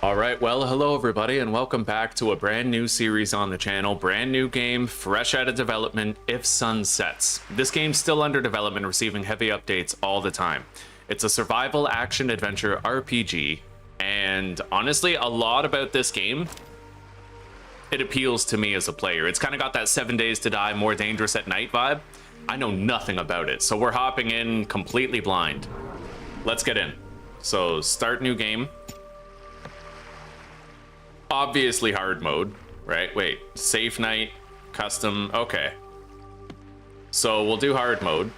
Alright, well, hello everybody, and welcome back to a brand new series on the channel. Brand new game, fresh out of development, IfSunSets. This game's still under development, receiving heavy updates all the time. It's a survival action adventure RPG, and honestly, a lot about this game, it appeals to me as a player. It's kind of got that 7 Days to Die, More Dangerous at Night vibe. I know nothing about it, so we're hopping in completely blind. Let's get in. So, start new game. Obviously hard mode, right? Wait, safe night, custom, okay. So we'll do hard mode.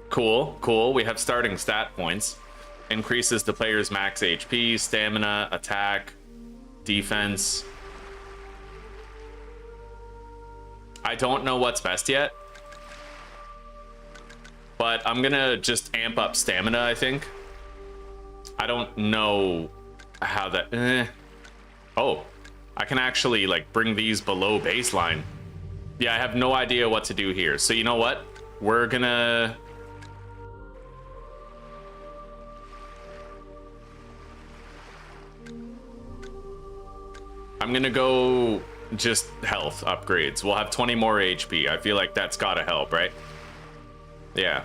Cool. We have starting stat points. Increases the player's max HP, stamina, attack, defense. I don't know what's best yet, but I'm gonna just amp up stamina, I think. I don't know how that... Oh, I can actually like bring these below baseline. Yeah, I have no idea what to do here. So you know what? We're gonna... I'm gonna go just health upgrades. We'll have 20 more HP. I feel like that's gotta help, right? Yeah.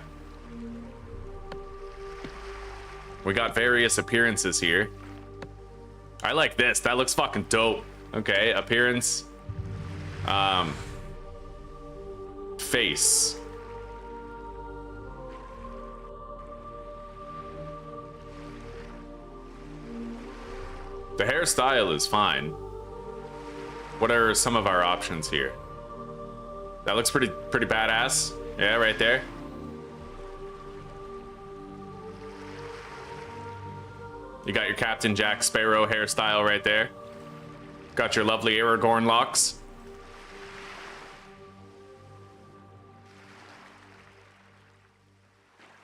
We got various appearances here. I like this. That looks fucking dope. Okay, appearance. Face. The hairstyle is fine. What are some of our options here? That looks pretty badass. Yeah, right there. You got your Captain Jack Sparrow hairstyle right there. Got your lovely Aragorn locks.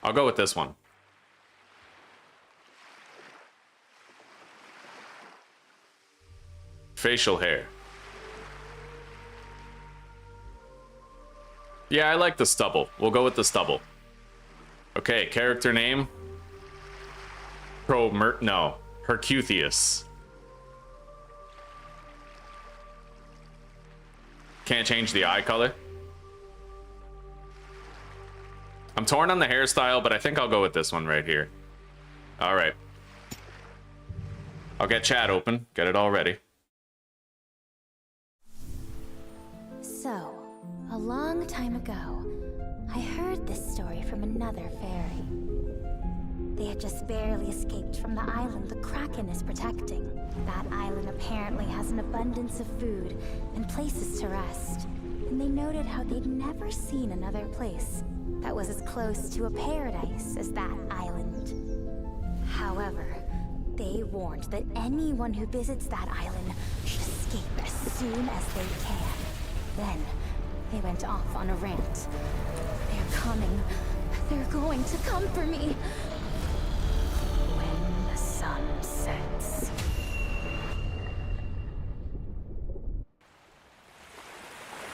I'll go with this one. Facial hair. Yeah, I like the stubble. We'll go with the stubble. Okay, character name. No, Hercutheus. Can't change the eye color. I'm torn on the hairstyle, but I think I'll go with this one right here. All right. I'll get chat open, get it all ready. So, a long time ago, I heard this story from another fairy. They had just barely escaped from the island the Kraken is protecting. That island apparently has an abundance of food and places to rest. And they noted how they'd never seen another place that was as close to a paradise as that island. However, they warned that anyone who visits that island should escape as soon as they can. Then, they went off on a rant. They're coming. They're going to come for me. When the sun sets.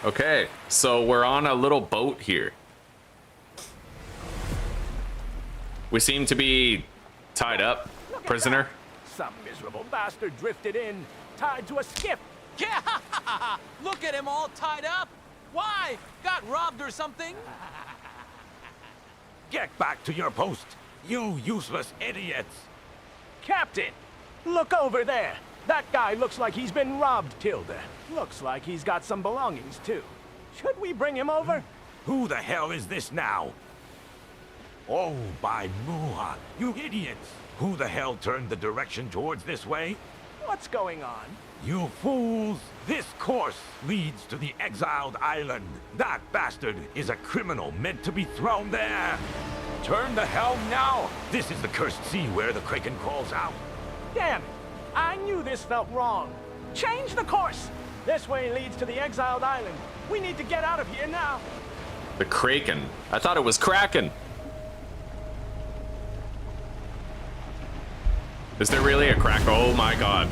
Okay, so we're on a little boat here. We seem to be tied up, prisoner. Some miserable bastard drifted in, tied to a skiff. Yeah! Look at him all tied up! Why? Got robbed or something? Get back to your post, you useless idiots! Captain, look over there. That guy looks like he's been robbed, Tilda. Looks like he's got some belongings, too. Should we bring him over? Who the hell is this now? Oh, by Muha, you idiots! Who the hell turned the direction towards this way? What's going on? You fools! This course leads to the exiled island. That bastard is a criminal meant to be thrown there. Turn the helm now! This is the cursed sea where the Kraken crawls out. Damn it! I knew this felt wrong. Change the course! This way leads to the exiled island. We need to get out of here now. The Kraken. I thought it was Kraken. Is there really a crack? Oh my god.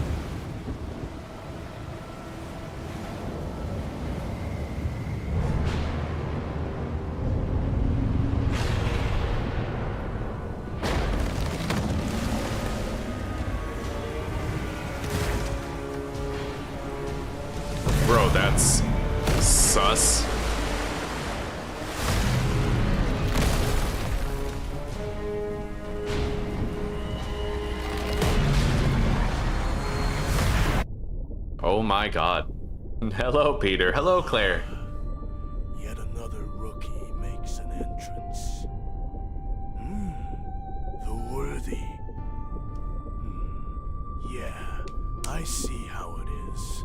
That's sus. Oh my god. Hello, Peter. Hello, Claire. Yet another rookie makes an entrance. The worthy. Yeah, I see how it is.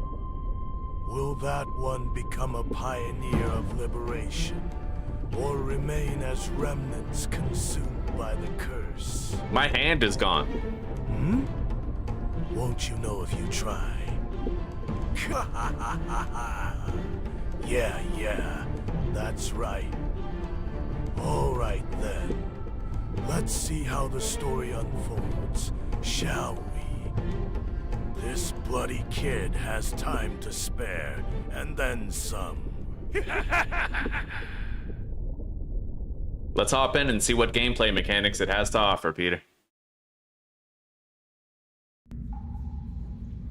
Will that one become a pioneer of liberation, or remain as remnants consumed by the curse? My hand is gone. Won't you know if you try? Yeah, that's right. All right then. Let's see how the story unfolds, shall we? This bloody kid has time to spare, and then some. Let's hop in and see what gameplay mechanics it has to offer, Peter.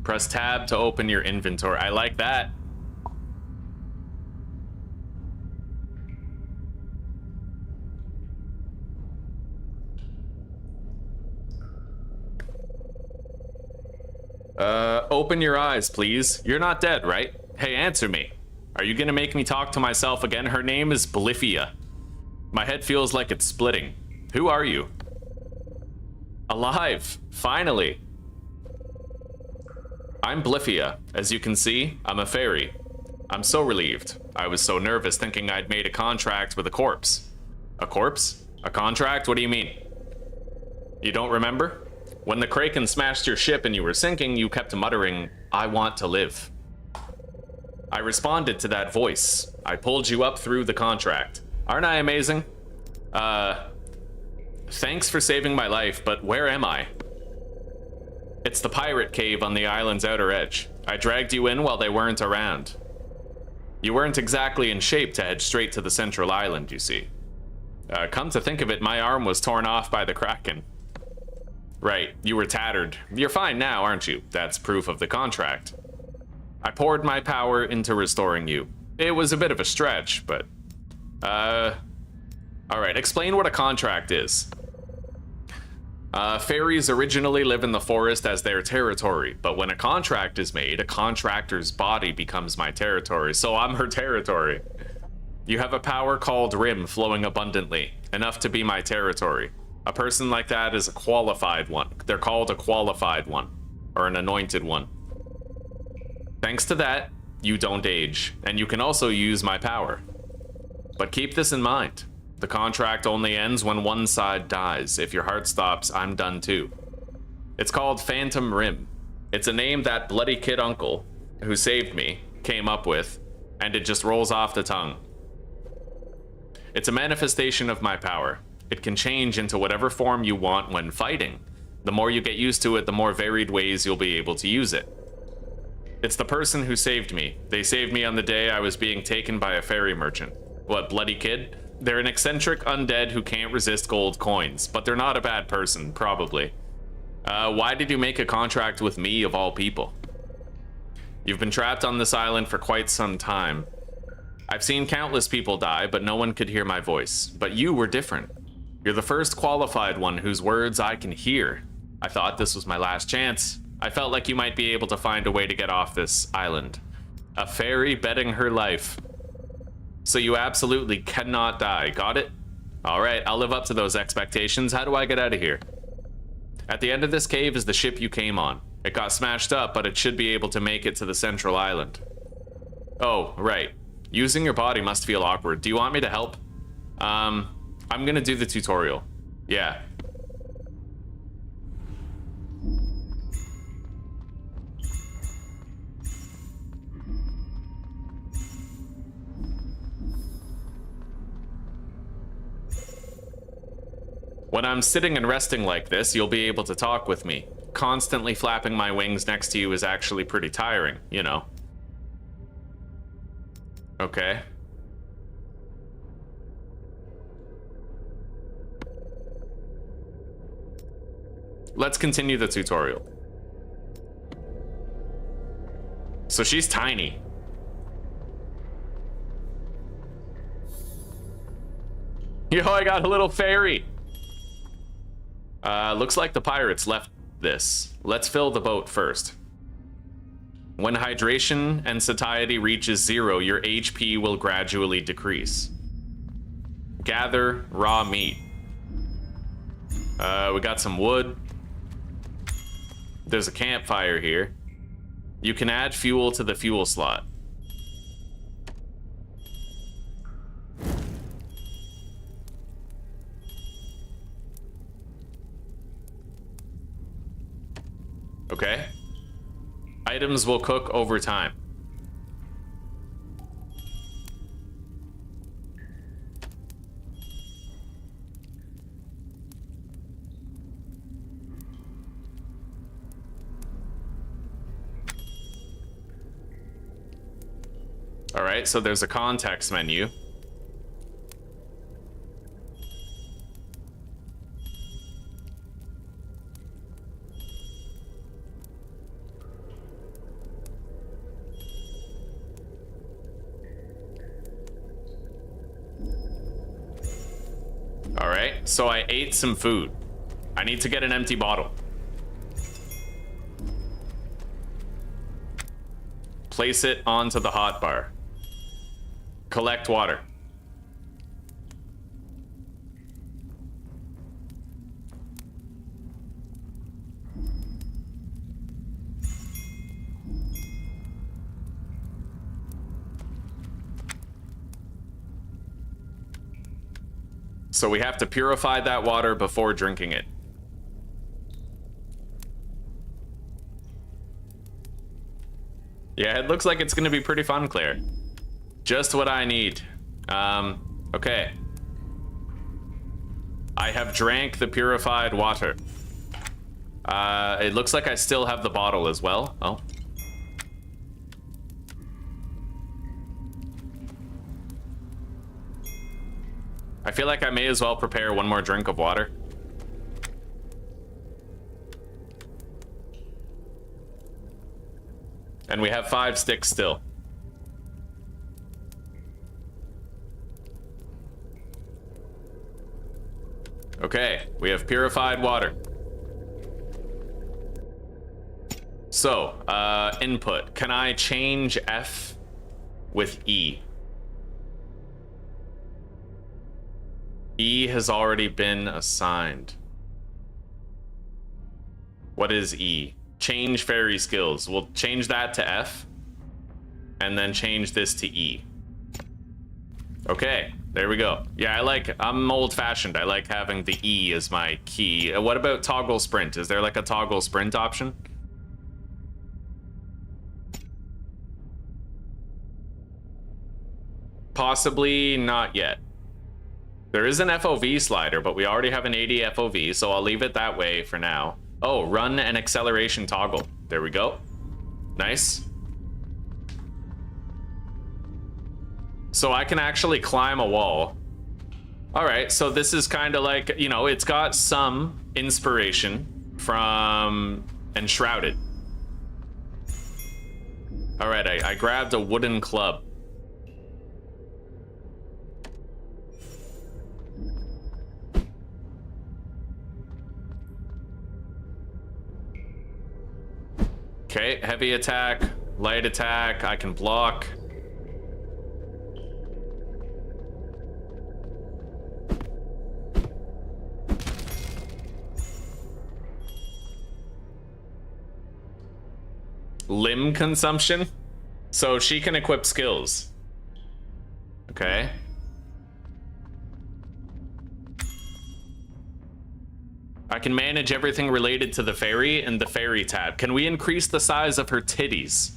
Press tab to open your inventory. I like that. Open your eyes, please. You're not dead, right? Hey, answer me. Are you gonna make me talk to myself again? Her name is Blifia. My head feels like it's splitting. Who are you? Alive, finally. I'm Blifia. As you can see, I'm a fairy. I'm so relieved. I was so nervous thinking I'd made a contract with a corpse. A corpse? A contract? What do you mean? You don't remember? When the Kraken smashed your ship and you were sinking, you kept muttering, "I want to live." I responded to that voice. I pulled you up through the contract. Aren't I amazing? Thanks for saving my life, but where am I? It's the pirate cave on the island's outer edge. I dragged you in while they weren't around. You weren't exactly in shape to head straight to the central island, you see. Come to think of it, my arm was torn off by the Kraken. Right, you were tattered. You're fine now, aren't you? That's proof of the contract. I poured my power into restoring you. It was a bit of a stretch, but... Alright, explain what a contract is. Fairies originally live in the forest as their territory, but when a contract is made, a contractor's body becomes my territory, so I'm her territory. You have a power called Rim flowing abundantly, enough to be my territory. A person like that is a qualified one. They're called a qualified one, or an anointed one. Thanks to that, you don't age, and you can also use my power. But keep this in mind. The contract only ends when one side dies. If your heart stops, I'm done too. It's called Phantom Rim. It's a name that bloody kid uncle, who saved me, came up with, and it just rolls off the tongue. It's a manifestation of my power. It can change into whatever form you want when fighting. The more you get used to it, the more varied ways you'll be able to use it. It's the person who saved me. They saved me on the day I was being taken by a fairy merchant. What, bloody kid? They're an eccentric undead who can't resist gold coins, but they're not a bad person, probably. Why did you make a contract with me of all people? You've been trapped on this island for quite some time. I've seen countless people die, but no one could hear my voice. But you were different. You're the first qualified one whose words I can hear. I thought this was my last chance. I felt like you might be able to find a way to get off this island. A fairy betting her life. So you absolutely cannot die, got it? Alright, I'll live up to those expectations. How do I get out of here? At the end of this cave is the ship you came on. It got smashed up, but it should be able to make it to the central island. Oh, right. Using your body must feel awkward. Do you want me to help? I'm gonna do the tutorial. Yeah. When I'm sitting and resting like this, you'll be able to talk with me. Constantly flapping my wings next to you is actually pretty tiring, you know. Okay. Let's continue the tutorial. So she's tiny. Yo, I got a little fairy. Looks like the pirates left this. Let's fill the boat first. When hydration and satiety reaches 0, your HP will gradually decrease. Gather raw meat. We got some wood. There's a campfire here. You can add fuel to the fuel slot. Okay. Items will cook over time. All right, so there's a context menu. All right, so I ate some food. I need to get an empty bottle. Place it onto the hotbar. Collect water. So we have to purify that water before drinking it. Yeah, it looks like it's gonna be pretty fun, Claire. Just what I need. Okay. I have drank the purified water. It looks like I still have the bottle as well. Oh. I feel like I may as well prepare one more drink of water. And we have 5 sticks still. Okay, we have purified water. So, input. Can I change F with E? E has already been assigned. What is E? Change fairy skills. We'll change that to F. And then change this to E. Okay, there we go. Yeah, I'm old-fashioned. I like having the E as my key. What about toggle sprint? Is there like a toggle sprint option? Possibly not yet. There is an FOV slider, but we already have an 80 FOV, so I'll leave it that way for now. Oh, run an acceleration toggle. There we go. Nice. So I can actually climb a wall. All right, so this is kind of like, you know, it's got some inspiration from Enshrouded. All right, I grabbed a wooden club. Okay, heavy attack, light attack, I can block. Limb consumption? So she can equip skills. Okay. I can manage everything related to the fairy in the fairy tab. Can we increase the size of her titties?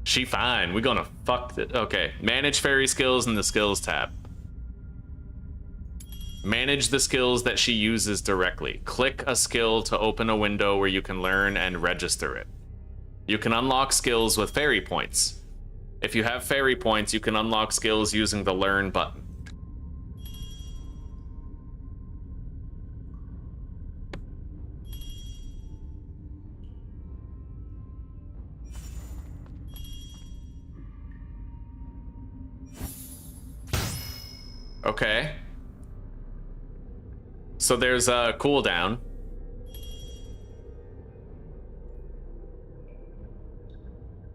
She fine. We're gonna fuck it. Okay. Manage fairy skills in the skills tab. Manage the skills that she uses directly. Click a skill to open a window where you can learn and register it. You can unlock skills with fairy points. If you have fairy points, you can unlock skills using the learn button. Okay. So there's a cooldown.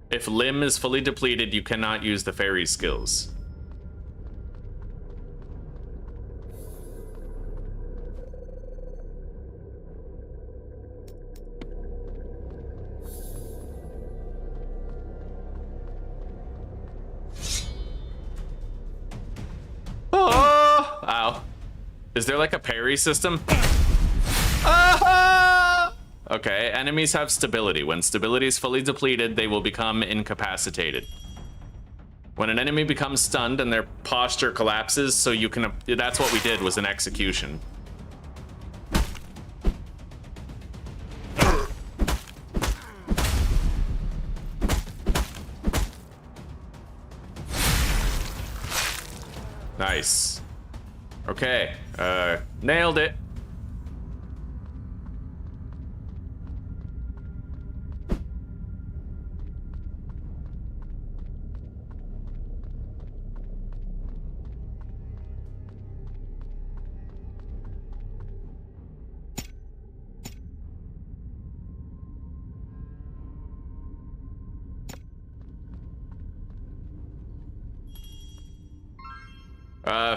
If limb is fully depleted, you cannot use the fairy skills. Oh! Ow. Is there like a parry system? Ah! Okay, enemies have stability. When stability is fully depleted, they will become incapacitated. When an enemy becomes stunned and their posture collapses, so you can... That's what we did, was an execution. Nice. Okay, nailed it.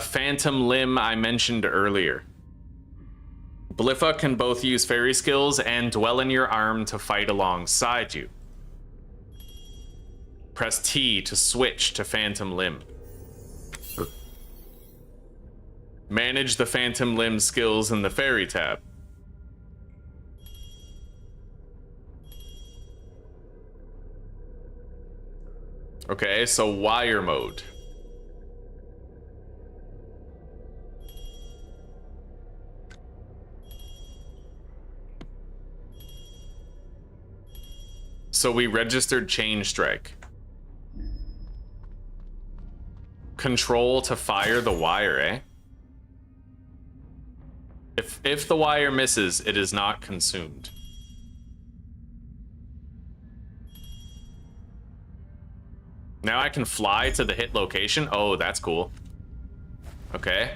Phantom Limb I mentioned earlier. Bliffa can both use fairy skills and dwell in your arm to fight alongside you. Press T to switch to Phantom Limb. Manage the Phantom Limb skills in the Fairy tab. Okay, so wire mode. So we registered Chain Strike. Control to fire the wire, eh? If the wire misses, it is not consumed. Now I can fly to the hit location. Oh, that's cool. Okay.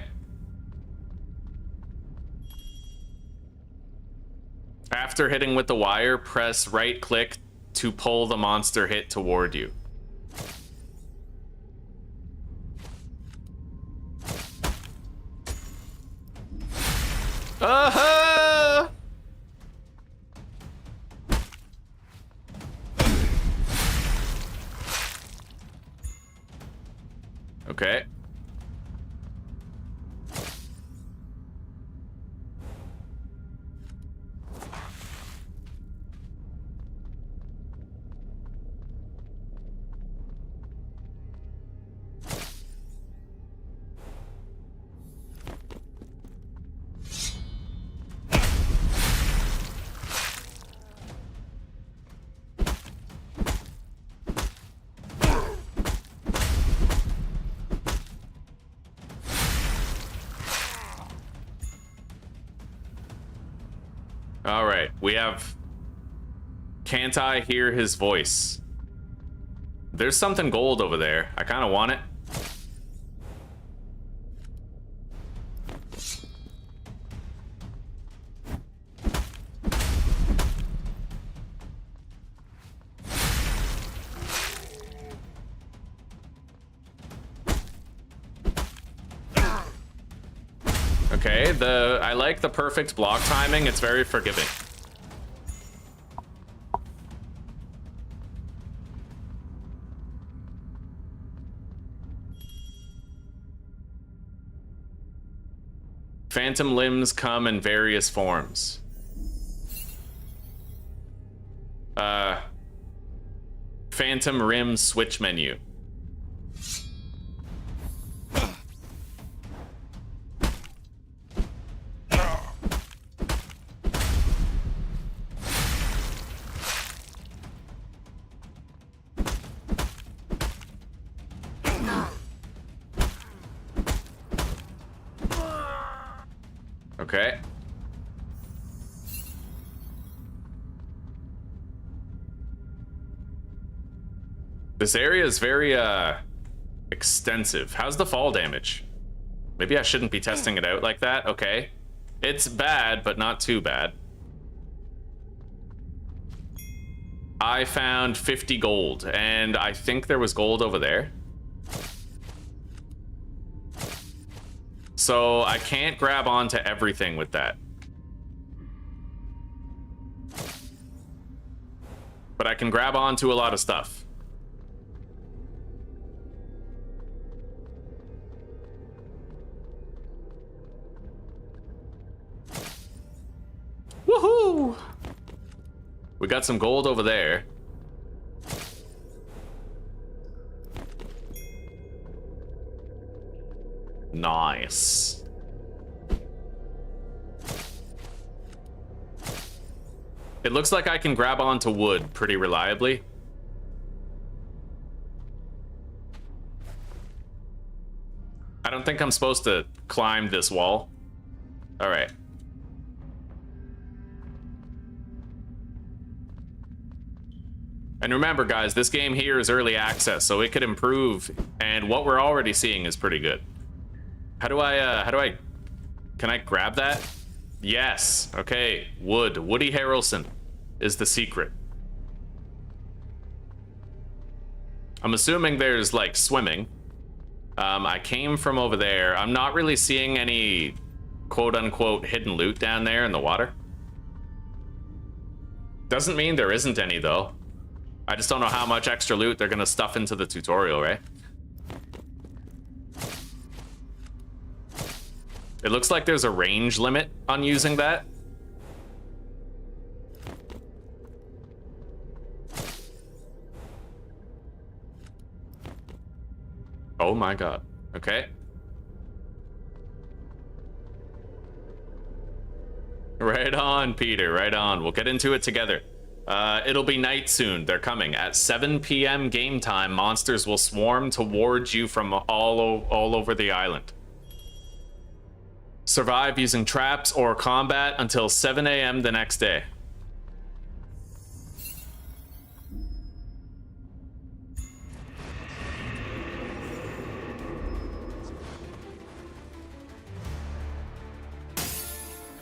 After hitting with the wire, press right click to pull the monster hit toward you. Aha! Okay. All right, we have... Can't I hear his voice? There's something gold over there. I kind of want it. Okay, I like the perfect block timing. It's very forgiving. Phantom limbs come in various forms. Phantom rim switch menu. Okay. This area is very, extensive. How's the fall damage? Maybe I shouldn't be testing it out like that. Okay. It's bad, but not too bad. I found 50 gold, and I think there was gold over there. So I can't grab onto everything with that. But I can grab onto a lot of stuff. Woohoo! We got some gold over there. Nice. It looks like I can grab onto wood pretty reliably. I don't think I'm supposed to climb this wall. All right. And remember, guys, this game here is early access, so it could improve, and what we're already seeing is pretty good. How do I, can I grab that? Yes, okay, wood. Woody Harrelson is the secret. I'm assuming there's, like, swimming. I came from over there. I'm not really seeing any quote-unquote hidden loot down there in the water. Doesn't mean there isn't any, though. I just don't know how much extra loot they're gonna stuff into the tutorial, right? It looks like there's a range limit on using that. Oh my god. Okay. Right on, Peter, right on. We'll get into it together. It'll be night soon. They're coming. At 7 p.m. game time, monsters will swarm towards you from all over the island. Survive using traps or combat until 7 a.m. the next day.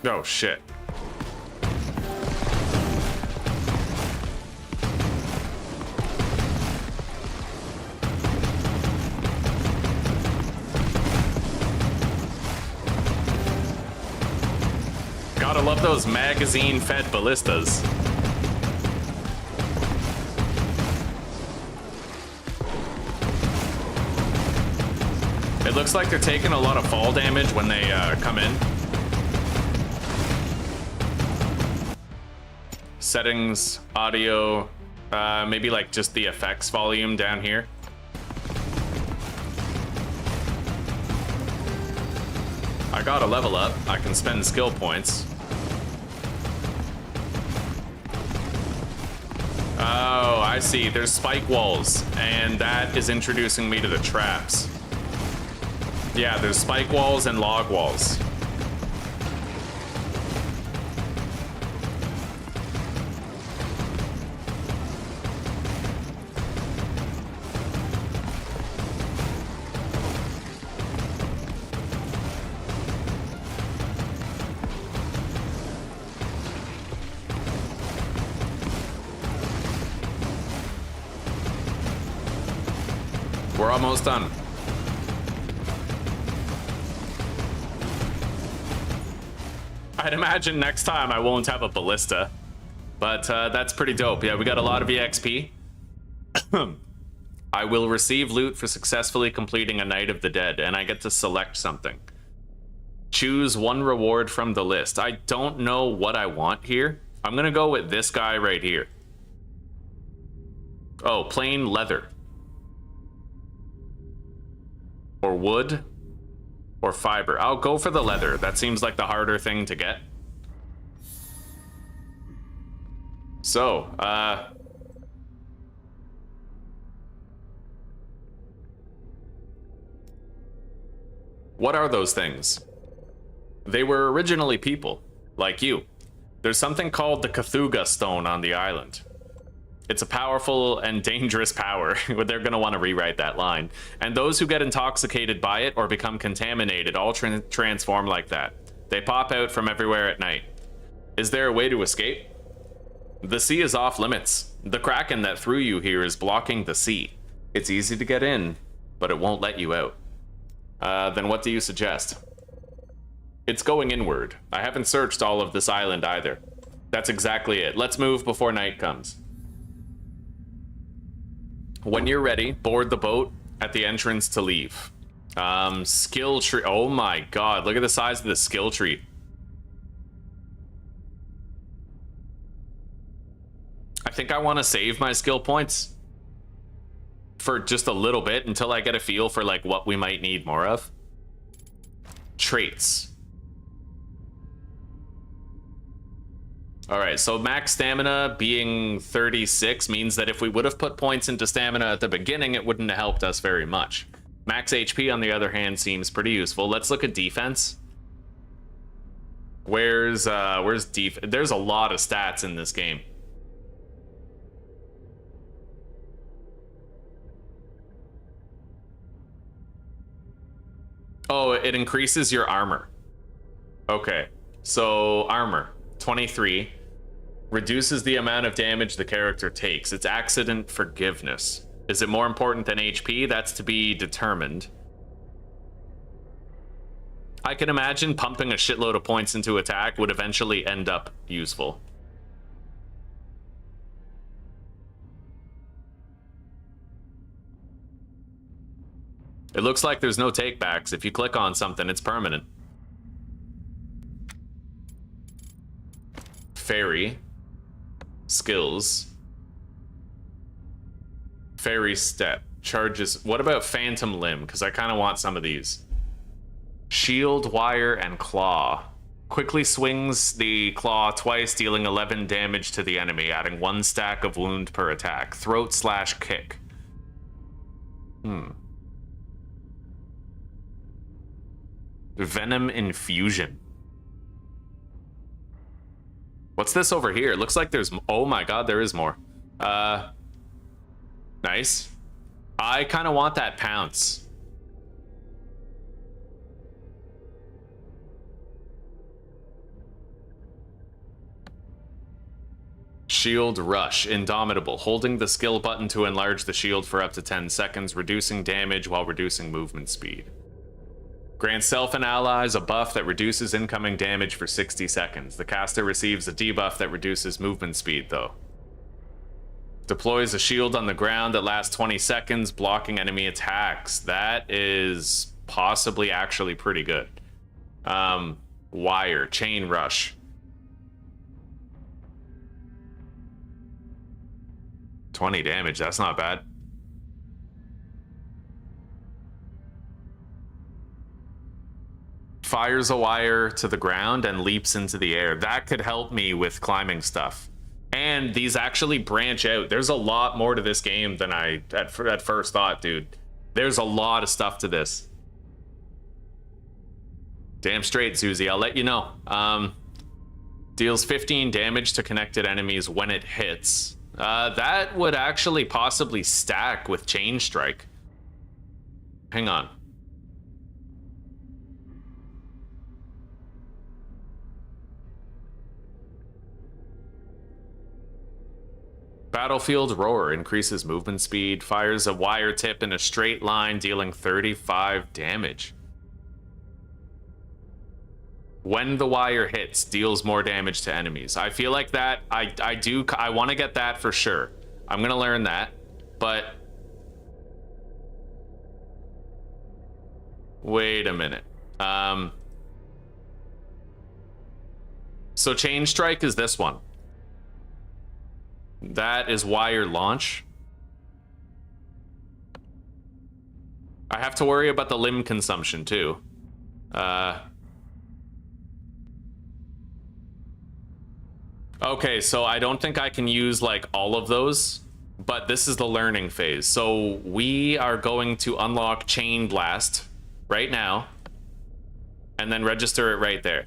Oh, shit. Gotta love those magazine-fed ballistas. It looks like they're taking a lot of fall damage when they come in. Settings, audio, maybe like just the effects volume down here. I gotta level up. I can spend skill points. Oh, I see. There's spike walls, and that is introducing me to the traps. Yeah, there's spike walls and log walls. We're almost done. I'd imagine next time I won't have a ballista, but that's pretty dope. Yeah, we got a lot of EXP. I will receive loot for successfully completing a Night of the Dead, and I get to select something. Choose one reward from the list. I don't know what I want here. I'm gonna go with this guy right here. Oh, plain leather. Or wood, or fiber. I'll go for the leather. That seems like the harder thing to get. So, what are those things? They were originally people, like you. There's something called the Cthulhu Stone on the island. It's a powerful and dangerous power. They're going to want to rewrite that line. And those who get intoxicated by it or become contaminated all transform like that. They pop out from everywhere at night. Is there a way to escape? The sea is off limits. The kraken that threw you here is blocking the sea. It's easy to get in, but it won't let you out. Then what do you suggest? It's going inward. I haven't searched all of this island either. That's exactly it. Let's move before night comes. When you're ready, board the boat at the entrance to leave. Skill tree. Oh my god, look at the size of the skill tree. I think I want to save my skill points for just a little bit until I get a feel for like what we might need more of. Traits. All right, so max stamina being 36 means that if we would have put points into stamina at the beginning, it wouldn't have helped us very much. Max HP, on the other hand, seems pretty useful. Let's look at defense. Where's defense? There's a lot of stats in this game. Oh, it increases your armor. Okay, so armor, 23. Reduces the amount of damage the character takes. It's accident forgiveness. Is it more important than HP? That's to be determined. I can imagine pumping a shitload of points into attack would eventually end up useful. It looks like there's no takebacks. If you click on something, it's permanent. Fairy. Skills. Fairy step. Charges. What about phantom limb? Because I kind of want some of these. Shield, wire, and claw. Quickly swings the claw twice, dealing 11 damage to the enemy, adding 1 stack of wound per attack. Throat slash kick. Venom infusion. What's this over here? It looks like there's... Oh my god, there is more. Nice. I kind of want that pounce. Shield rush. Indomitable. Holding the skill button to enlarge the shield for up to 10 seconds, reducing damage while reducing movement speed. Grants self and allies a buff that reduces incoming damage for 60 seconds. The caster receives a debuff that reduces movement speed, though. Deploys a shield on the ground that lasts 20 seconds, blocking enemy attacks. That is possibly actually pretty good. Wire. Chain rush. $20 damage. That's not bad. Fires a wire to the ground and leaps into the air. That could help me with climbing stuff. And these actually branch out. There's a lot more to this game than I at first thought, dude. There's a lot of stuff to this. Damn straight, Susie. I'll let you know. Deals 15 damage to connected enemies when it hits. That would actually possibly stack with Chain Strike. Hang on. Battlefield Roar increases movement speed, fires a wire tip in a straight line, dealing 35 damage. When the wire hits, deals more damage to enemies. I feel like that, I want to get that for sure. I'm going to learn that, but... Wait a minute. So Chain Strike is this one. That is wire launch. I have to worry about the limb consumption too. Okay, so I don't think I can use like all of those, but this is the learning phase. So we are going to unlock Chain Blast right now and then register it right there.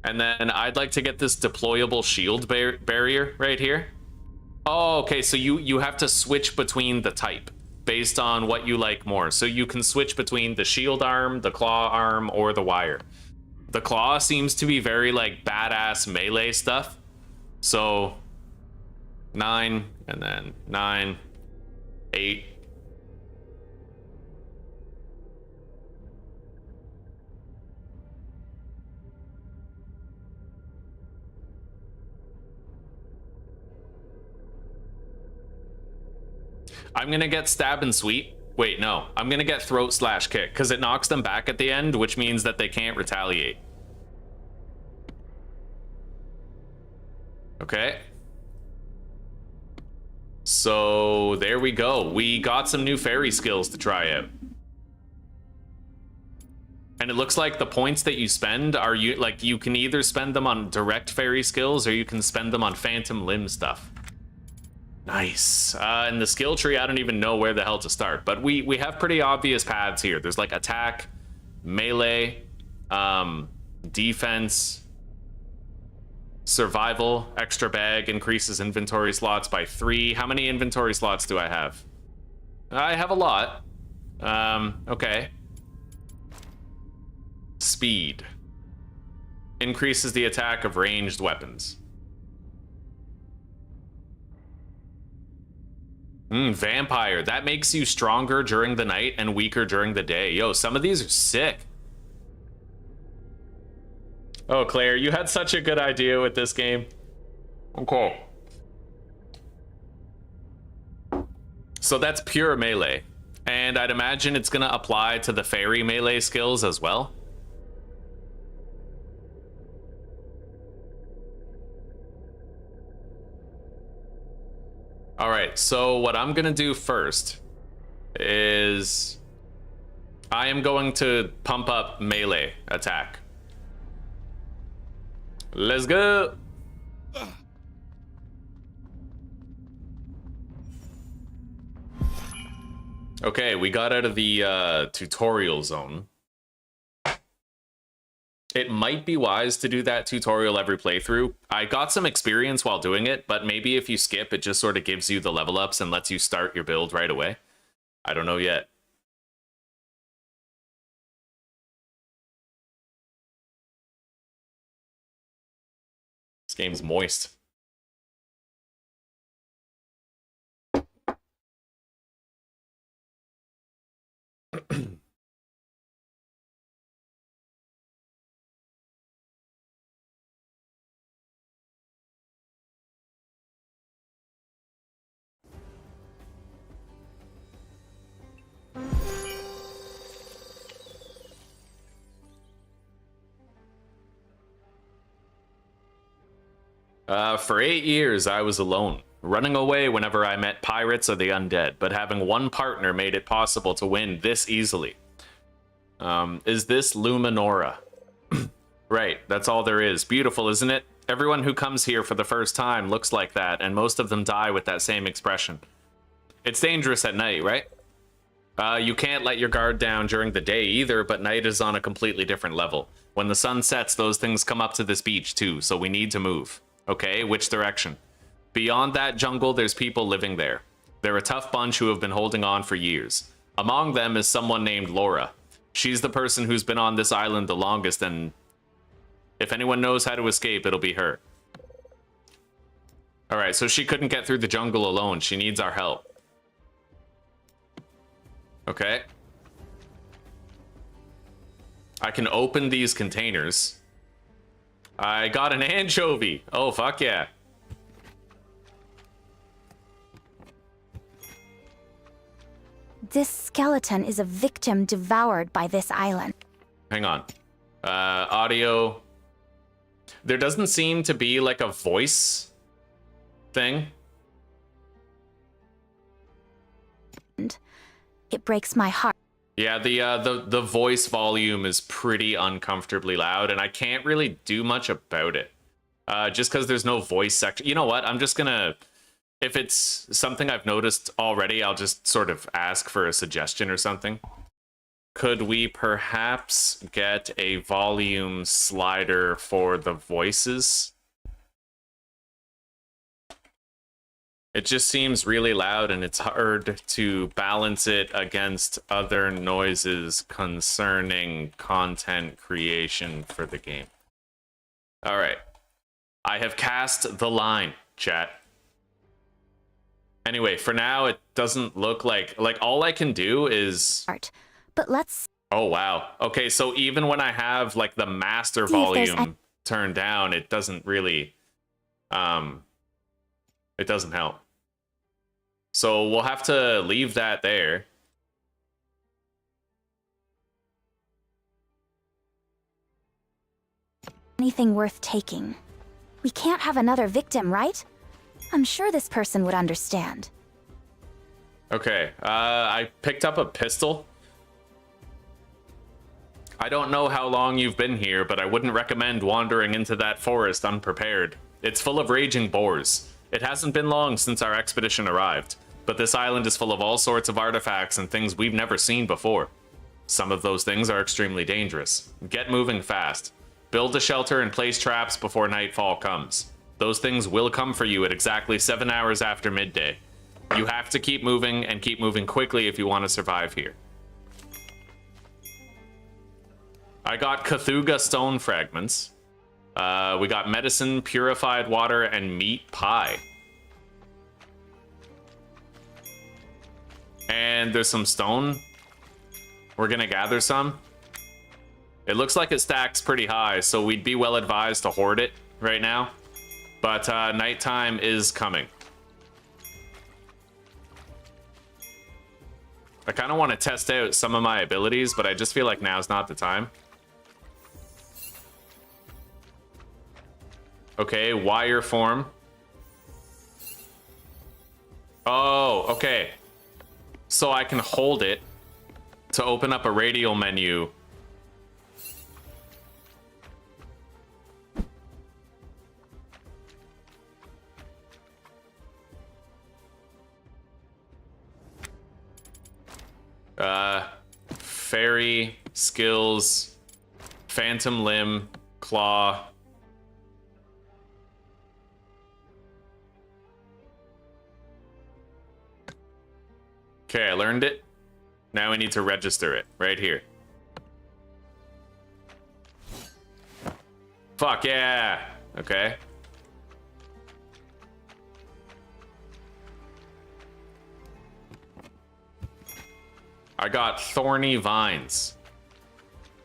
And then I'd like to get this deployable shield barrier right here. Oh, okay, so you have to switch between the type, based on what you like more. So you can switch between the shield arm, the claw arm, or the wire. The claw seems to be very like badass melee stuff. So 9 and then 9, 8. I'm gonna get stab and sweep. Wait, no. I'm gonna get throat slash kick because it knocks them back at the end, which means that they can't retaliate. Okay. So there we go. We got some new fairy skills to try out. And it looks like the points that you spend are you can either spend them on direct fairy skills or you can spend them on phantom limb stuff. Nice. And the skill tree, I don't even know where the hell to start, but we have pretty obvious paths here. There's like attack, melee, defense, survival, extra bag, increases inventory slots by 3. How many inventory slots do I have? I have a lot. Okay. Speed. Increases the attack of ranged weapons. Vampire. That makes you stronger during the night and weaker during the day. Yo, some of these are sick. Oh, Claire, you had such a good idea with this game. Okay. So that's pure melee. And I'd imagine it's going to apply to the fairy melee skills as well. All right, so what I'm gonna do first is I am going to pump up melee attack. Let's go. Okay, we got out of the tutorial zone. It might be wise to do that tutorial every playthrough. I got some experience while doing it, but maybe if you skip, it just sort of gives you the level ups and lets you start your build right away. I don't know yet. This game's moist. For 8 years, I was alone, running away whenever I met pirates or the undead, but having one partner made it possible to win this easily. Is this Luminora? Right, that's all there is. Beautiful, isn't it? Everyone who comes here for the first time looks like that, and most of them die with that same expression. It's dangerous at night, right? You can't let your guard down during the day either, but night is on a completely different level. When the sun sets, those things come up to this beach too, so we need to move. Okay, which direction? Beyond that jungle, there's people living there. They're a tough bunch who have been holding on for years. Among them is someone named Laura. She's the person who's been on this island the longest, and if anyone knows how to escape, it'll be her. Alright, so she couldn't get through the jungle alone. She needs our help. Okay. I can open these containers. I got an anchovy. Oh, fuck yeah. This skeleton is a victim devoured by this island. Hang on. Audio. There doesn't seem to be like a voice thing. It breaks my heart. Yeah, the voice volume is pretty uncomfortably loud, and I can't really do much about it. Just because there's no voice section. You know what? I'm just gonna... If it's something I've noticed already, I'll just sort of ask for a suggestion or something. Could we perhaps get a volume slider for the voices? It just seems really loud, and it's hard to balance it against other noises concerning content creation for the game. All right. I have cast the line, chat. Anyway, for now, it doesn't look like all I can do is... But let's... Oh, wow. Okay, so even when I have, like, the master volume turned down, it doesn't really... It doesn't help. So we'll have to leave that there. Anything worth taking. We can't have another victim, right? I'm sure this person would understand. Okay, I picked up a pistol. I don't know how long you've been here, but I wouldn't recommend wandering into that forest unprepared. It's full of raging boars. It hasn't been long since our expedition arrived, but this island is full of all sorts of artifacts and things we've never seen before. Some of those things are extremely dangerous. Get moving fast. Build a shelter and place traps before nightfall comes. Those things will come for you at exactly 7 hours after midday. You have to keep moving and keep moving quickly if you want to survive here. I got Cthulhu stone fragments. We got medicine, purified water, and meat pie. And there's some stone. We're gonna gather some. It looks like it stacks pretty high, so we'd be well advised to hoard it right now. But nighttime is coming. I kind of want to test out some of my abilities, but I just feel like now's not the time. Okay, wire form. Oh, okay. So I can hold it to open up a radial menu. Fairy, skills, phantom limb, claw. Okay, I learned it. Now we need to register it right here. Fuck yeah. Okay. I got thorny vines.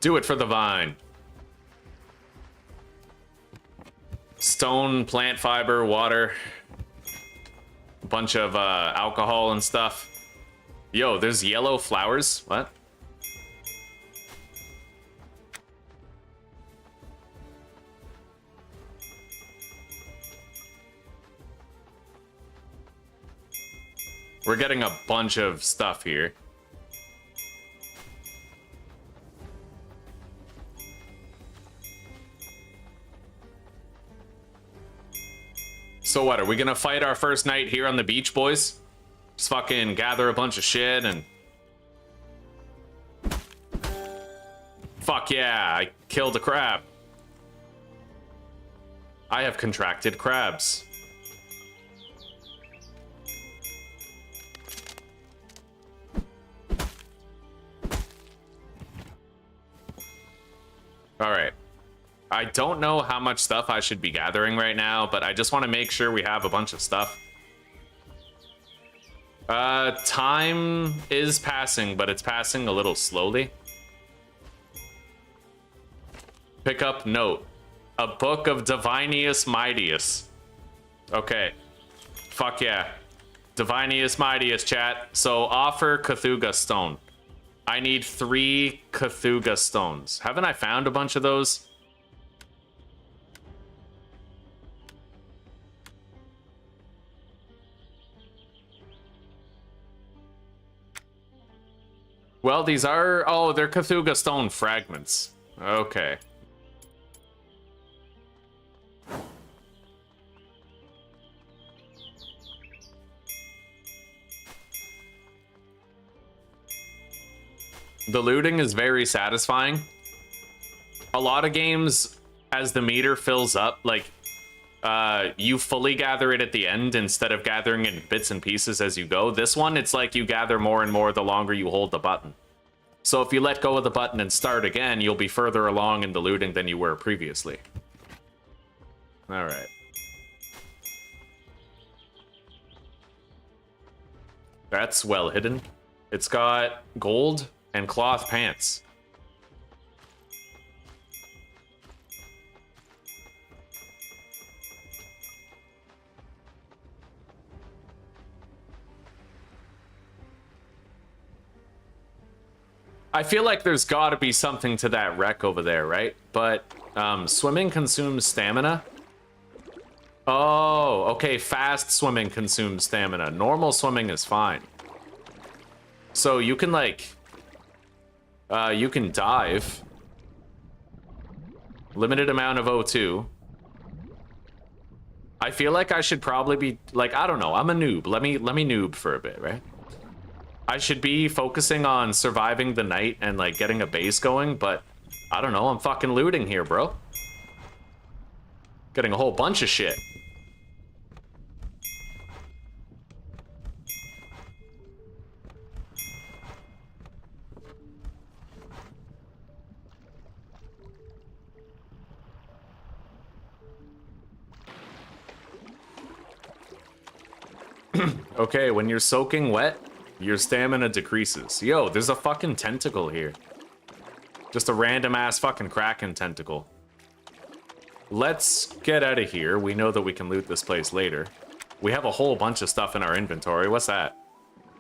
Do it for the vine. Stone, plant fiber, water. A bunch of alcohol and stuff. Yo, there's yellow flowers. What? We're getting a bunch of stuff here. So what, are we gonna fight our first night here on the beach, boys? Just fucking gather a bunch of shit and... Fuck yeah, I killed a crab. I have contracted crabs. Alright. I don't know how much stuff I should be gathering right now, but I just want to make sure we have a bunch of stuff. Time is passing, but it's passing a little slowly. Pick up note. A book of Divinius Mightius. Okay. Fuck yeah. Divinius Mightius, chat. So offer Cthulhu stone. I need 3 Cthulhu stones. Haven't I found a bunch of those? Well, these are... Oh, they're Cthulhu stone fragments. Okay. The looting is very satisfying. A lot of games, as the meter fills up, like, you fully gather it at the end instead of gathering it in bits and pieces as you go. This one, it's like you gather more and more the longer you hold the button. So if you let go of the button and start again, you'll be further along in the looting than you were previously. All right. That's well hidden. It's got gold and cloth pants. I feel like there's got to be something to that wreck over there, right? But swimming consumes stamina. Oh, okay. Fast swimming consumes stamina. Normal swimming is fine. So you can like, you can dive. Limited amount of O2. I feel like I should probably be like, I don't know. I'm a noob. Let me noob for a bit, right? I should be focusing on surviving the night and like getting a base going, but I don't know. I'm fucking looting here, bro. Getting a whole bunch of shit. Okay, when you're soaking wet, your stamina decreases. Yo, there's a fucking tentacle here. Just a random ass fucking Kraken tentacle. Let's get out of here. We know that we can loot this place later. We have a whole bunch of stuff in our inventory. What's that?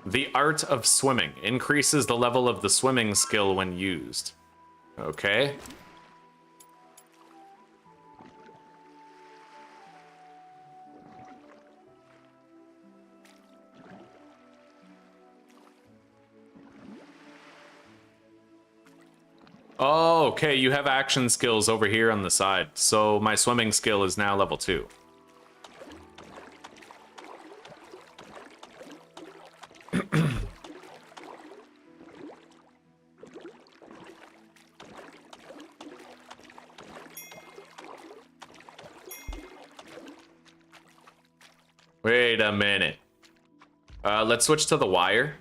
The art of swimming increases the level of the swimming skill when used. Okay. Oh, okay, you have action skills over here on the side. So my swimming skill is now level 2. Wait a minute. Let's switch to the wire.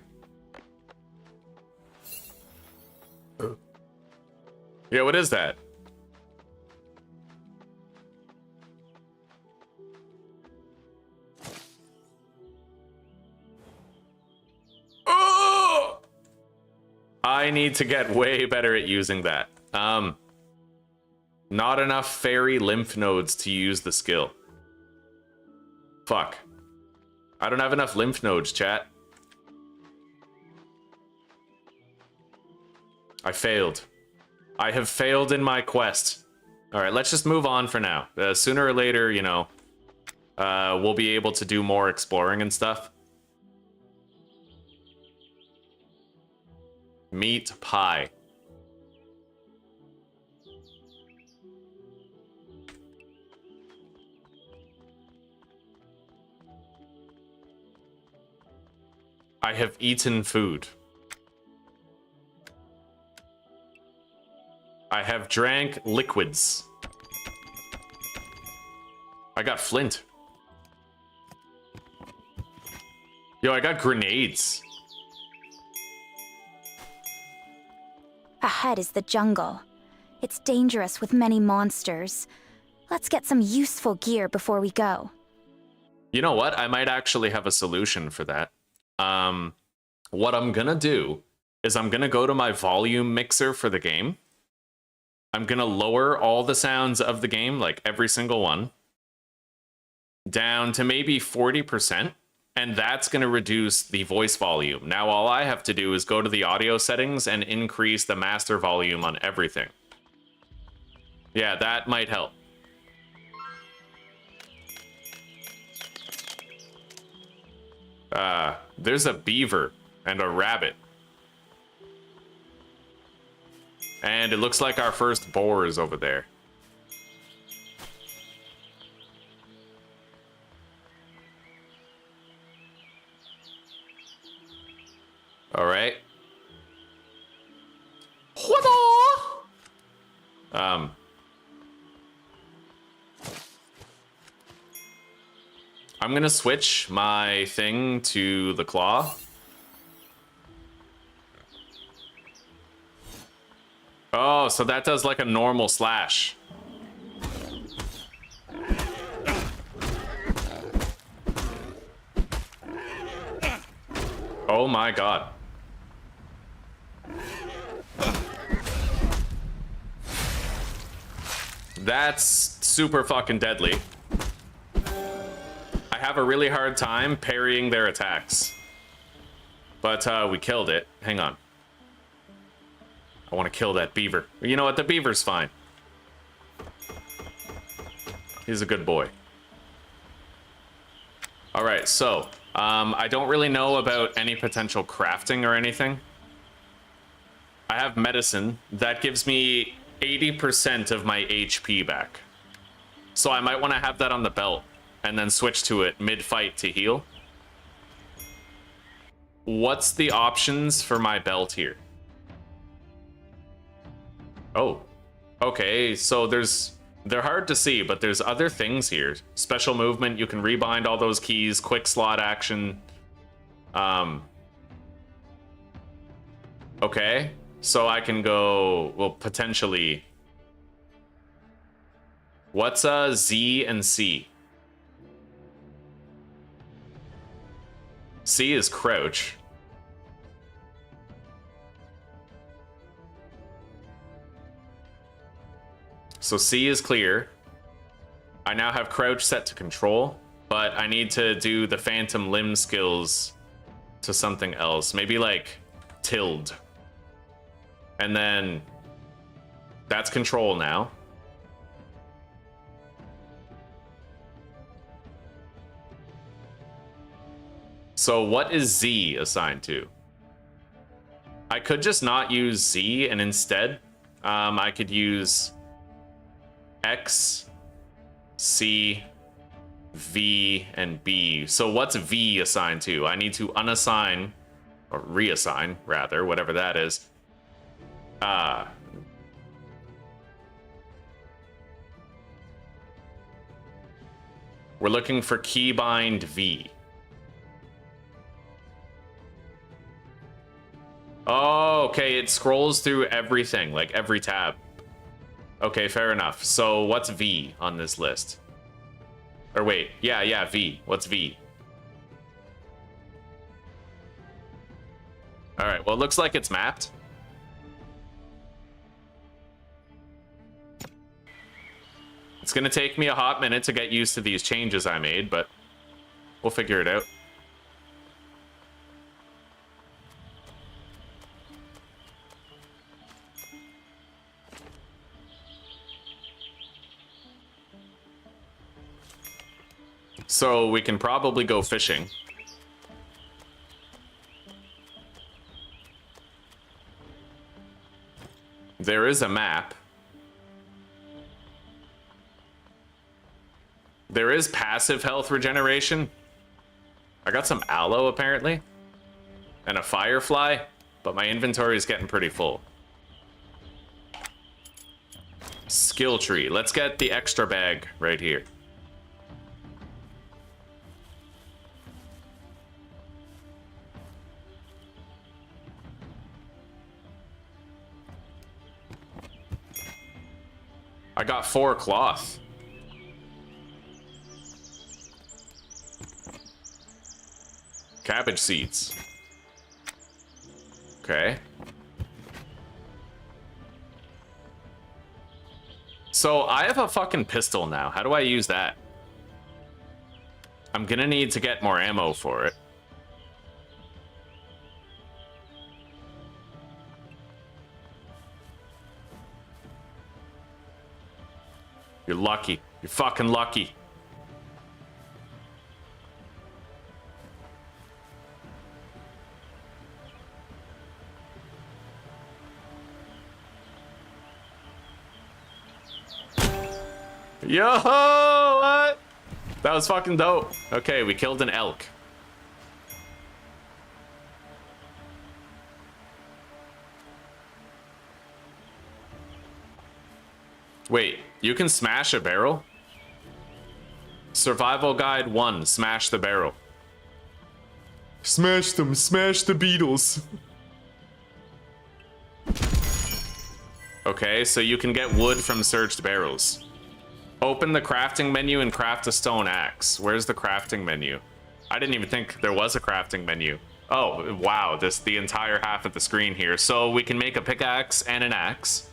Yeah, what is that? Oh! I need to get way better at using that. Not enough fairy lymph nodes to use the skill. Fuck. I don't have enough lymph nodes, chat. I failed. I have failed in my quest. All right, let's just move on for now. Sooner or later, you know, we'll be able to do more exploring and stuff. Meat pie. I have eaten food. I have drank liquids. I got flint. Yo, I got grenades. Ahead is the jungle. It's dangerous with many monsters. Let's get some useful gear before we go. You know what? I might actually have a solution for that. What I'm gonna do is I'm gonna go to my volume mixer for the game. I'm gonna lower all the sounds of the game, like every single one, down to maybe 40%, and that's gonna reduce the voice volume. Now all I have to do is go to the audio settings and increase the master volume on everything. Yeah, that might help. There's a beaver and a rabbit. And it looks like our first boar is over there. All right. I'm gonna switch my thing to the claw. Oh, so that does like a normal slash. Oh my god. That's super fucking deadly. I have a really hard time parrying their attacks. But we killed it. Hang on. I want to kill that beaver. You know what? The beaver's fine. He's a good boy. All right, so I don't really know about any potential crafting or anything. I have medicine. That gives me 80% of my HP back. So I might want to have that on the belt and then switch to it mid-fight to heal. What's the options for my belt here? Oh, okay, so they're hard to see, but there's other things here. Special movement, you can rebind all those keys, quick slot action. Okay, so I can go, well, potentially. What's Z and C? C is crouch. So C is clear. I now have crouch set to control, but I need to do the phantom limb skills to something else. Maybe like tilde. And then that's control now. So what is Z assigned to? I could just not use Z and instead I could use X, C, V, and B. So what's V assigned to? I need to unassign, or reassign, rather, whatever that is. We're looking for keybind V. Oh, okay, it scrolls through everything, like every tab. Okay, fair enough. So what's V on this list? Or wait, yeah, V. What's V? All right, well, it looks like it's mapped. It's gonna take me a hot minute to get used to these changes I made, but we'll figure it out. So we can probably go fishing. There is a map. There is passive health regeneration. I got some aloe apparently. And a firefly, but my inventory is getting pretty full. Skill tree. Let's get the extra bag right here. I got 4 cloth. Cabbage seeds. Okay. So I have a fucking pistol now. How do I use that? I'm gonna need to get more ammo for it. You're lucky. You're fucking lucky. Yo, what? That was fucking dope. Okay, we killed an elk. Wait, you can smash a barrel? Survival Guide 1, smash the barrel. Smash them, smash the beetles. Okay, so you can get wood from searched barrels. Open the crafting menu and craft a stone axe. Where's the crafting menu? I didn't even think there was a crafting menu. Oh, wow, the entire half of the screen here. So we can make a pickaxe and an axe.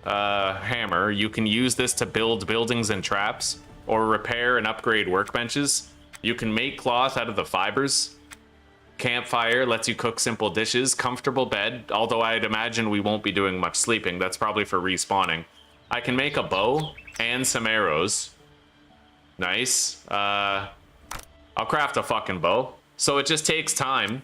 Hammer. You can use this to build buildings and traps, or repair and upgrade workbenches. You can make cloth out of the fibers. Campfire lets you cook simple dishes. Comfortable bed, although I'd imagine we won't be doing much sleeping. That's probably for respawning. I can make a bow and some arrows. Nice. I'll craft a fucking bow. So it just takes time.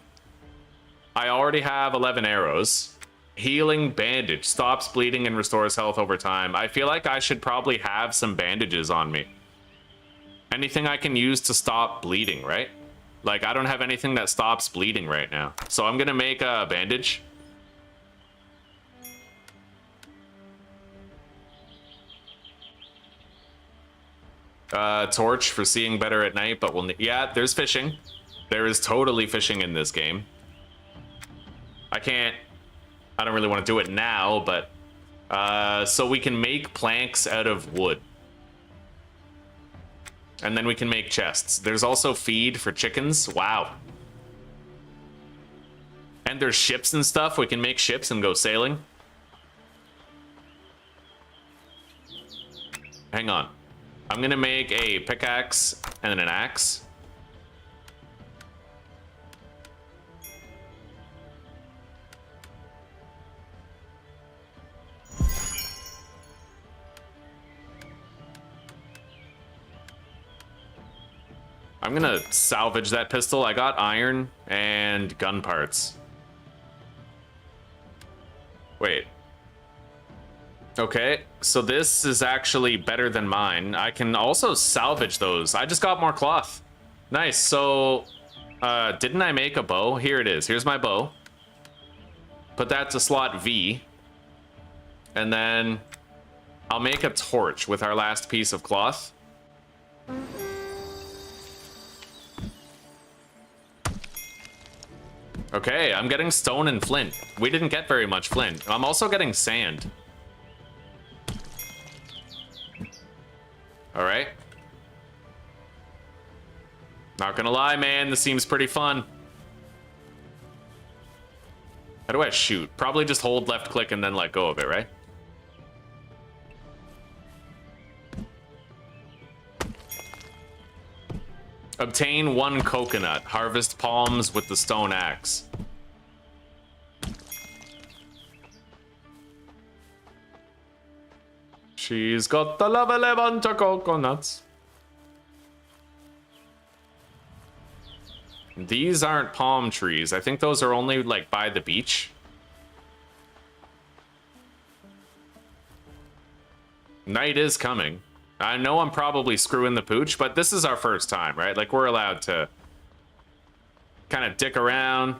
I already have 11 arrows. Healing bandage. Stops bleeding and restores health over time. I feel like I should probably have some bandages on me. Anything I can use to stop bleeding, right? Like, I don't have anything that stops bleeding right now. So I'm gonna make a bandage. Torch for seeing better at night, but we'll... Yeah, there's fishing. There is totally fishing in this game. I don't really want to do it now, but... so we can make planks out of wood. And then we can make chests. There's also feed for chickens. Wow. And there's ships and stuff. We can make ships and go sailing. Hang on. I'm gonna make a pickaxe and then an axe. I'm gonna salvage that pistol. I got iron and gun parts. Wait. Okay, so this is actually better than mine. I can also salvage those. I just got more cloth. Nice, so... didn't I make a bow? Here it is. Here's my bow. Put that to slot V. And then I'll make a torch with our last piece of cloth. Okay, I'm getting stone and flint. We didn't get very much flint. I'm also getting sand. All right. Not gonna lie, man, this seems pretty fun. How do I shoot? Probably just hold left click and then let go of it, right? Obtain 1 coconut. Harvest palms with the stone axe. She's got the lovely bunch of coconuts. These aren't palm trees. I think those are only like by the beach. Night is coming. I know I'm probably screwing the pooch, but this is our first time, right? Like, we're allowed to kind of dick around,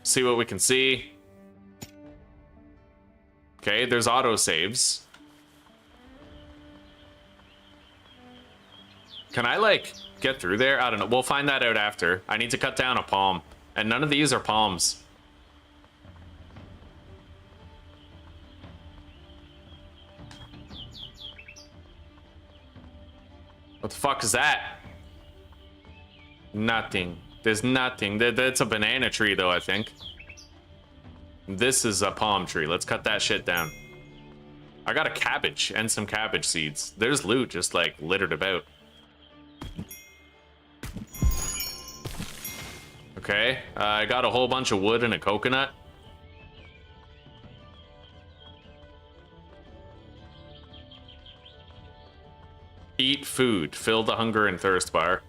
see what we can see. Okay, there's autosaves. Can I, like, get through there? I don't know. We'll find that out after. I need to cut down a palm, and none of these are palms. What the fuck is that? Nothing. There's nothing. That's a banana tree, though, I think. This is a palm tree. Let's cut that shit down. I got a cabbage and some cabbage seeds. There's loot just, like, littered about. Okay. I got a whole bunch of wood and a coconut. Eat food. Fill the hunger and thirst bar.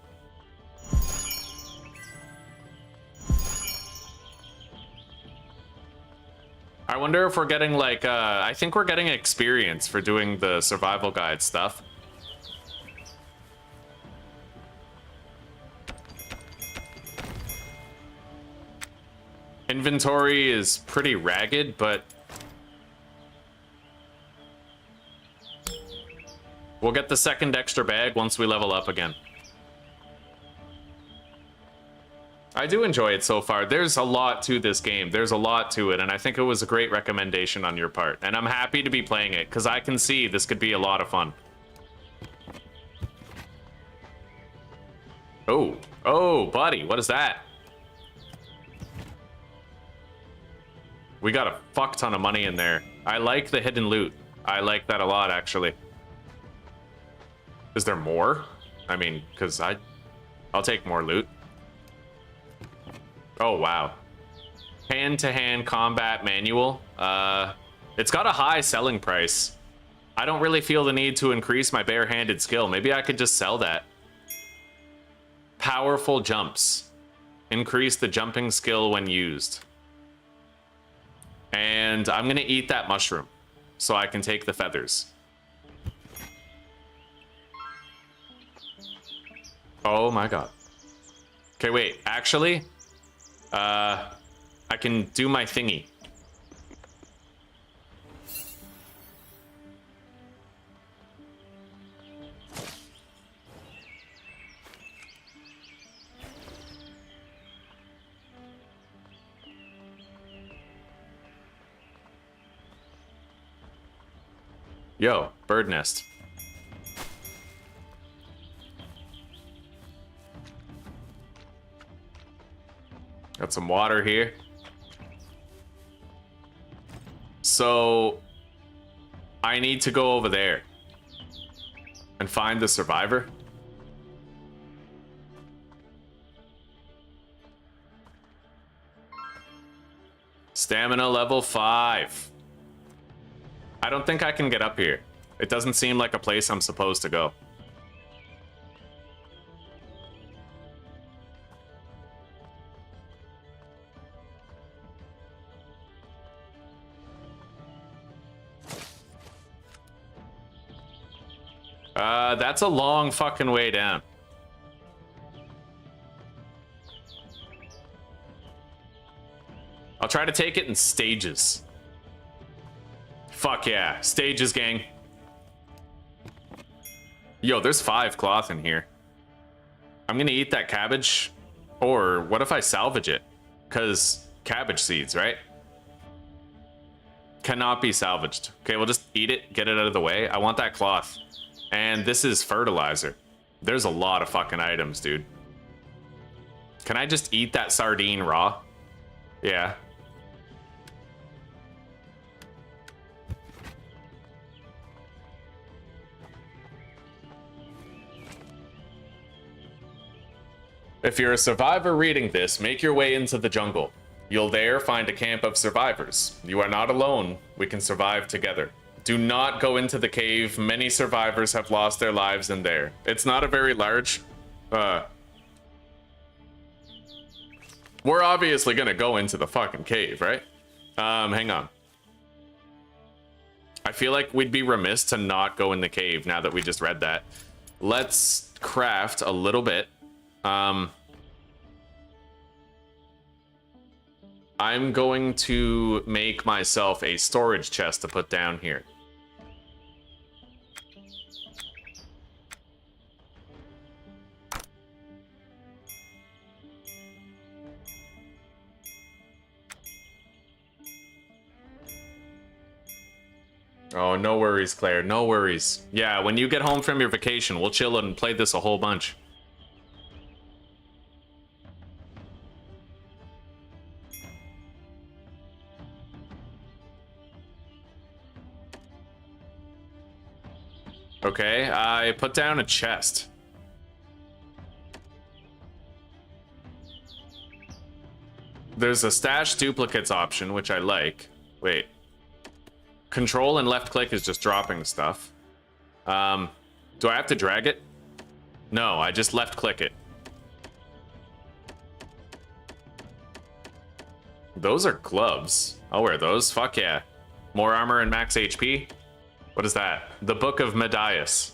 I wonder if we're getting, like, I think we're getting experience for doing the survival guide stuff. Inventory is pretty ragged, but... We'll get the second extra bag once we level up again. I do enjoy it so far. There's a lot to this game. There's a lot to it, and I think it was a great recommendation on your part. And I'm happy to be playing it, because I can see this could be a lot of fun. Oh. Oh, buddy, what is that? We got a fuck ton of money in there. I like the hidden loot. I like that a lot, actually. Is there more? I mean, because I'll take more loot. Oh, wow. Hand-to-hand combat manual. It's got a high selling price. I don't really feel the need to increase my bare-handed skill. Maybe I could just sell that. Powerful jumps. Increase the jumping skill when used. And I'm gonna eat that mushroom so I can take the feathers. Oh my god. Okay, wait, actually, I can do my thingy. Yo, bird nest. Got some water here. So I need to go over there and find the survivor. Stamina level 5. I don't think I can get up here. It doesn't seem like a place I'm supposed to go. That's a long fucking way down. I'll try to take it in stages. Fuck yeah, stages, gang. Yo, there's 5 cloth in here. I'm gonna eat that cabbage. Or what if I salvage it? Because cabbage seeds, right? Cannot be salvaged. Okay, we'll just eat it, get it out of the way. I want that cloth. And this is fertilizer. There's a lot of fucking items, dude. Can I just eat that sardine raw? Yeah. If you're a survivor reading this, make your way into the jungle. You'll there find a camp of survivors. You are not alone. We can survive together. Do not go into the cave. Many survivors have lost their lives in there. It's not a very large... We're obviously gonna go into the fucking cave, right? Hang on. I feel like we'd be remiss to not go in the cave now that we just read that. Let's craft a little bit. I'm going to make myself a storage chest to put down here. Oh, no worries, Claire. No worries. Yeah, when you get home from your vacation, we'll chill and play this a whole bunch. Okay, I put down a chest. There's a stash duplicates option, which I like. Wait. Control and left click is just dropping stuff. Do I have to drag it? No, I just left click it. Those are gloves. I'll wear those. Fuck yeah. More armor and max HP. What is that? The Book of MaliCiouS.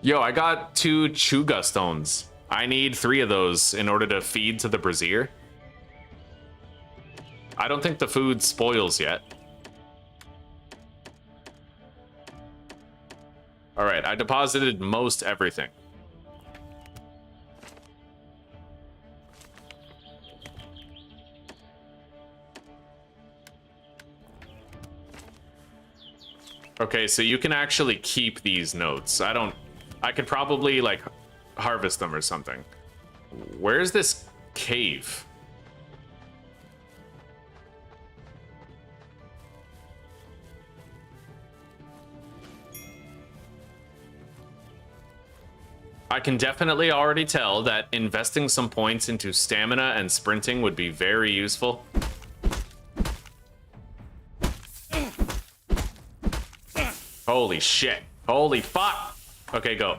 Yo, I got 2 Chuga stones. I need 3 of those in order to feed to the brazier. I don't think the food spoils yet. All right, I deposited most everything. Okay, so you can actually keep these notes. I could probably like harvest them or something. Where's this cave? I can definitely already tell that investing some points into stamina and sprinting would be very useful. Holy shit. Holy fuck. Okay, go.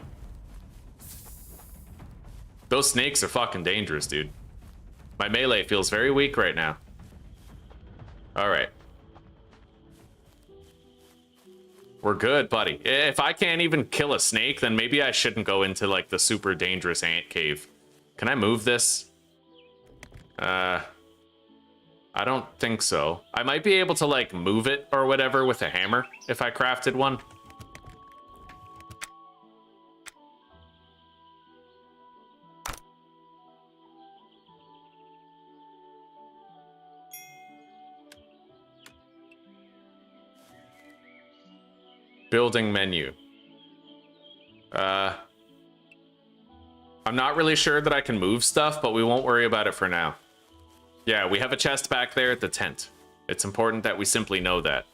Those snakes are fucking dangerous, dude. My melee feels very weak right now. All right. We're good, buddy. If I can't even kill a snake, then maybe I shouldn't go into like the super dangerous ant cave. Can I move this? I don't think so. I might be able to like move it or whatever with a hammer if I crafted one. Building menu. I'm not really sure that I can move stuff, but we won't worry about it for now. Yeah, we have a chest back there at the tent. It's important that we simply know that.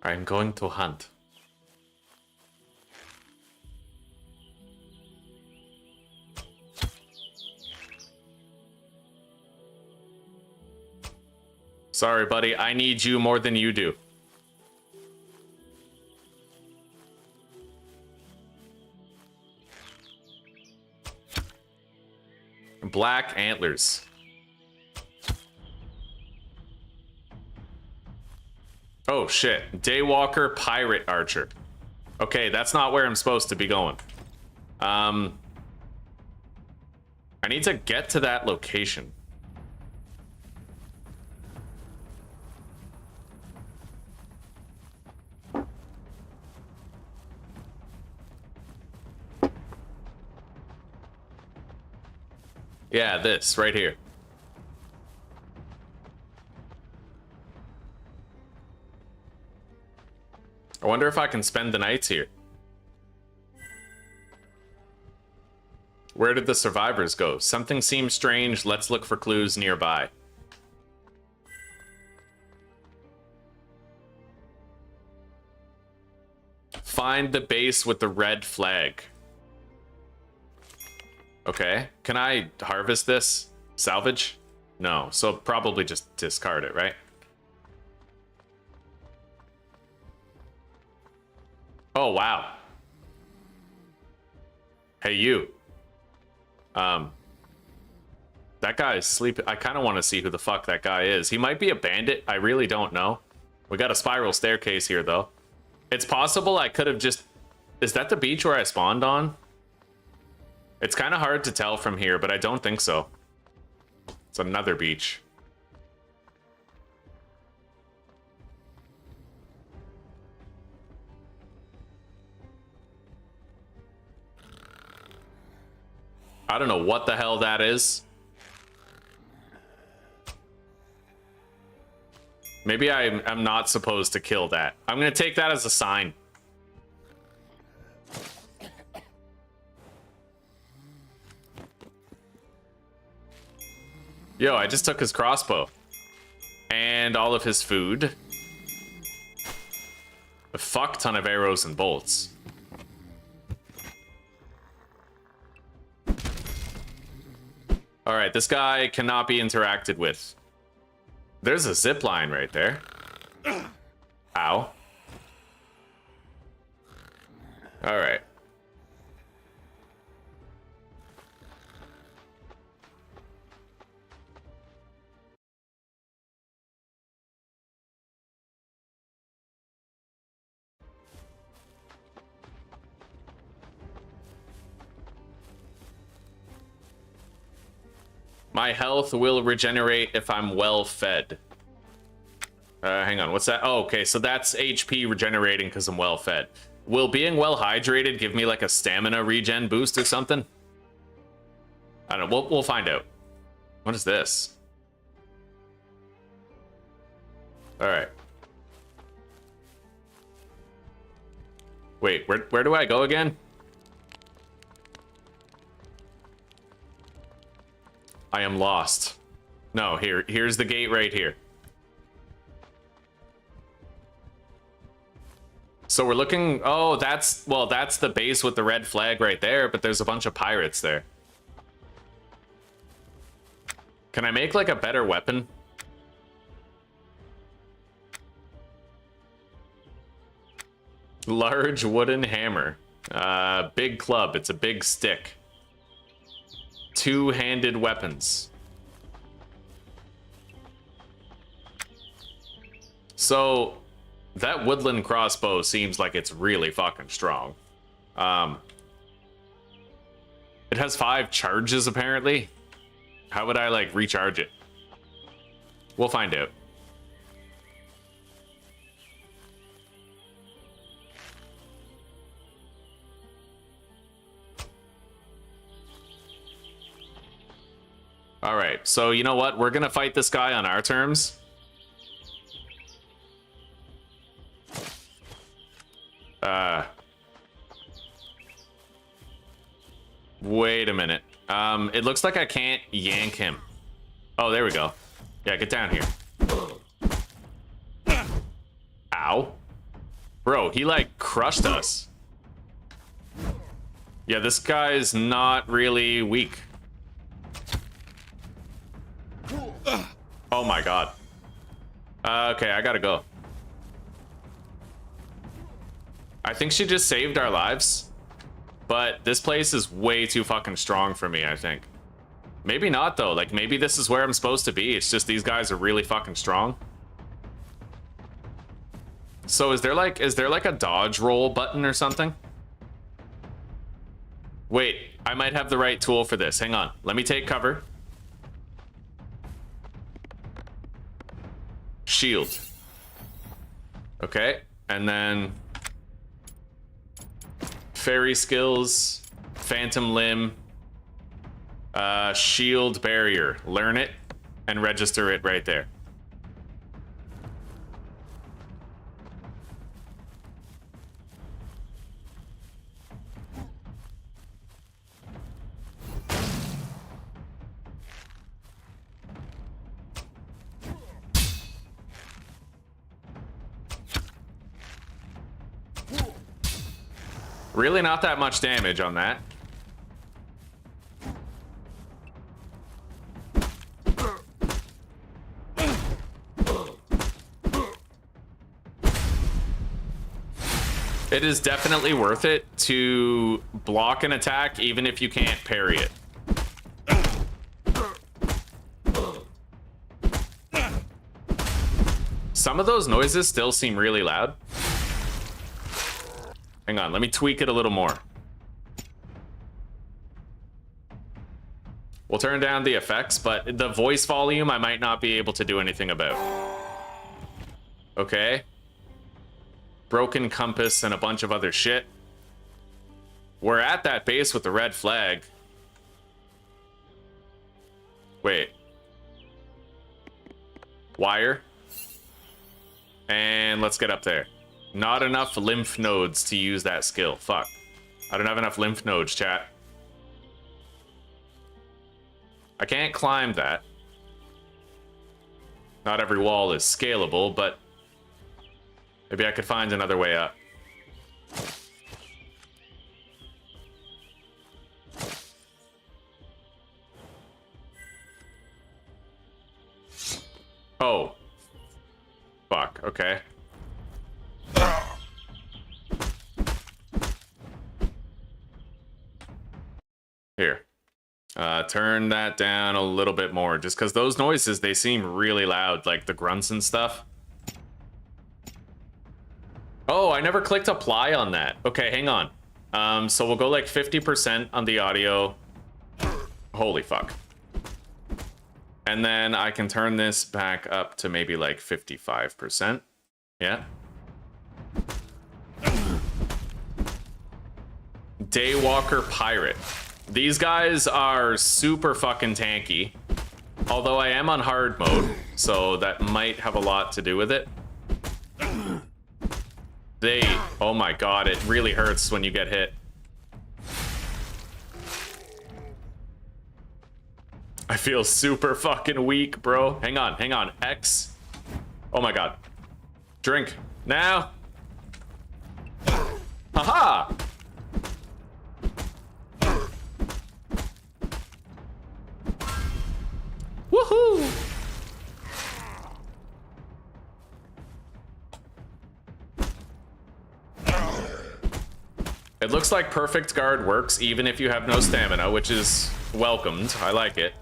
I'm going to hunt. Sorry, buddy. I need you more than you do. Black antlers. Oh, shit. Daywalker pirate archer. Okay, that's not where I'm supposed to be going. I need to get to that location. Yeah, this right here. I wonder if I can spend the nights here. Where did the survivors go? Something seems strange. Let's look for clues nearby. Find the base with the red flag. Okay, can I harvest this? Salvage? No, so probably just discard it, right? Oh, wow. Hey, you. That guy is sleeping. I kind of want to see who the fuck that guy is. He might be a bandit. I really don't know. We got a spiral staircase here, though. It's possible I could have just... Is that the beach where I spawned on? It's kind of hard to tell from here, but I don't think so. It's another beach. I don't know what the hell that is. Maybe I'm not supposed to kill that. I'm gonna take that as a sign. Yo, I just took his crossbow. And all of his food. A fuck ton of arrows and bolts. Alright, this guy cannot be interacted with. There's a zip line right there. Ow. Alright. My health will regenerate if I'm well fed. Hang on, what's that? Oh, okay, so that's HP regenerating because I'm well fed. Will being well hydrated give me like a stamina regen boost or something? I don't know, we'll find out. What is this? All right. Wait, where do I go again? I am lost. No, here's the gate right here. So we're looking, oh, that's the base with the red flag right there, but there's a bunch of pirates there. Can I make like a better weapon? Large wooden hammer. Big club, it's a big stick. Two-handed weapons. So that woodland crossbow seems like it's really fucking strong. It has 5 charges apparently. How would I like recharge it? We'll find out. All right, so you know what? We're gonna fight this guy on our terms. Wait a minute. It looks like I can't yank him. Oh, there we go. Yeah, get down here. Ow. Bro, he like crushed us. Yeah, this guy's not really weak. Oh my god. Okay, I gotta go. I think she just saved our lives. But this place is way too fucking strong for me, I think. Maybe not, though. Like, maybe this is where I'm supposed to be. It's just these guys are really fucking strong. So is there like a dodge roll button or something? Wait, I might have the right tool for this. Hang on. Let me take cover. Shield. Okay, and then fairy skills, phantom limb, shield barrier. Learn it and register it right there. Really not that much damage on that. It is definitely worth it to block an attack even if you can't parry it. Some of those noises still seem really loud. Hang on, let me tweak it a little more. We'll turn down the effects, but the voice volume I might not be able to do anything about. Okay. Broken compass and a bunch of other shit. We're at that base with the red flag. Wait. Wire. And let's get up there. Not enough lymph nodes to use that skill. Fuck. I don't have enough lymph nodes, chat. I can't climb that. Not every wall is scalable, but maybe I could find another way up. Oh. Fuck, okay. Here. Turn that down a little bit more, just because those noises, they seem really loud, like the grunts and stuff. Oh, I never clicked apply on that. Okay, hang on. So we'll go like 50% on the audio. Holy fuck. And then I can turn this back up to maybe like 55%. Yeah. Daywalker Pirate. These guys are super fucking tanky. Although I am on hard mode, so that might have a lot to do with it. Oh my god, it really hurts when you get hit. I feel super fucking weak, bro. Hang on. X. Oh my god. Drink. Now. Haha! Woohoo! It looks like Perfect Guard works even if you have no stamina, which is welcomed. I like it.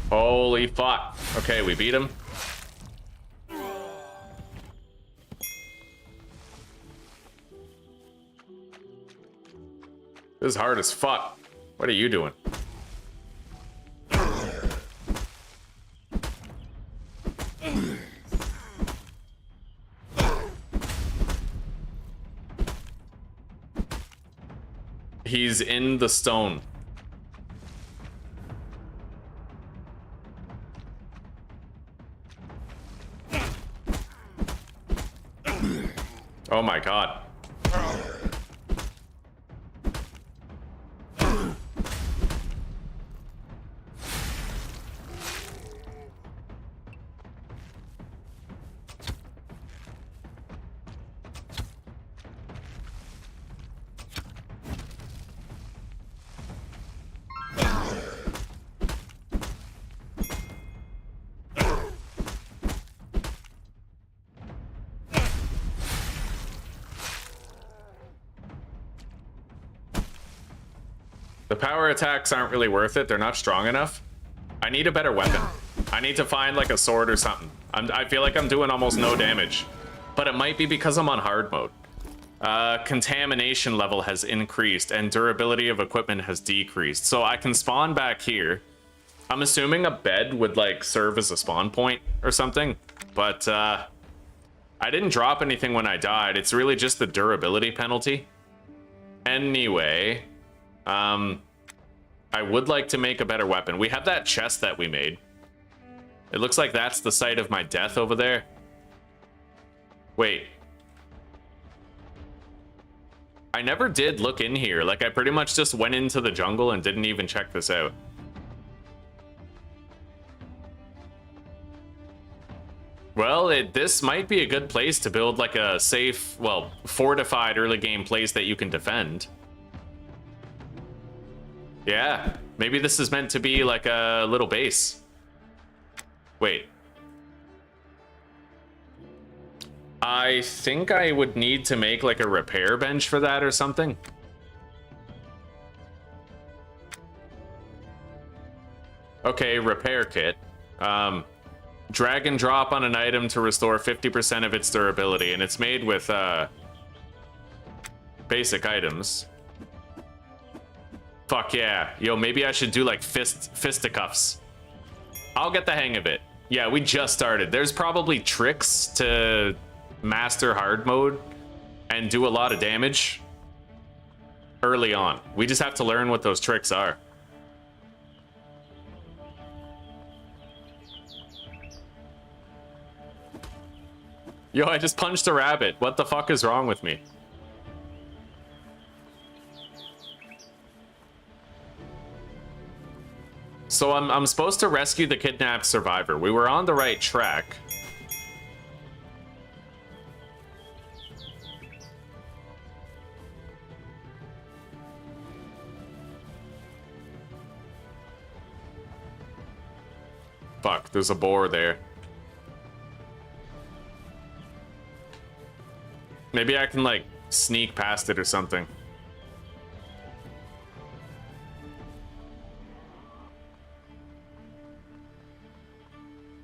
Holy fuck. Okay, we beat him. This is hard as fuck. What are you doing? He's in the stone. Oh my god. The power attacks aren't really worth it. They're not strong enough. I need a better weapon. I need to find like a sword or something. I feel like I'm doing almost no damage, but it might be because I'm on hard mode. Contamination level has increased and durability of equipment has decreased. So I can spawn back here. I'm assuming a bed would like serve as a spawn point or something, but I didn't drop anything when I died. It's really just the durability penalty. Anyway, I would like to make a better weapon. We have that chest that we made. It looks like that's the site of my death over there. Wait. I never did look in here. Like, I pretty much just went into the jungle and didn't even check this out. Well, this might be a good place to build like a safe, well, fortified early game place that you can defend. Yeah, maybe this is meant to be like a little base. Wait. I think I would need to make like a repair bench for that or something. Okay, repair kit. Drag and drop on an item to restore 50% of its durability, and it's made with basic items. Fuck yeah. Yo, maybe I should do like fisticuffs. I'll get the hang of it. Yeah, we just started. There's probably tricks to master hard mode and do a lot of damage early on. We just have to learn what those tricks are. Yo, I just punched a rabbit. What the fuck is wrong with me? So I'm supposed to rescue the kidnapped survivor. We were on the right track. Fuck, there's a boar there. Maybe I can, like, sneak past it or something.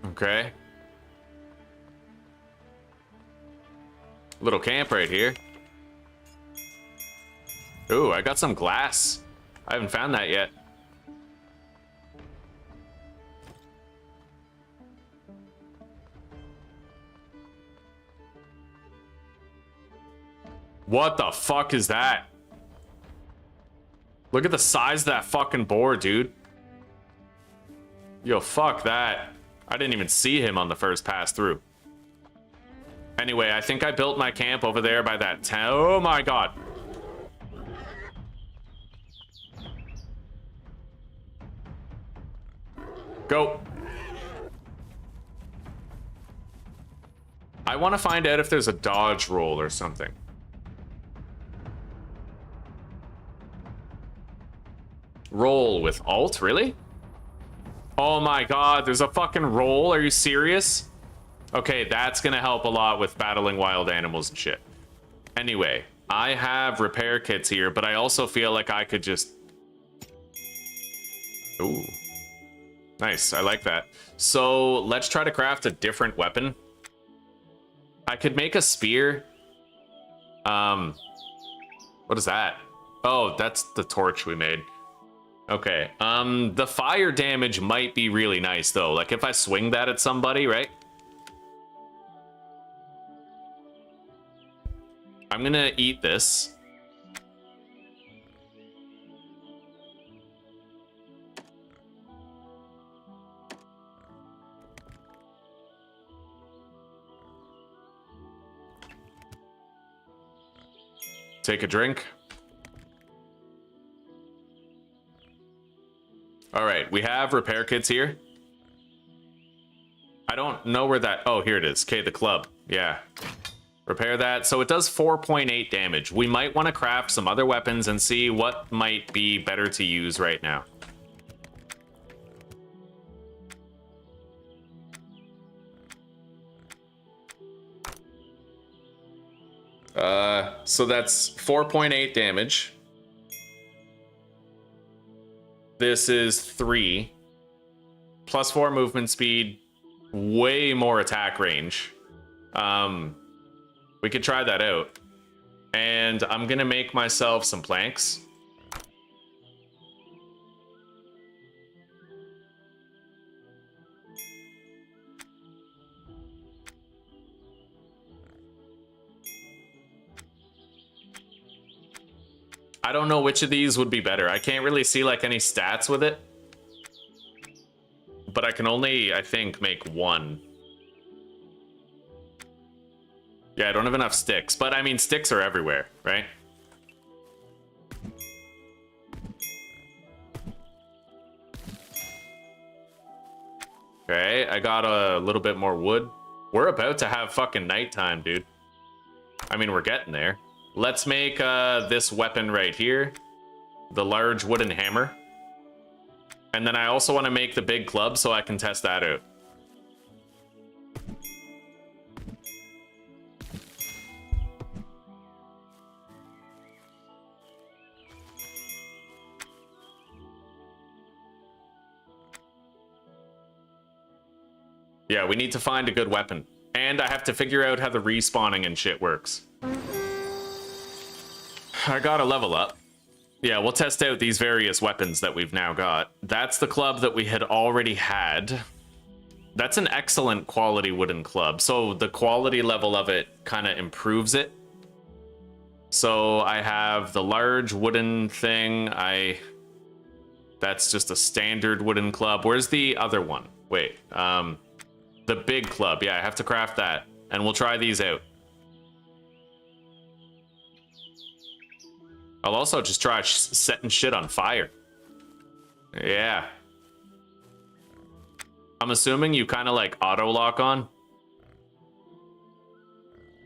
Okay. Little camp right here. Ooh, I got some glass. I haven't found that yet. What the fuck is that? Look at the size of that fucking boar, dude. Yo, fuck that. I didn't even see him on the first pass through. Anyway, I think I built my camp over there by that town. Oh my god. Go. I want to find out if there's a dodge roll or something. Roll with alt, really? Oh my god, there's a fucking roll. Are you serious? Okay, that's gonna help a lot with battling wild animals and shit. Anyway, I have repair kits here, but I also feel like I could just... Ooh. Nice, I like that. So let's try to craft a different weapon. I could make a spear. What is that? Oh, that's the torch we made. Okay, the fire damage might be really nice though. Like if I swing that at somebody, right? I'm gonna eat this. Take a drink. All right, we have repair kits here. I don't know where that... Oh, here it is. Okay, the club. Yeah. Repair that. So it does 4.8 damage. We might want to craft some other weapons and see what might be better to use right now. So that's 4.8 damage. This is 3. Plus 4 movement speed. Way more attack range. We could try that out. And I'm gonna make myself some planks. I don't know which of these would be better. I can't really see like any stats with it. But I can only, I think, make one. Yeah, I don't have enough sticks. But I mean, sticks are everywhere, right? Okay, I got a little bit more wood. We're about to have fucking nighttime, dude. I mean, we're getting there. Let's make this weapon right here. The large wooden hammer. And then I also want to make the big club so I can test that out. Yeah, we need to find a good weapon. And I have to figure out how the respawning and shit works. I gotta level up. Yeah, we'll test out these various weapons that we've now got. That's the club that we had already had. That's an excellent quality wooden club. So the quality level of it kind of improves it. So I have the large wooden thing. That's just a standard wooden club. Where's the other one? Wait, the big club. Yeah, I have to craft that. And we'll try these out. I'll also just try setting shit on fire. Yeah. I'm assuming you kind of like auto lock on.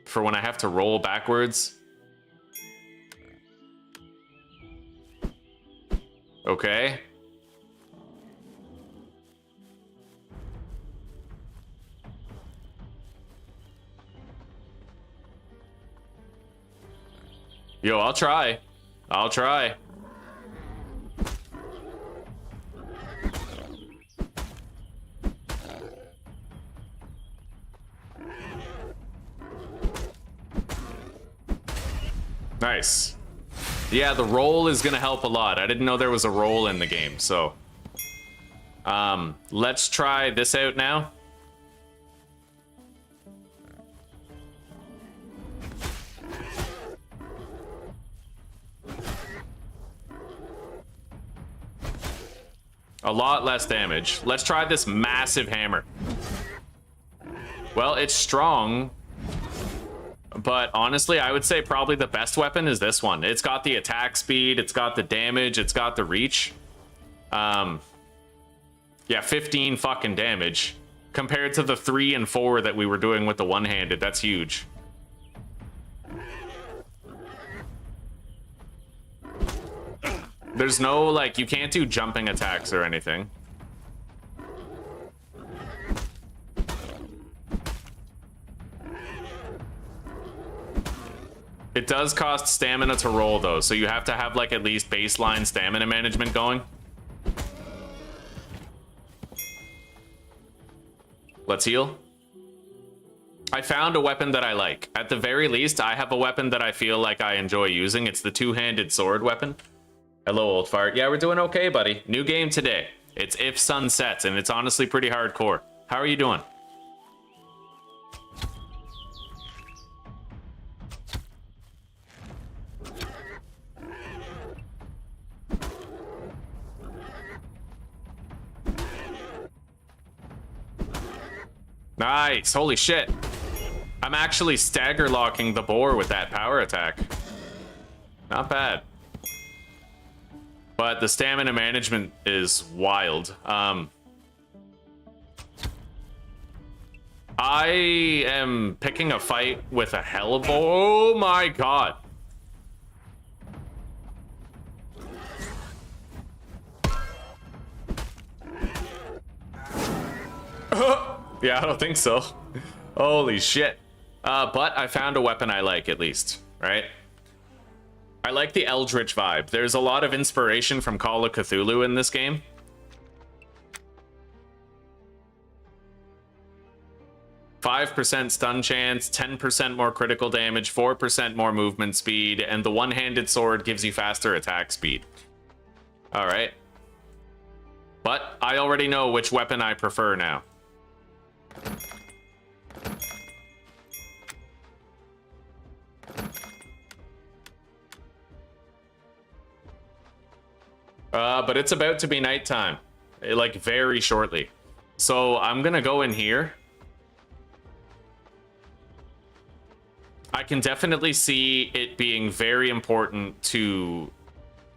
For when I have to roll backwards. Okay. Yo, I'll try. I'll try. Nice. Yeah, the roll is gonna help a lot. I didn't know there was a roll in the game, so let's try this out now. A lot less damage. Let's try this massive hammer. Well, it's strong, but honestly, I would say probably the best weapon is this one. It's got the attack speed, it's got the damage, it's got the reach. Yeah, 15 fucking damage compared to the 3 and 4 that we were doing with the one-handed. That's huge. There's no, like, you can't do jumping attacks or anything. It does cost stamina to roll, though, so you have to have, like, at least baseline stamina management going. Let's heal. I found a weapon that I like. At the very least, I have a weapon that I feel like I enjoy using. It's the two-handed sword weapon. Hello, old fart. Yeah, we're doing okay, buddy. New game today. It's IfSunSets, and it's honestly pretty hardcore. How are you doing? Nice. Holy shit. I'm actually stagger locking the boar with that power attack. Not bad. But the stamina management is wild. I am picking a fight with a hellboy. Oh my god. Yeah, I don't think so. Holy shit. But I found a weapon I like, at least, right? I like the Eldritch vibe. There's a lot of inspiration from Call of Cthulhu in this game. %5 stun chance, 10% more critical damage, 4% more movement speed, and the one-handed sword gives you faster attack speed. All right. But I already know which weapon I prefer now. But it's about to be nighttime, like very shortly. So I'm gonna go in here. I can definitely see it being very important to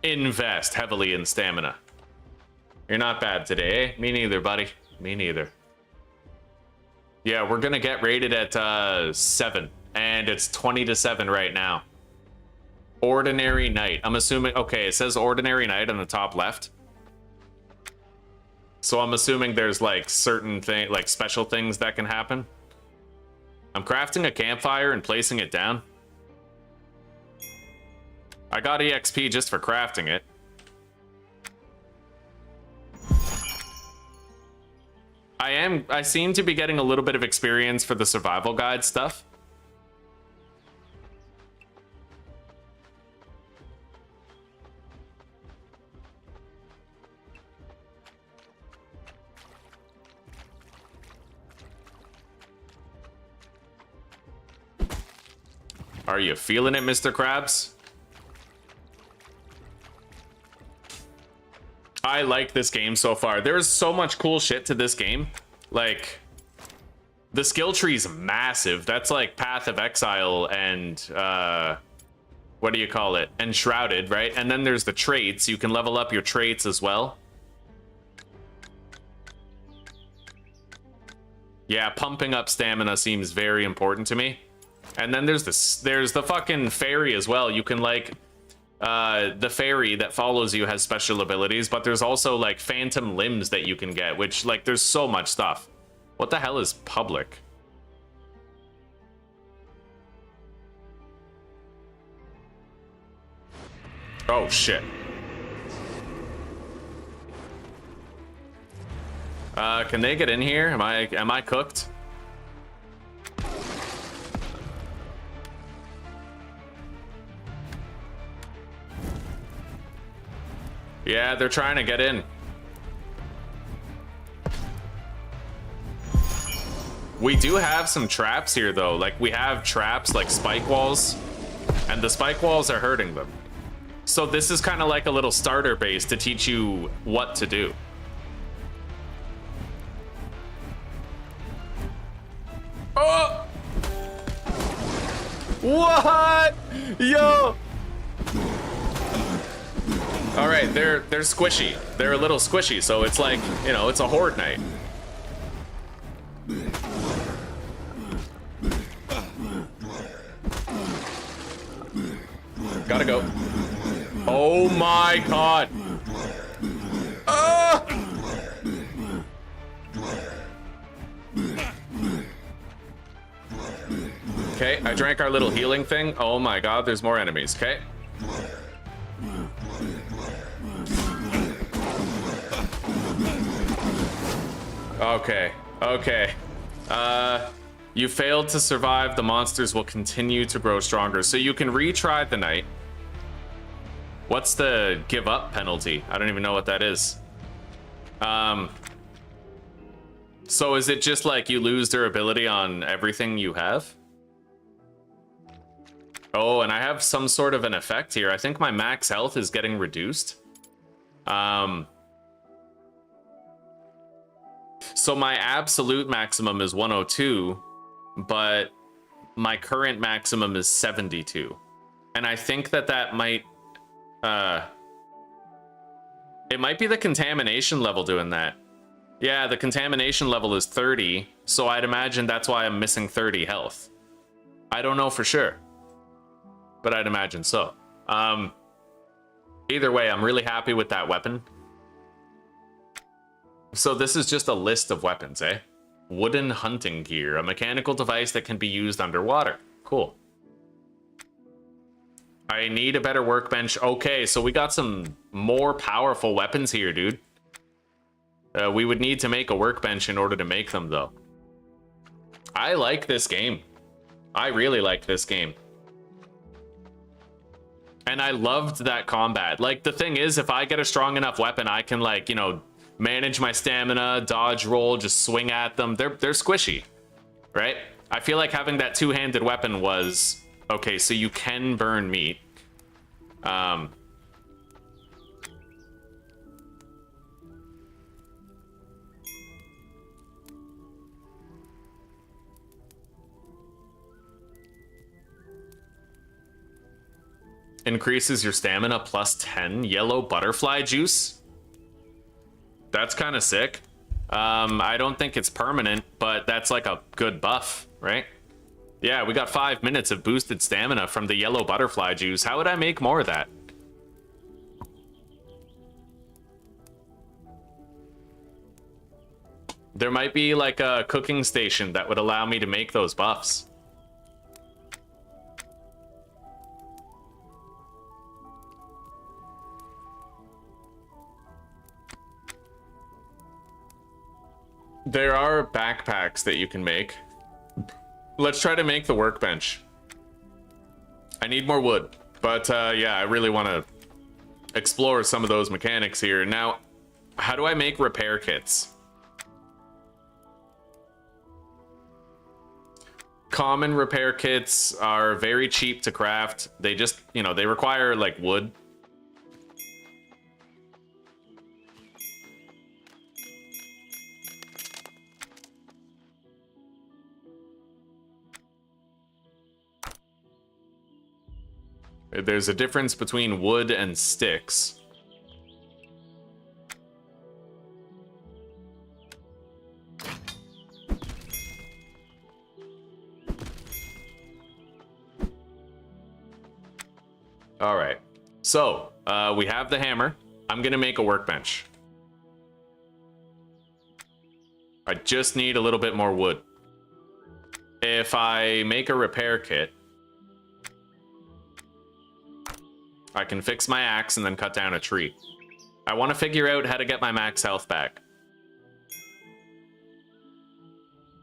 invest heavily in stamina. You're not bad today, eh? Me neither, buddy. Me neither. Yeah, we're gonna get rated at 7, and it's 20 to 7 right now. Ordinary night. I'm assuming, okay, it says ordinary night on the top left. So I'm assuming there's like certain things, like special things that can happen. I'm crafting a campfire and placing it down. I got EXP just for crafting it. I seem to be getting a little bit of experience for the survival guide stuff. Are you feeling it, Mr. Krabs? I like this game so far. There's so much cool shit to this game. Like, the skill tree's massive. That's like Path of Exile and, what do you call it? Enshrouded, right? And then there's the traits. You can level up your traits as well. Yeah, pumping up stamina seems very important to me. And then there's the fucking fairy as well. You can like, the fairy that follows you has special abilities, but there's also like phantom limbs that you can get, which like there's so much stuff. What the hell is public? Oh shit. Can they get in here? Am I cooked? Yeah, they're trying to get in. We do have some traps here, though. Like, we have traps like spike walls, and the spike walls are hurting them. So this is kind of like a little starter base to teach you what to do. Oh! What? Yo! All right, they're squishy. They're a little squishy, so it's like, you know, it's a horde night. Gotta go. Oh my god. Ah! Okay, I drank our little healing thing. Oh my god, there's more enemies, okay? Okay, okay. You failed to survive. The monsters will continue to grow stronger. So you can retry the night. What's the give up penalty? I don't even know what that is. So is it just like you lose durability on everything you have? Oh, and I have some sort of an effect here. I think my max health is getting reduced. So my absolute maximum is 102, but my current maximum is 72. And I think that might... it might be the contamination level doing that. Yeah, the contamination level is 30, so I'd imagine that's why I'm missing 30 health. I don't know for sure, but I'd imagine so. Either way, I'm really happy with that weapon. So this is just a list of weapons, eh? Wooden hunting gear, a mechanical device that can be used underwater. Cool. I need a better workbench. Okay, so we got some more powerful weapons here, dude. We would need to make a workbench in order to make them, though. I like this game. I really like this game. And I loved that combat. Like, the thing is, if I get a strong enough weapon, I can, like, you know, manage my stamina, dodge roll, just swing at them. They're squishy, right? I feel like having that two-handed weapon was... Okay, so you can burn meat. Increases your stamina plus 10. Yellow butterfly juice. That's kind of sick. I don't think it's permanent, but that's like a good buff, right? Yeah, we got 5 minutes of boosted stamina from the yellow butterfly juice. How would I make more of that? There might be like a cooking station that would allow me to make those buffs. There are backpacks that you can make. Let's try to make the workbench. I need more wood, but yeah, I really want to explore some of those mechanics here. Now, how do I make repair kits? Common repair kits are very cheap to craft. They just, you know, they require like wood. There's a difference between wood and sticks. All right, so we have the hammer. I'm gonna make a workbench. I just need a little bit more wood. If I make a repair kit, I can fix my axe and then cut down a tree. I want to figure out how to get my max health back.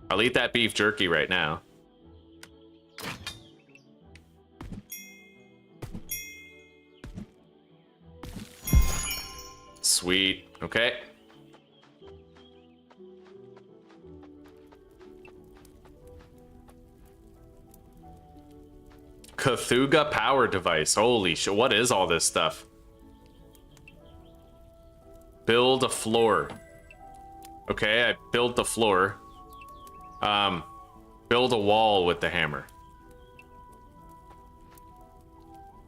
I'll eat that beef jerky right now. Sweet. Okay. Cthulhu power device. Holy shit. What is all this stuff? Build a floor. Okay, I built the floor. Build a wall with the hammer.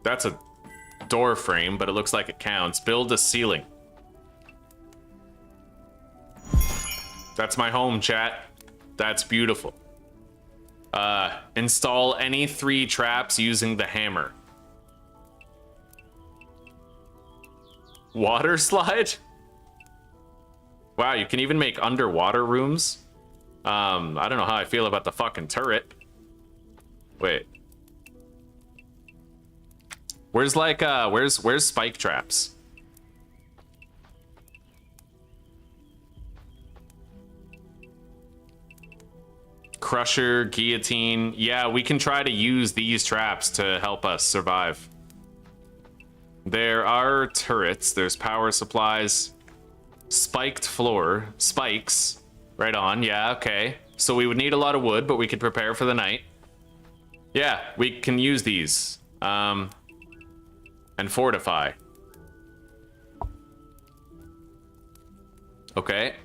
That's a door frame, but it looks like it counts. Build a ceiling. That's my home, chat. That's beautiful. Install any 3 traps using the hammer. Water slide? Wow, you can even make underwater rooms. I don't know how I feel about the fucking turret. Wait. Where's like where's spike traps? Crusher, guillotine. Yeah, we can try to use these traps to help us survive. There are turrets, there's power supplies, spiked floor, spikes. Right on, yeah, okay. So we would need a lot of wood, but we could prepare for the night. Yeah, we can use these. And fortify. Okay.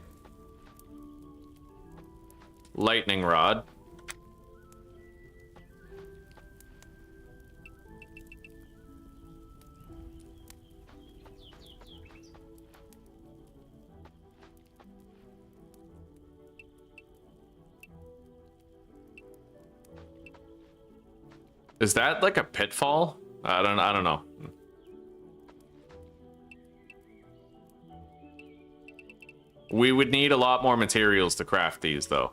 Lightning rod. Is that like a pitfall? I don't know. We would need a lot more materials to craft these though.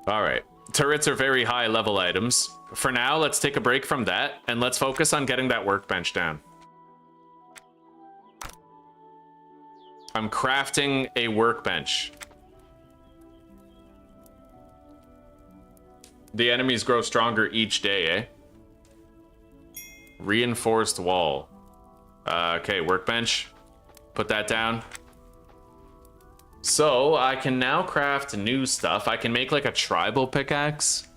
All right. Turrets are very high level items. For now, let's take a break from that and let's focus on getting that workbench down. I'm crafting a workbench. The enemies grow stronger each day, eh? Reinforced wall. Okay, workbench. Put that down. So, I can now craft new stuff. I can make like a tribal pickaxe.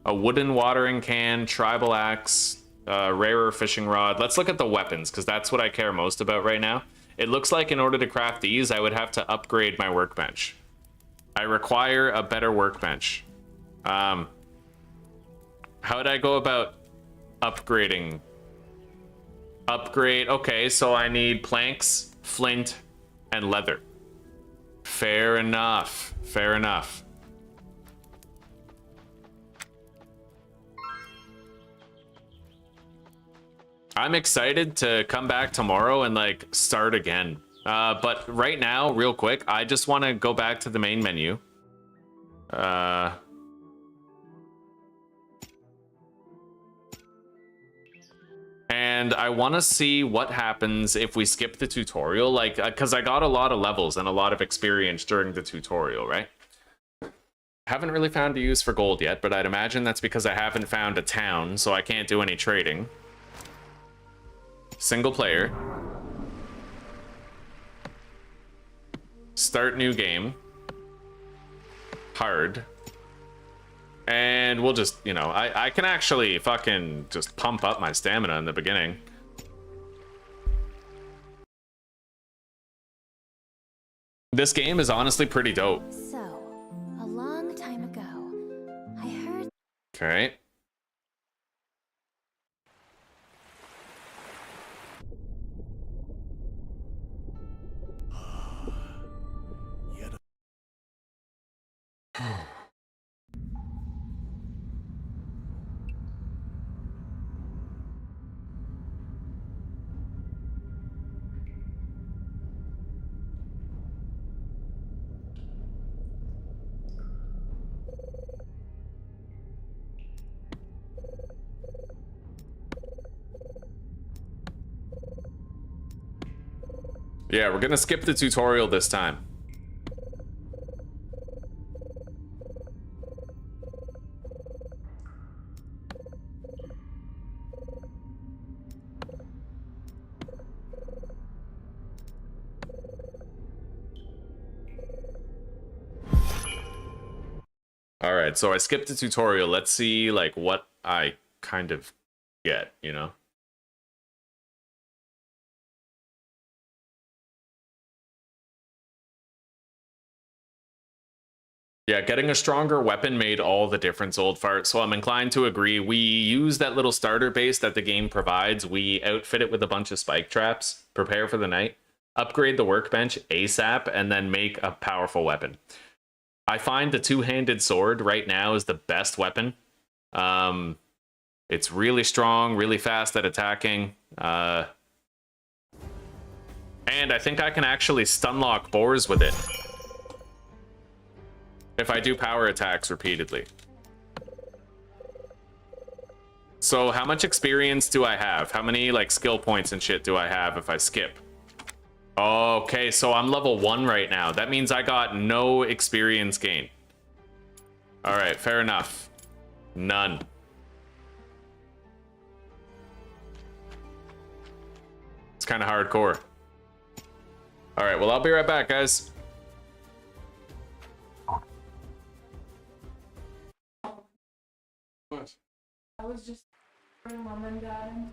A wooden watering can, tribal axe, rarer fishing rod. Let's look at the weapons, because that's what I care most about right now. It looks like in order to craft these, I would have to upgrade my workbench. I require a better workbench. How would I go about upgrading? Upgrade, okay, so I need planks, flint, and leather. Fair enough, fair enough. I'm excited to come back tomorrow and like start again. But right now, real quick, I just want to go back to the main menu. And I want to see what happens if we skip the tutorial, like, because I got a lot of levels and a lot of experience during the tutorial, right? Haven't really found a use for gold yet, but I'd imagine that's because I haven't found a town, so I can't do any trading. Single player. Start new game. Hard. And we'll just, you know, I can actually fucking just pump up my stamina in the beginning. This game is honestly pretty dope. So, a long time ago, I heard... Okay. Yeah, we're gonna skip the tutorial this time. All right, so I skipped the tutorial. Let's see like what I kind of get, you know? Yeah, getting a stronger weapon made all the difference, old fart. So I'm inclined to agree. We use that little starter base that the game provides. We outfit it with a bunch of spike traps, prepare for the night, upgrade the workbench ASAP, and then make a powerful weapon. I find the two-handed sword right now is the best weapon. It's really strong, really fast at attacking. And I think I can actually stun lock boars with it if I do power attacks repeatedly. So how much experience do I have? How many like skill points and shit do I have if I skip? Okay, so I'm level 1 right now. That means I got no experience gain. All right, fair enough. None. It's kind of hardcore. All right, well, I'll be right back, guys. What? I was just bring mom and dad in.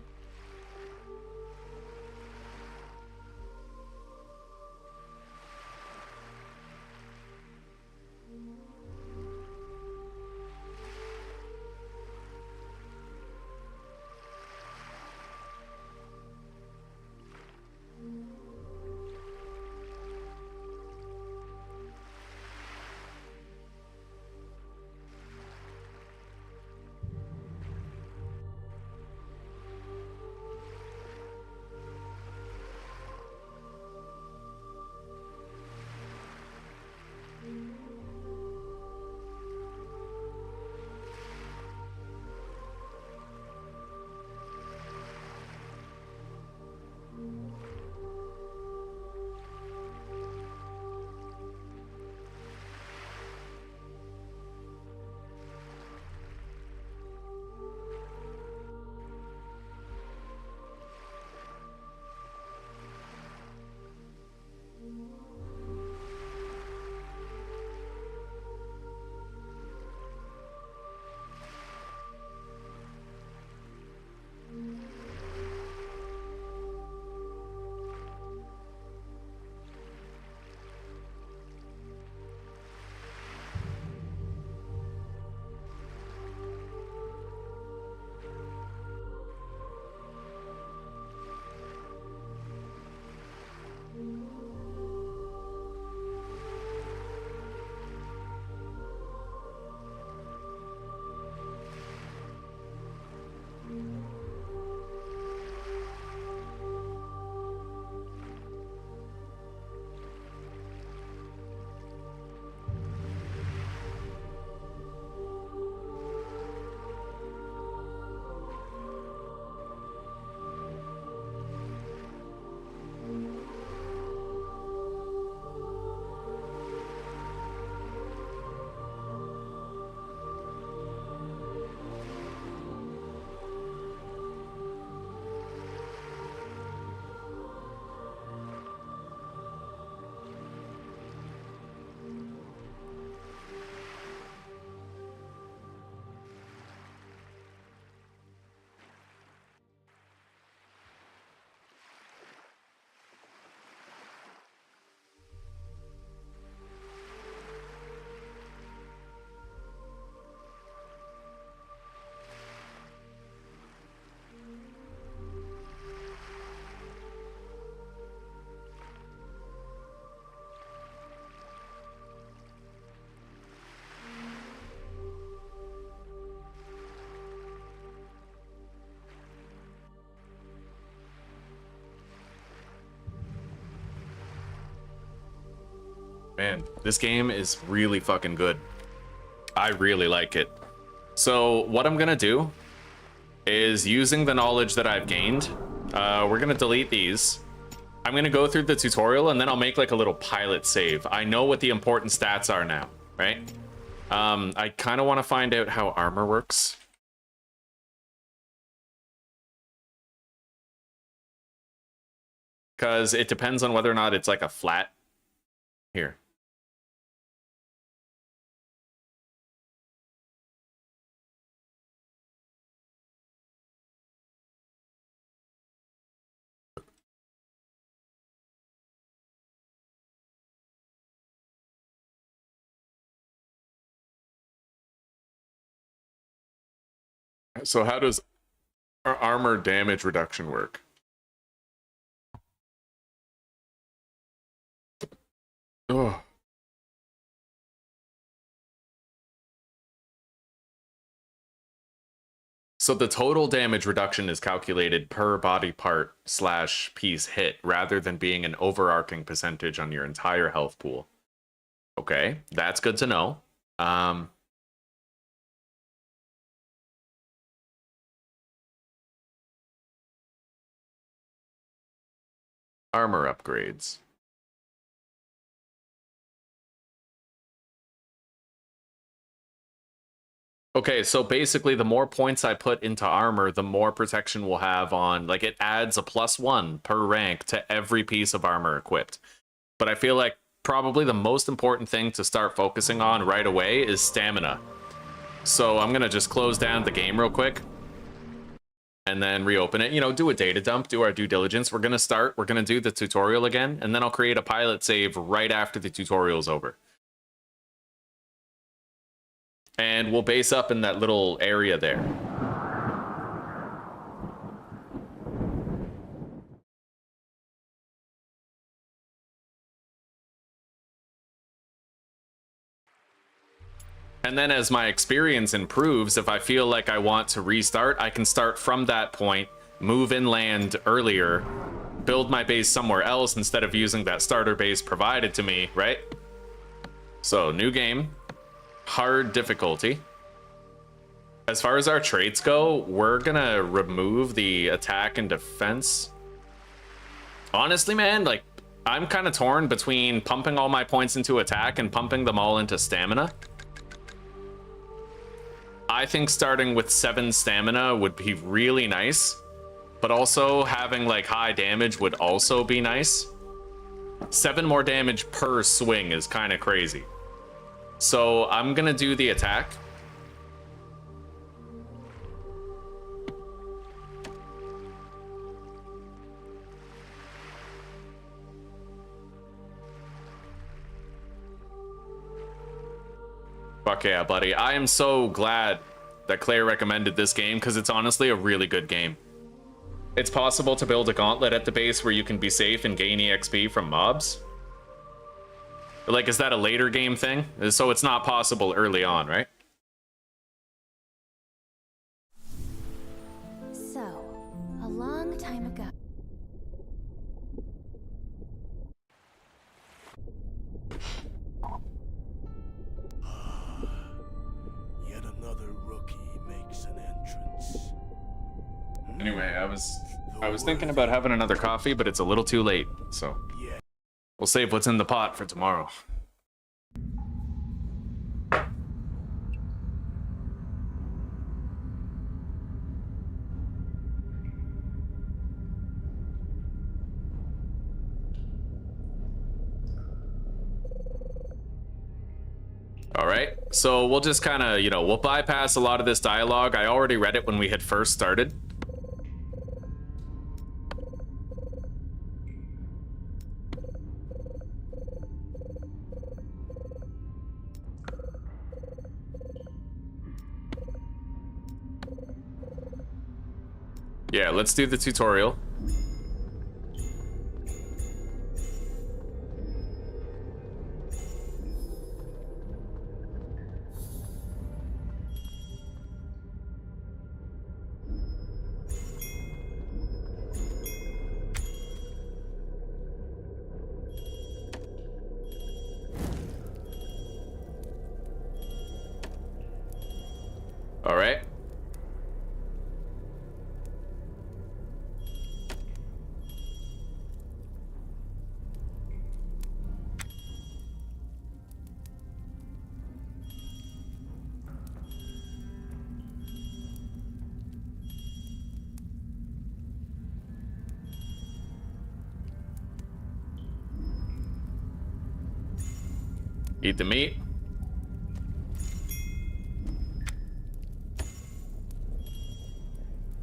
Man, this game is really fucking good. I really like it. So what I'm gonna do is, using the knowledge that I've gained, we're gonna delete these. I'm gonna go through the tutorial and then I'll make like a little pilot save. I know what the important stats are now, right? I kind of want to find out how armor works. Because it depends on whether or not it's like a flat. Here. So how does our armor damage reduction work? Oh. So the total damage reduction is calculated per body part / piece hit rather than being an overarching percentage on your entire health pool. Okay, that's good to know. Armor upgrades. Okay, so basically the more points I put into armor, the more protection we'll have on, like, it adds a +1 per rank to every piece of armor equipped. But I feel like probably the most important thing to start focusing on right away is stamina. So I'm gonna just close down the game real quick and then reopen it, you know, do a data dump, do our due diligence. We're gonna do the tutorial again, and then I'll create a pilot save right after the tutorial's over. And we'll base up in that little area there. And then as my experience improves, if I feel like I want to restart, I can start from that point, move inland earlier, build my base somewhere else instead of using that starter base provided to me, right? So, new game. Hard difficulty. As far as our traits go, we're gonna remove the attack and defense. Honestly, man, like, I'm kind of torn between pumping all my points into attack and pumping them all into stamina. I think starting with 7 stamina would be really nice, but also having like high damage would also be nice. 7 more damage per swing is kind of crazy. So I'm gonna do the attack. Fuck yeah, buddy. I am so glad that Claire recommended this game because it's honestly a really good game. It's possible to build a gauntlet at the base where you can be safe and gain EXP from mobs. Like, is that a later game thing? So it's not possible early on, right? So, a long time ago. Yet another rookie makes an entrance. Anyway, I was thinking about having another coffee, but it's a little too late, so Yeah. we'll save what's in the pot for tomorrow. All right, so we'll just kind of, you know, we'll bypass a lot of this dialogue. I already read it when we had first started. Yeah, let's do the tutorial. All right. Eat the meat.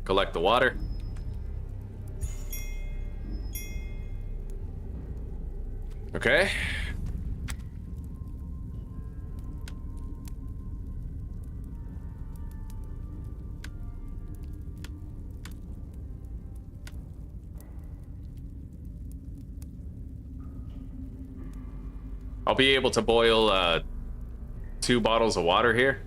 Collect the water. Okay. I'll be able to boil 2 bottles of water here.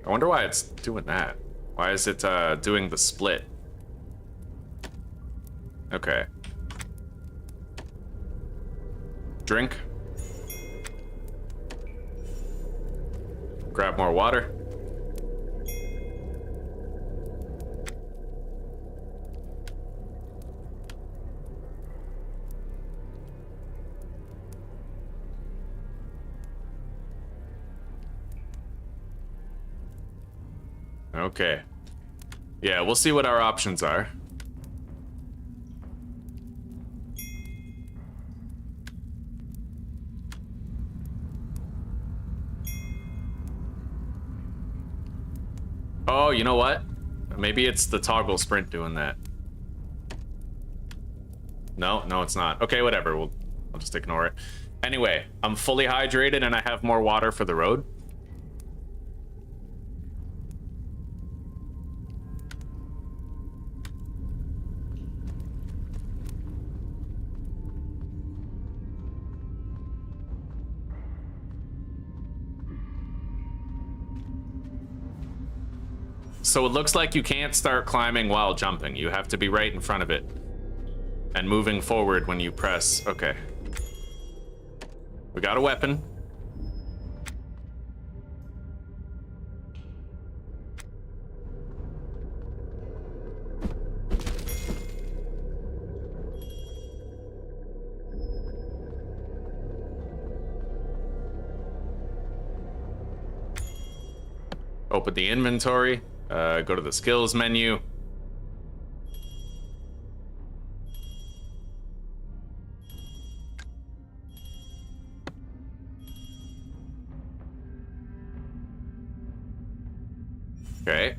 I wonder why it's doing that. Why is it doing the split? Okay. Drink. Grab more water. Okay. Yeah, we'll see what our options are. Oh, you know what? Maybe it's the toggle sprint doing that. No, it's not. Okay, whatever. I'll just ignore it. Anyway, I'm fully hydrated and I have more water for the road. So it looks like you can't start climbing while jumping. You have to be right in front of it and moving forward when you press. Okay. We got a weapon. Open the inventory. Go to the skills menu. Okay.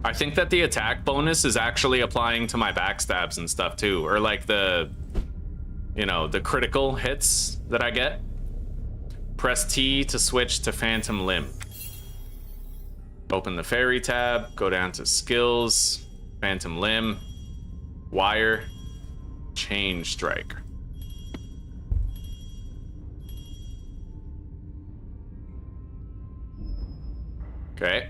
I think that the attack bonus is actually applying to my backstabs and stuff too, or like the, you know, the critical hits that I get. Press T to switch to Phantom Limb. Open the fairy tab, go down to skills, Phantom Limb, wire, change strike. Okay.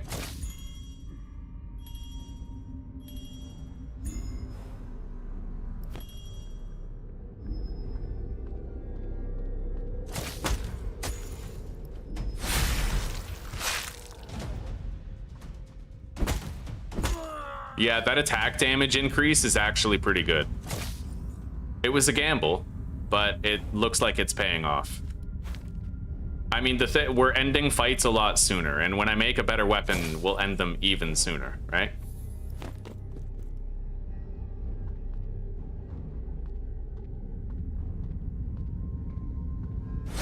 Yeah, that attack damage increase is actually pretty good. It was a gamble, but it looks like it's paying off. I mean, we're ending fights a lot sooner, and when I make a better weapon, we'll end them even sooner, right?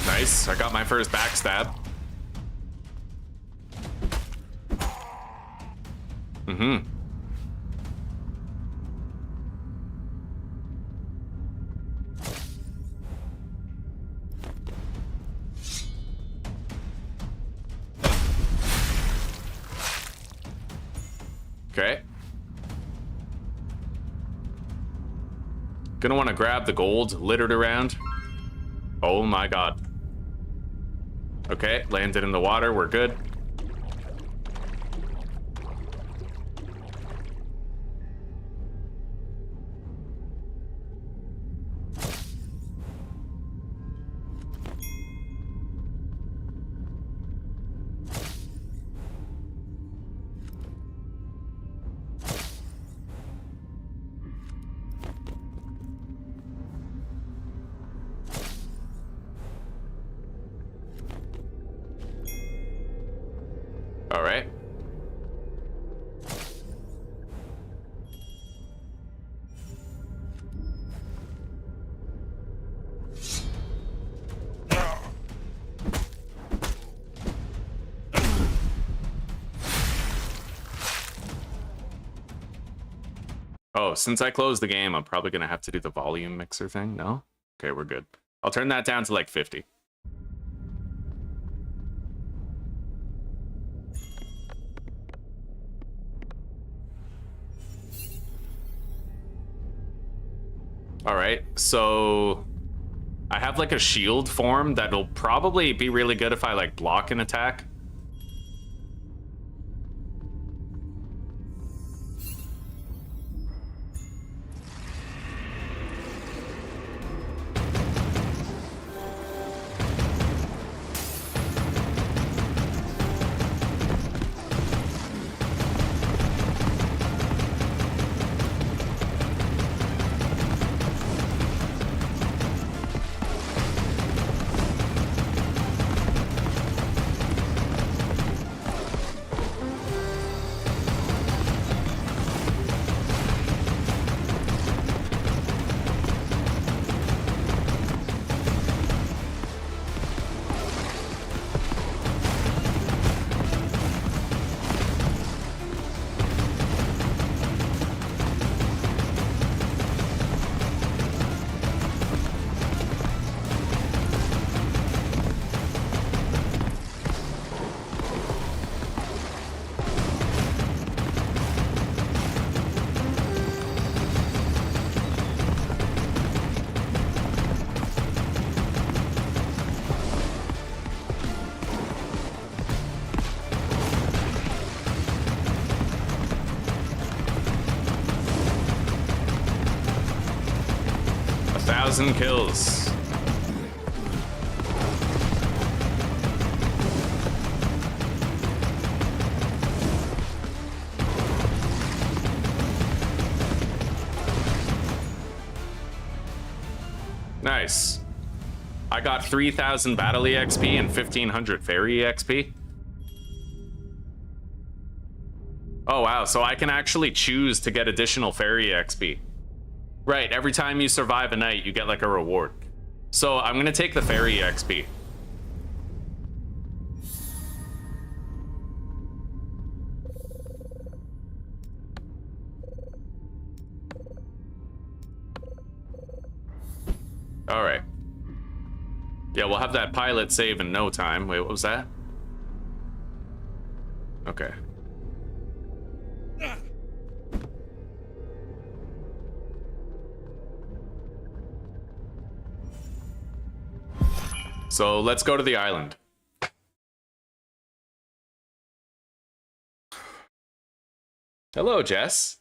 Nice, I got my first backstab. Mm-hmm. Okay. Gonna want to grab the gold littered around. Oh my god. Okay, landed in the water, we're good. All right. Oh, since I closed the game, I'm probably gonna have to do the volume mixer thing. No? Okay, we're good. I'll turn that down to like 50. All right, so I have like a shield form that'll probably be really good if I like block an attack. Kills. Nice. I got 3,000 battle EXP and 1,500 fairy EXP. Oh wow, so I can actually choose to get additional fairy EXP. Right, every time you survive a night, you get like a reward. So I'm gonna take the fairy XP. All right. Yeah, we'll have that pilot save in no time. Wait, what was that? Okay. So let's go to the island. Hello, Jess.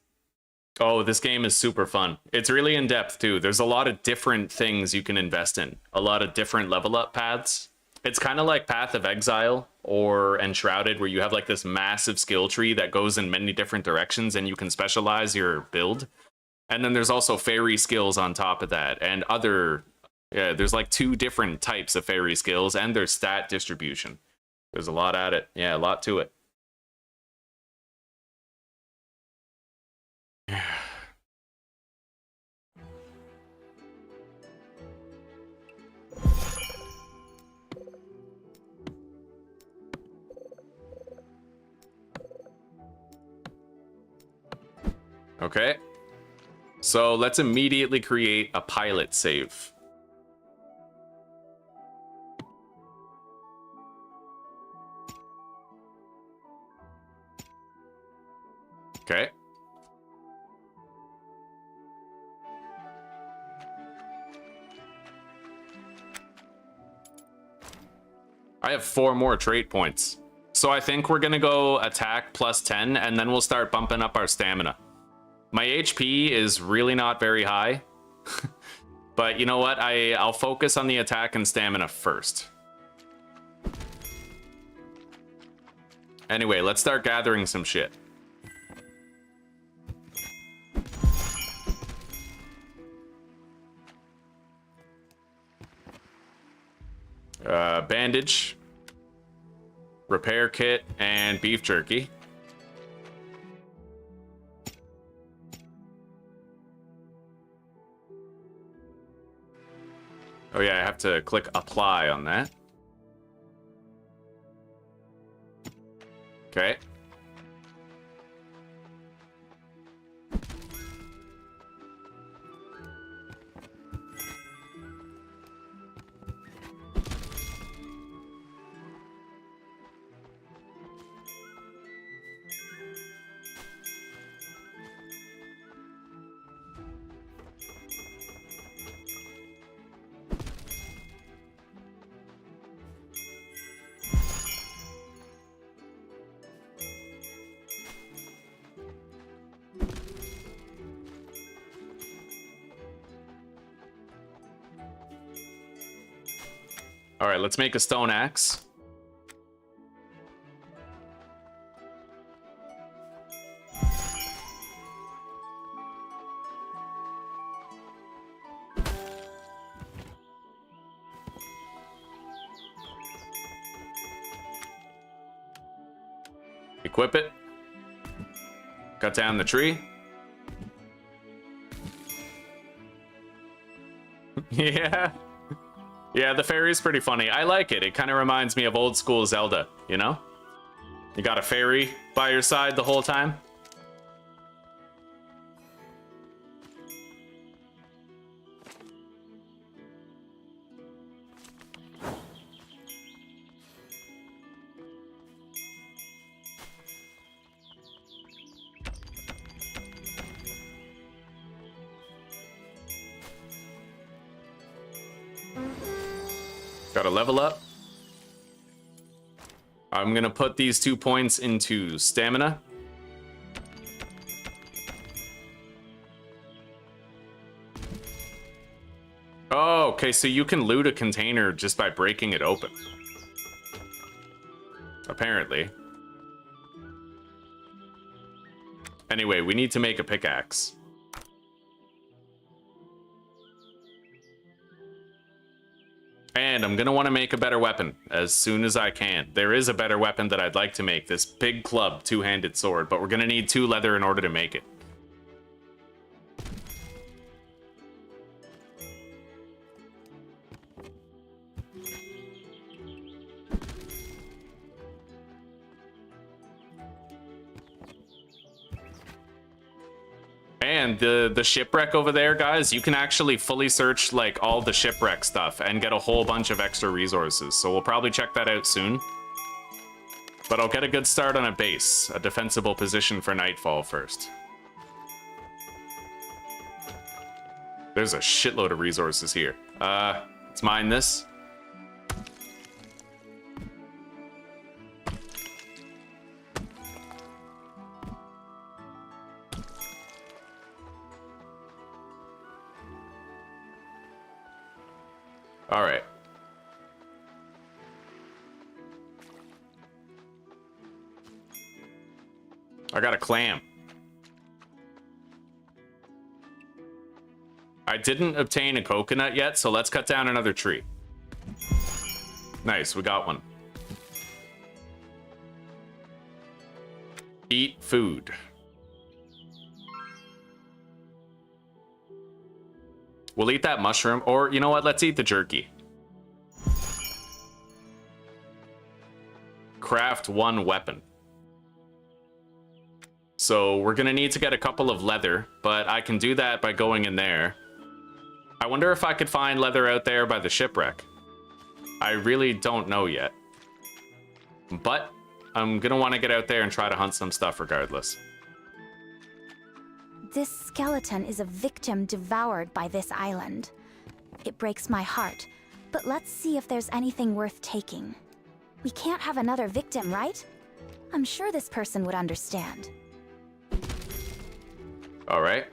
Oh, this game is super fun. It's really in depth too. There's a lot of different things you can invest in. A lot of different level up paths. It's kind of like Path of Exile or Enshrouded, where you have like this massive skill tree that goes in many different directions and you can specialize your build. And then there's also fairy skills on top of that and other... Yeah, there's like 2 different types of fairy skills and there's stat distribution. There's a lot at it. Yeah, a lot to it. Okay. So let's immediately create a pilot save. Okay. I have 4 more trait points. So I think we're gonna go attack plus 10 and then we'll start bumping up our stamina. My HP is really not very high. But you know what? I'll focus on the attack and stamina first. Anyway, let's start gathering some shit. Bandage, repair kit, and beef jerky. Oh yeah, I have to click apply on that. Okay. All right, let's make a stone axe. Equip it. Cut down the tree. Yeah. Yeah, the fairy's pretty funny. I like it. It kind of reminds me of old school Zelda, you know? You got a fairy by your side the whole time. Gotta level up. I'm gonna put these 2 points into stamina. Oh, okay, so you can loot a container just by breaking it open. Apparently. Anyway, we need to make a pickaxe. And I'm gonna want to make a better weapon as soon as I can. There is a better weapon that I'd like to make, this big club two-handed sword, but we're gonna need 2 leather in order to make it. And the shipwreck over there, guys, you can actually fully search like all the shipwreck stuff and get a whole bunch of extra resources. So we'll probably check that out soon. But I'll get a good start on a base, a defensible position for Nightfall first. There's a shitload of resources here. Let's mine this. All right. I got a clam. I didn't obtain a coconut yet, so let's cut down another tree. Nice, we got one. Eat food. We'll eat that mushroom, or you know what? Let's eat the jerky. Craft 1 weapon. So we're gonna need to get a couple of leather, but I can do that by going in there. I wonder if I could find leather out there by the shipwreck. I really don't know yet. But I'm gonna want to get out there and try to hunt some stuff regardless. This skeleton is a victim devoured by this island. It breaks my heart, but let's see if there's anything worth taking. We can't have another victim, right? I'm sure this person would understand. All right.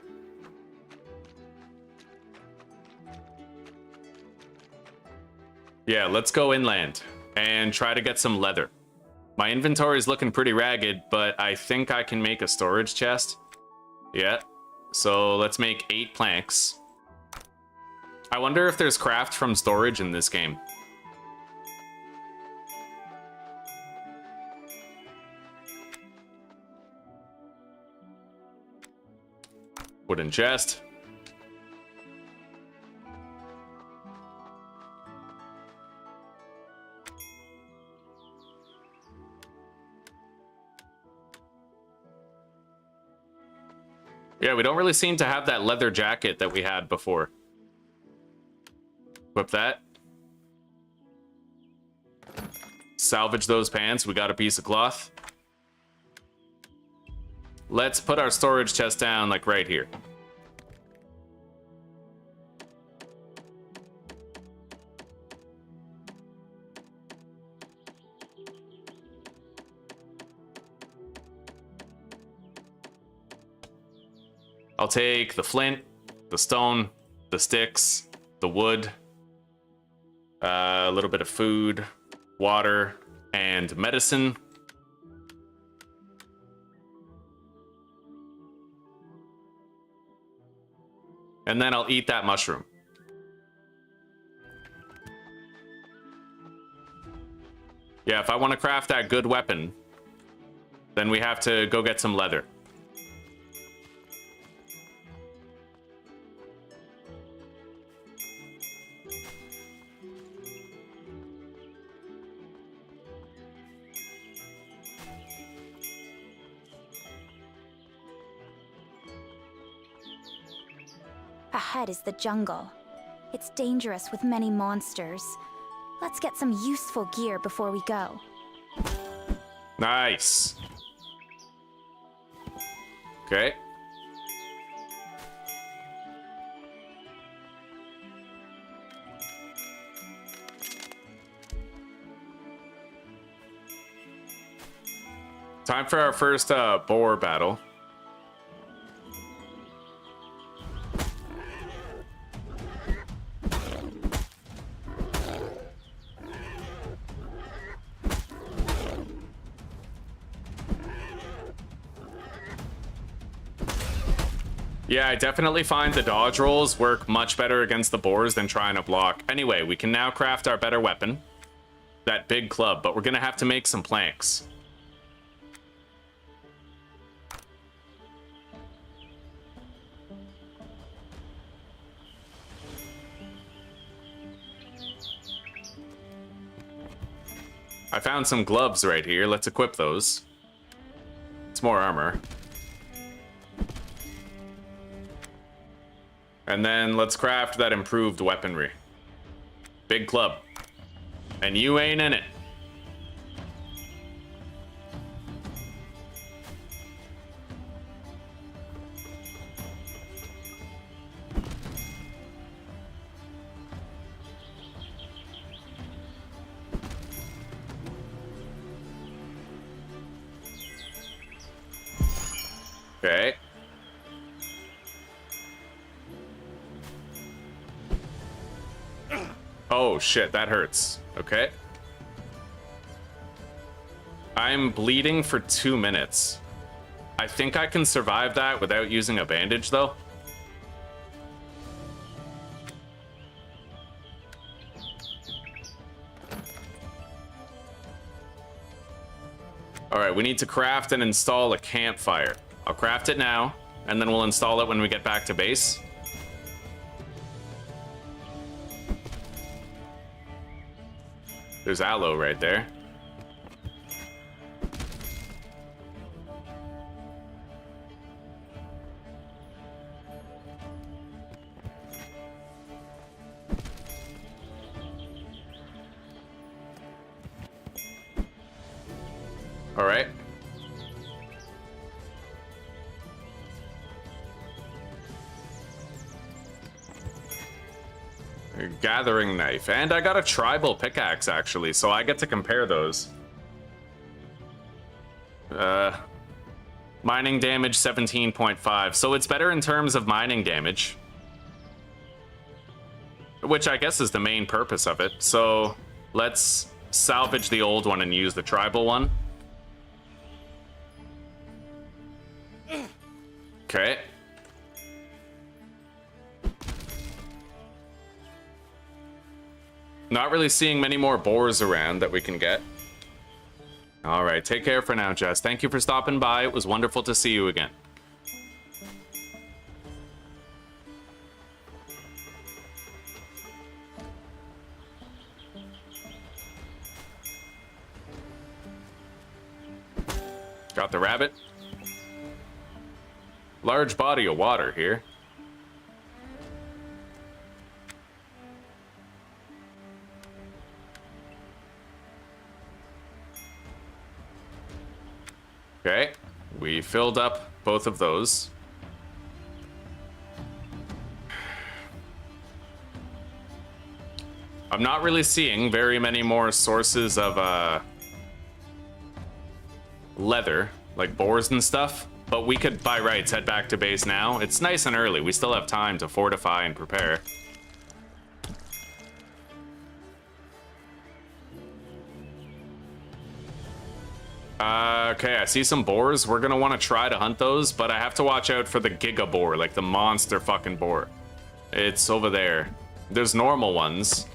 Yeah, let's go inland and try to get some leather. My inventory is looking pretty ragged, but I think I can make a storage chest. Yeah. So let's make 8 planks. I wonder if there's craft from storage in this game. Wooden chest. Yeah, we don't really seem to have that leather jacket that we had before. Equip that. Salvage those pants. We got a piece of cloth. Let's put our storage chest down, like right here. I'll take the flint, the stone, the sticks, the wood. A little bit of food, water, and medicine. And then I'll eat that mushroom. Yeah, if I want to craft that good weapon, then we have to go get some leather. Ahead is the jungle. It's dangerous with many monsters. Let's get some useful gear before we go. Nice. Okay. Time for our first boar battle. Yeah, I definitely find the dodge rolls work much better against the boars than trying to block. Anyway, we can now craft our better weapon, that big club, but we're gonna have to make some planks. I found some gloves right here. Let's equip those. It's more armor. And then let's craft that improved weaponry. Big club. And you ain't in it. Okay. Oh shit, that hurts. Okay. I'm bleeding for 2 minutes. I think I can survive that without using a bandage though. Alright, we need to craft and install a campfire. I'll craft it now, and then we'll install it when we get back to base. There's aloe right there. All right. A gathering knife. And I got a tribal pickaxe, actually, so I get to compare those. Mining damage 17.5, so it's better in terms of mining damage. Which I guess is the main purpose of it. So let's salvage the old one and use the tribal one. Okay. Not really seeing many more boars around that we can get. All right, take care for now, Jess. Thank you for stopping by. It was wonderful to see you again. Got the rabbit. Large body of water here. Okay, we filled up both of those. I'm not really seeing very many more sources of leather, like boars and stuff, but we could, by rights, head back to base now. It's nice and early. We still have time to fortify and prepare. Okay, I see some boars. We're gonna want to try to hunt those, but I have to watch out for the giga boar, like the monster fucking boar. It's over there. There's normal ones.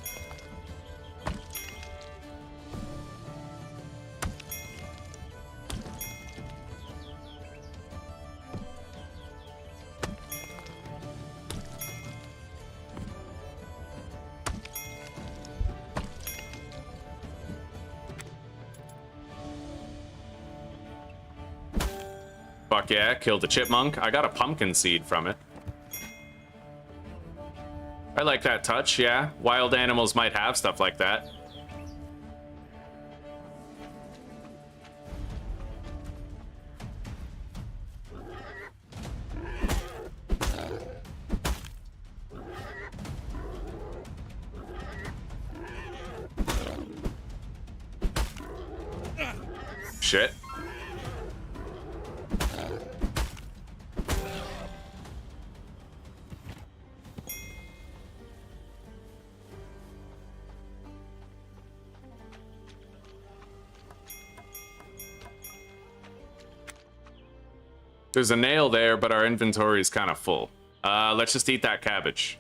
Fuck yeah, killed a chipmunk. I got a pumpkin seed from it. I like that touch, yeah. Wild animals might have stuff like that. Shit. There's a nail there, but our inventory is kind of full. Let's just eat that cabbage.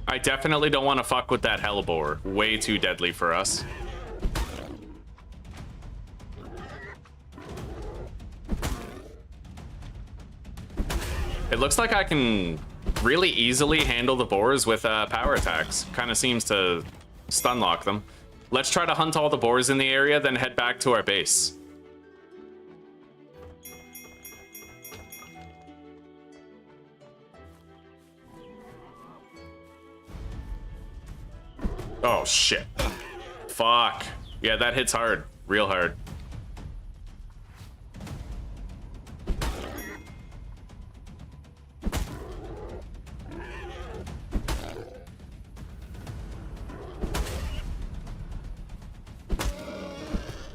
I definitely don't want to fuck with that hellebore. Way too deadly for us. It looks like I can really easily handle the boars with power attacks. Kind of seems to stun lock them. Let's try to hunt all the boars in the area, then head back to our base. Oh, shit. Fuck. Yeah, that hits hard. Real hard.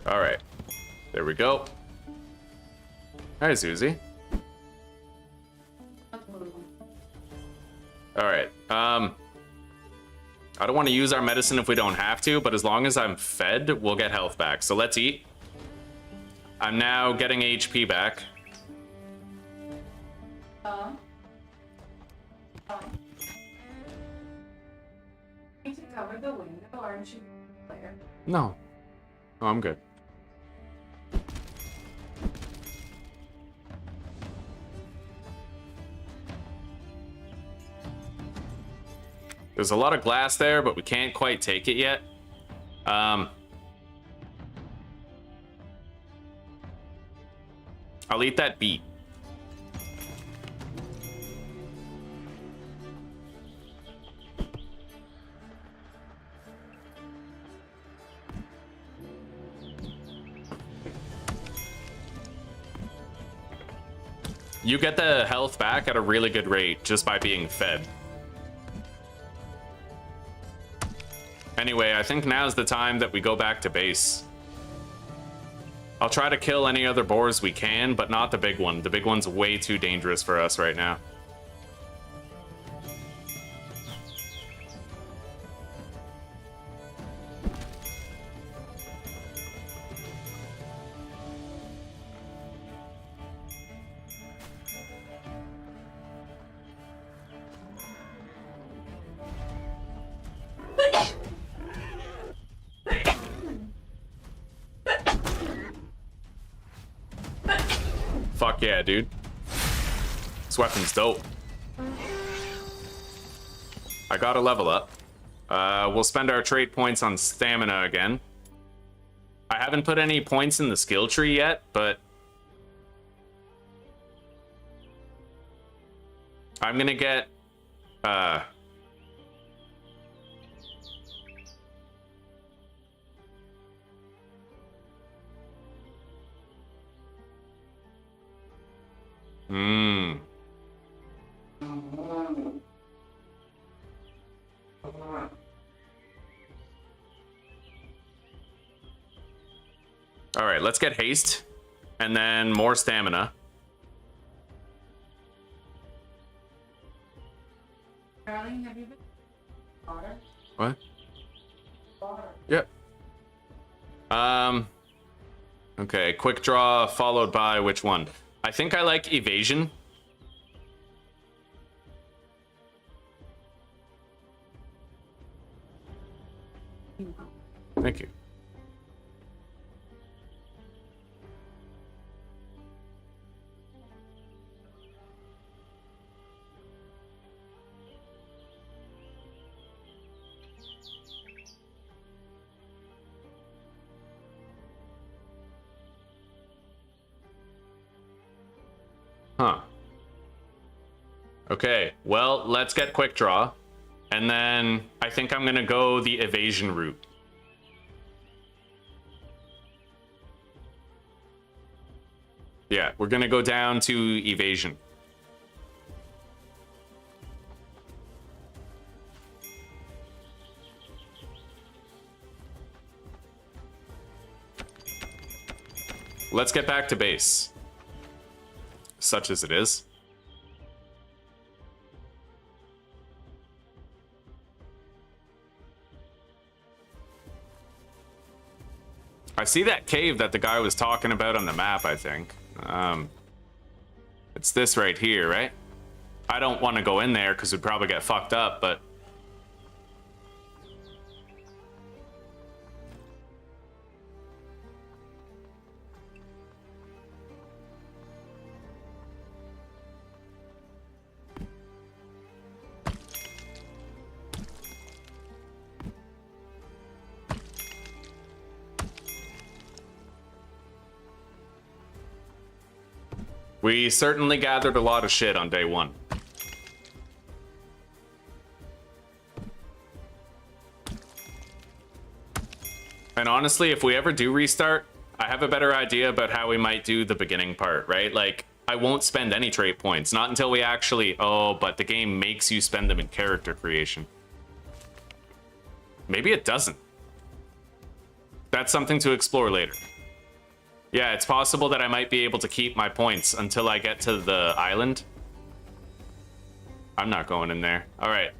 All right, there we go. Hi, Susie. All right, I don't want to use our medicine if we don't have to, but as long as I'm fed, we'll get health back. So let's eat. I'm now getting HP back. Need to cover the window, aren't you, Claire? No. Oh, I'm good. There's a lot of glass there, but we can't quite take it yet. I'll eat that beet. You get the health back at a really good rate just by being fed. Anyway, I think now's the time that we go back to base. I'll try to kill any other boars we can, but not the big one. The big one's way too dangerous for us right now. Fuck yeah, dude. This weapon's dope. I gotta level up. We'll spend our trait points on stamina again. I haven't put any points in the skill tree yet, but I'm gonna get All right, let's get haste and then more stamina. Darling, have you been water? What? Water. Yep. Okay, quick draw followed by which one? I think I like evasion. Thank you. Huh. Okay, well, let's get quick draw. And then I think I'm gonna go the evasion route. Yeah, we're gonna go down to evasion. Let's get back to base. Such as it is. I see that cave that the guy was talking about on the map, I think. It's this right here, right? I don't want to go in there because we'd probably get fucked up, but... we certainly gathered a lot of shit on day one. And honestly, if we ever do restart, I have a better idea about how we might do the beginning part, right? Like, I won't spend any trait points, not until we actually... Oh, but the game makes you spend them in character creation. Maybe it doesn't. That's something to explore later. Yeah, it's possible that I might be able to keep my points until I get to the island. I'm not going in there. All right.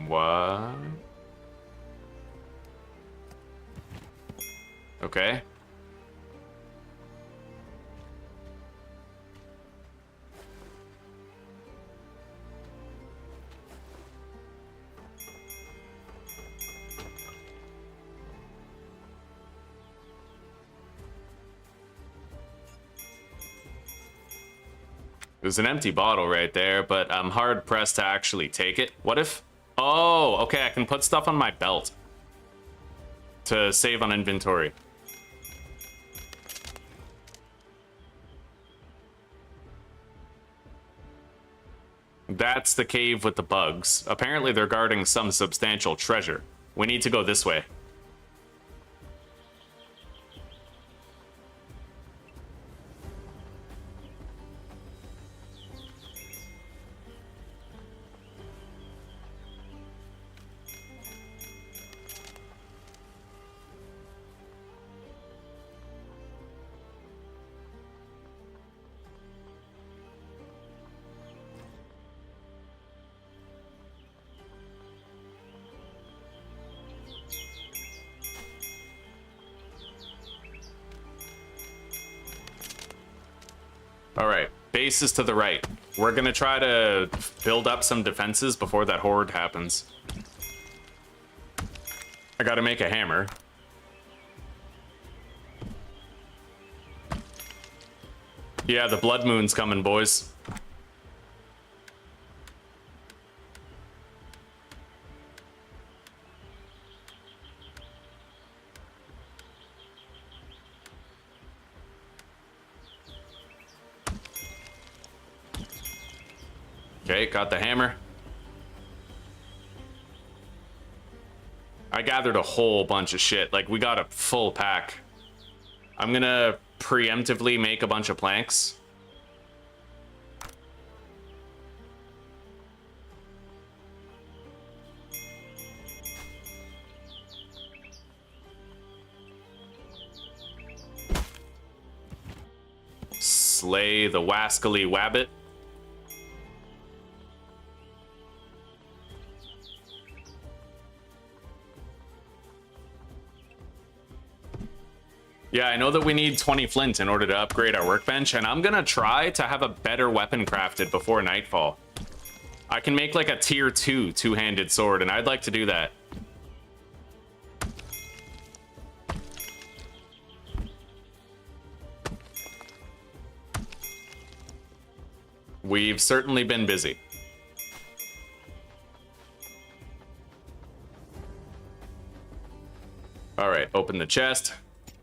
What? Okay. There's an empty bottle right there, but I'm hard pressed to actually take it. What if... Oh, okay, I can put stuff on my belt to save on inventory. That's the cave with the bugs. Apparently they're guarding some substantial treasure. We need to go this way. All right, base is to the right. We're gonna try to build up some defenses before that horde happens. I gotta make a hammer. Yeah, the blood moon's coming, boys. Okay, got the hammer. I gathered a whole bunch of shit. Like, we got a full pack. I'm gonna preemptively make a bunch of planks. slay the wascally wabbit. Yeah, I know that we need 20 flint in order to upgrade our workbench, and I'm gonna try to have a better weapon crafted before nightfall. I can make like a tier 2 two-handed sword, and I'd like to do that. We've certainly been busy. All right, open the chest.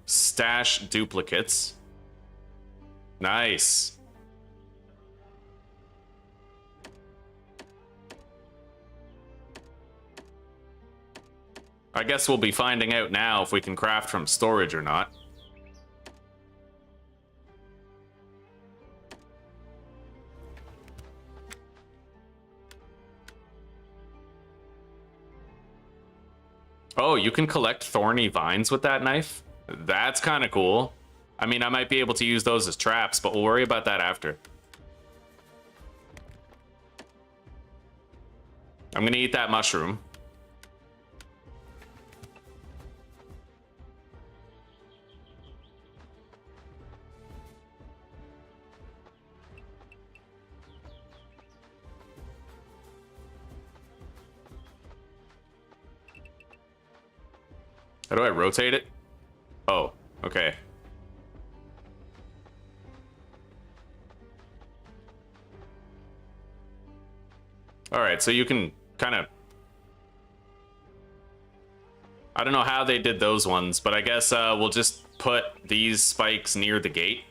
Stash duplicates. Nice. I guess we'll be finding out now if we can craft from storage or not. Oh, you can collect thorny vines with that knife? That's kind of cool. I mean, I might be able to use those as traps, but we'll worry about that after. I'm gonna eat that mushroom. How do I rotate it? Oh, okay. All right, so you can kind of... I don't know how they did those ones, but I guess we'll just put these spikes near the gate.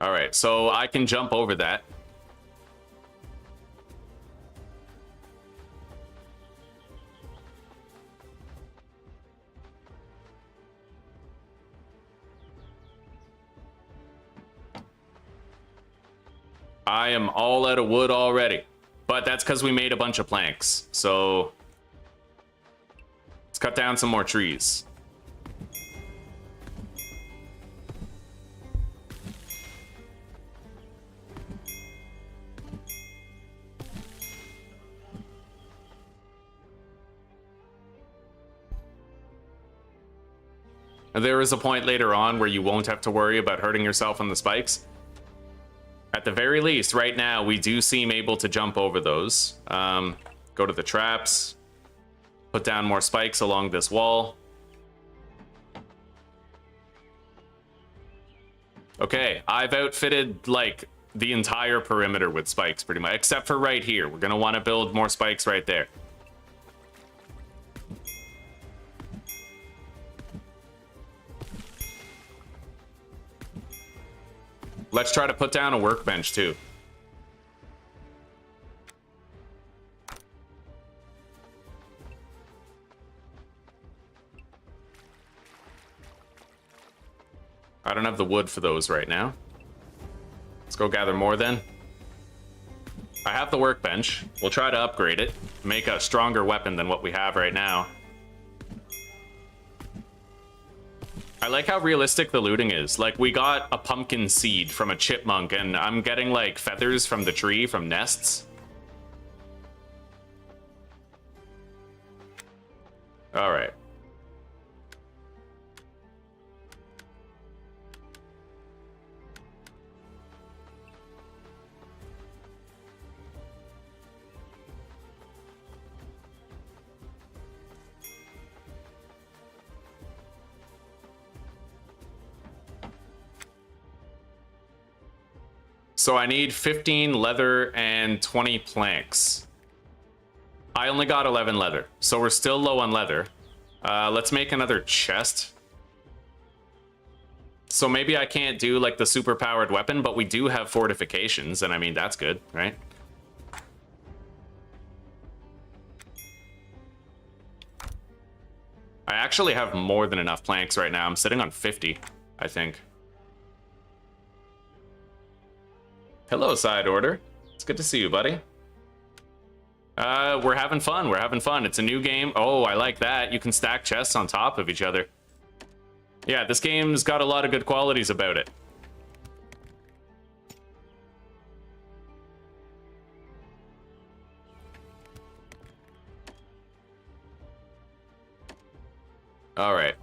All right, so I can jump over that. I am all out of wood already, but that's because we made a bunch of planks. So let's cut down some more trees. There is a point later on where you won't have to worry about hurting yourself on the spikes. At the very least, right now, we do seem able to jump over those. Go to the traps. Put down more spikes along this wall. Okay, I've outfitted, like, the entire perimeter with spikes, pretty much. Except for right here. We're going to want to build more spikes right there. Let's try to put down a workbench, too. I don't have the wood for those right now. Let's go gather more then. I have the workbench. We'll try to upgrade it, make a stronger weapon than what we have right now. I like how realistic the looting is. Like, we got a pumpkin seed from a chipmunk, and I'm getting, like, feathers from the tree, from nests. All right. So I need 15 leather and 20 planks. I only got 11 leather, so we're still low on leather. Let's make another chest. So maybe I can't do like the super powered weapon, but we do have fortifications, and I mean, that's good, right? I actually have more than enough planks right now. I'm sitting on 50, I think. Hello, Side Order. It's good to see you, buddy. We're having fun. We're having fun. It's a new game. Oh, I like that. You can stack chests on top of each other. Yeah, this game's got a lot of good qualities about it. All right.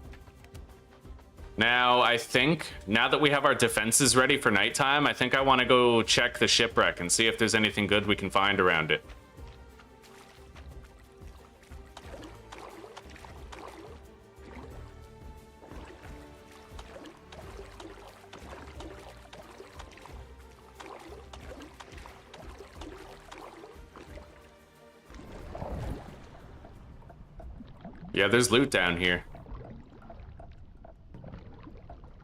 Now, I think, now that we have our defenses ready for nighttime, I think I want to go check the shipwreck and see if there's anything good we can find around it. Yeah, there's loot down here.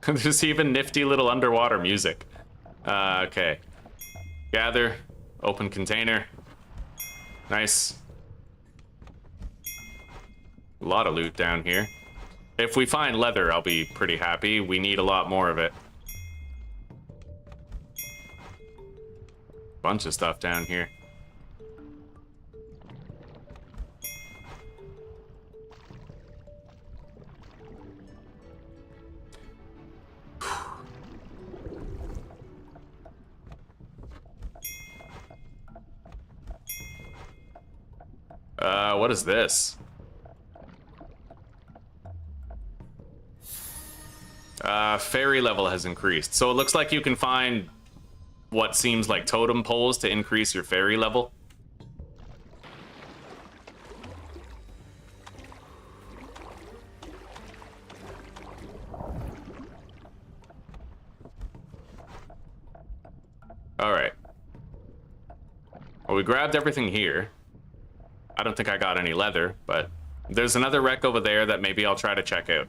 There's even nifty little underwater music. Okay. Gather. Open container. Nice. A lot of loot down here. If we find leather, I'll be pretty happy. We need a lot more of it. Bunch of stuff down here. What is this? Fairy level has increased. So it looks like you can find what seems like totem poles to increase your fairy level. All right. Well, we grabbed everything here. I don't think I got any leather, but there's another wreck over there that maybe I'll try to check out.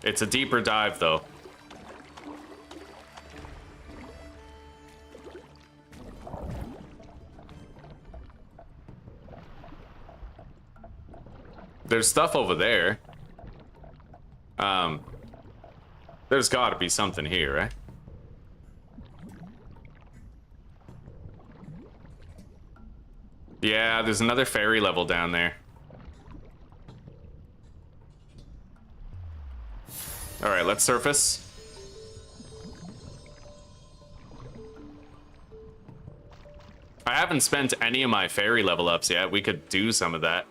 It's a deeper dive, though. There's stuff over there. There's got to be something here, right? Yeah, there's another ferry level down there. All right, let's surface. I haven't spent any of my ferry level ups yet. We could do some of that.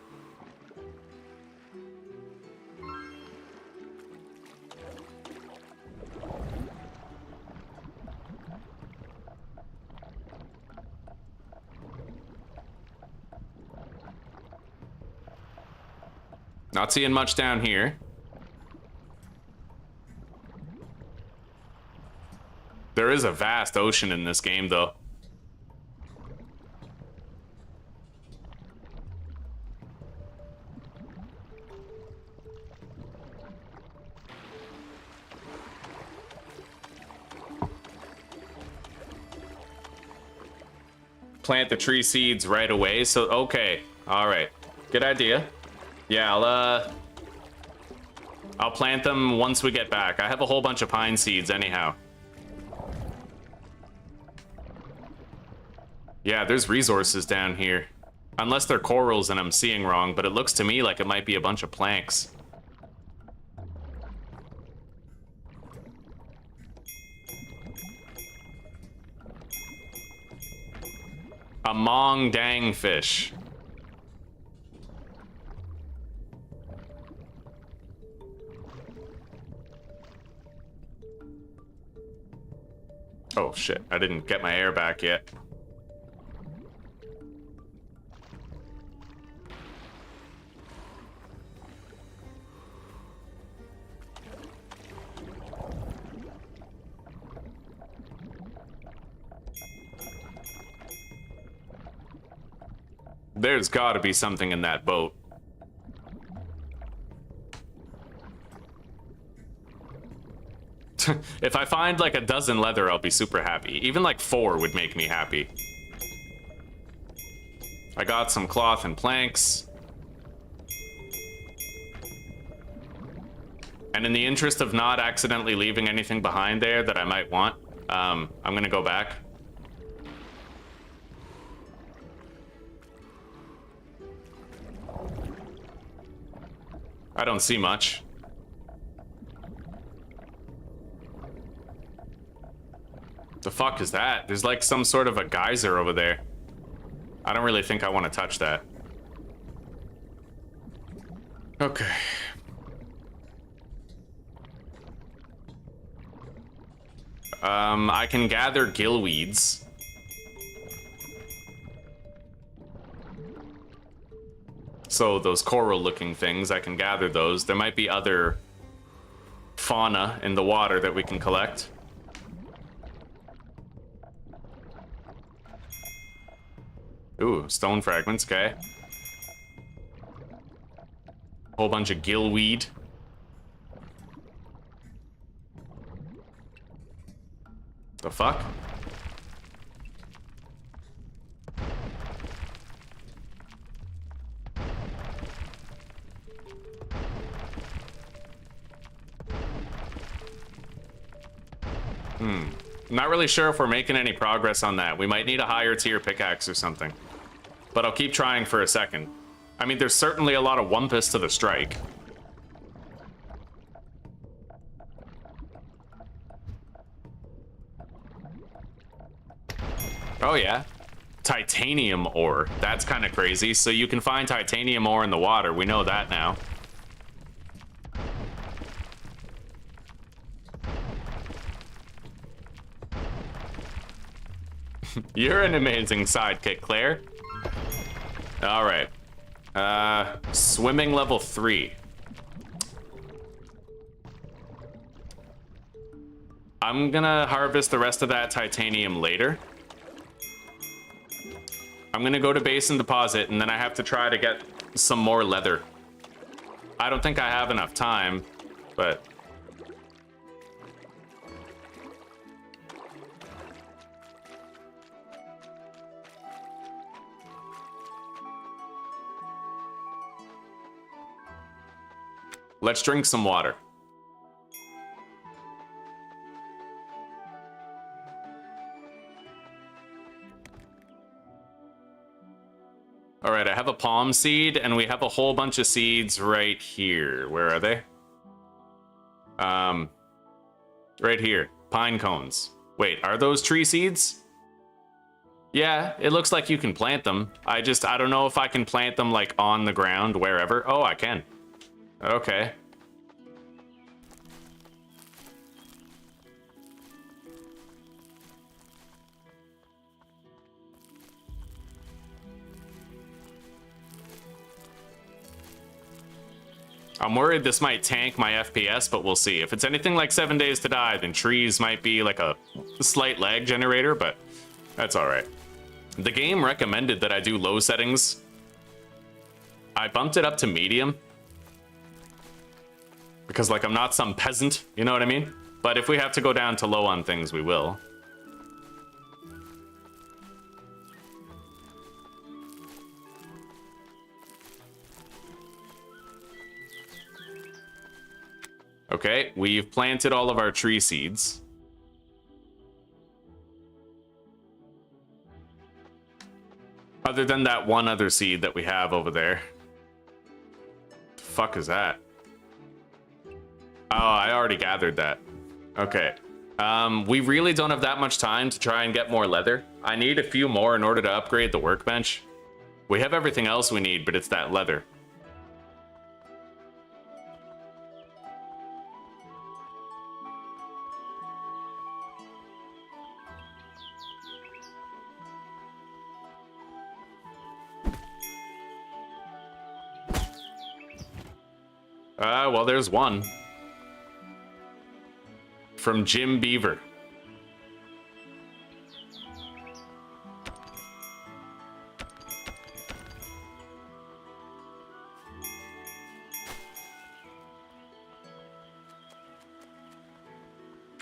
Not seeing much down here. There is a vast ocean in this game, though. Plant the tree seeds right away. So, okay. All right. Good idea. Yeah, I'll plant them once we get back. I have a whole bunch of pine seeds anyhow. Yeah, there's resources down here. Unless they're corals and I'm seeing wrong, but it looks to me like it might be a bunch of planks. A mong dang fish. Oh shit, I didn't get my air back yet. There's gotta be something in that boat. If I find like a dozen leather, I'll be super happy. Even like 4 would make me happy. I got some cloth and planks. And in the interest of not accidentally leaving anything behind there that I might want, I'm gonna go back. I don't see much. The fuck is that? There's like some sort of a geyser over there. I don't really think I want to touch that. Okay. I can gather gillweeds. So those coral-looking things, I can gather those. There might be other fauna in the water that we can collect. Ooh, stone fragments, okay. Whole bunch of gillweed. The fuck? I'm not really sure if we're making any progress on that. We might need a higher tier pickaxe or something. But I'll keep trying for a second. I mean, there's certainly a lot of wumpus to the strike. Oh yeah, titanium ore. That's kind of crazy. So you can find titanium ore in the water. We know that now. You're an amazing sidekick, Claire. All right. Swimming level 3. I'm gonna harvest the rest of that titanium later. I'm gonna go to base and deposit, and then I have to try to get some more leather. I don't think I have enough time, but... let's drink some water. All right, I have a palm seed, and we have a whole bunch of seeds right here. Where are they? Right here. Pine cones. Wait, are those tree seeds? Yeah, it looks like you can plant them. I don't know if I can plant them, like, on the ground, wherever. Oh, I can. Okay. I'm worried this might tank my FPS, but we'll see. If it's anything like 7 Days to Die, then trees might be like a slight lag generator, but that's all right. The game recommended that I do low settings. I bumped it up to medium. Because, like, I'm not some peasant, you know what I mean? But if we have to go down to low on things, we will. Okay, we've planted all of our tree seeds. Other than that one other seed that we have over there. The fuck is that? Oh, I already gathered that. Okay. We really don't have that much time to try and get more leather. I need a few more in order to upgrade the workbench. We have everything else we need, but it's that leather. Well, there's one. From Jim Beaver.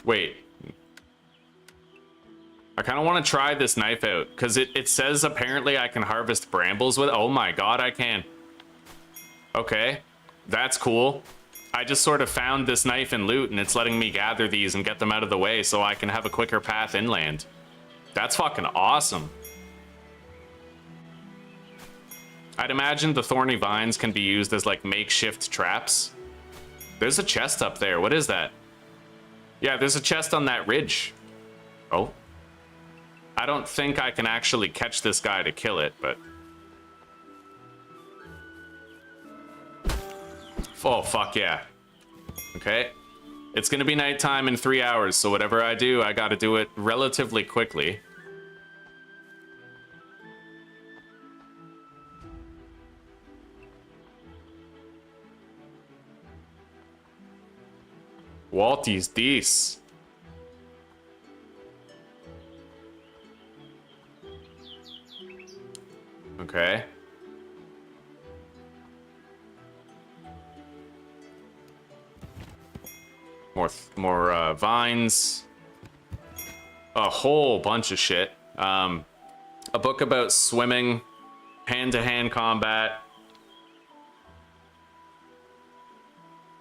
Wait. I kind of want to try this knife out, because it says apparently I can harvest brambles with... Oh my god, I can. Okay. That's cool. I just sort of found this knife and loot, and it's letting me gather these and get them out of the way so I can have a quicker path inland. That's fucking awesome. I'd imagine the thorny vines can be used as like makeshift traps. There's a chest up there. What is that? Yeah, there's a chest on that ridge. Oh. I don't think I can actually catch this guy to kill it, but... Oh, fuck yeah. Okay. It's gonna be nighttime in 3 hours, so whatever I do, I gotta do it relatively quickly. What is this? Okay. More vines. A whole bunch of shit. A book about swimming, hand-to-hand combat.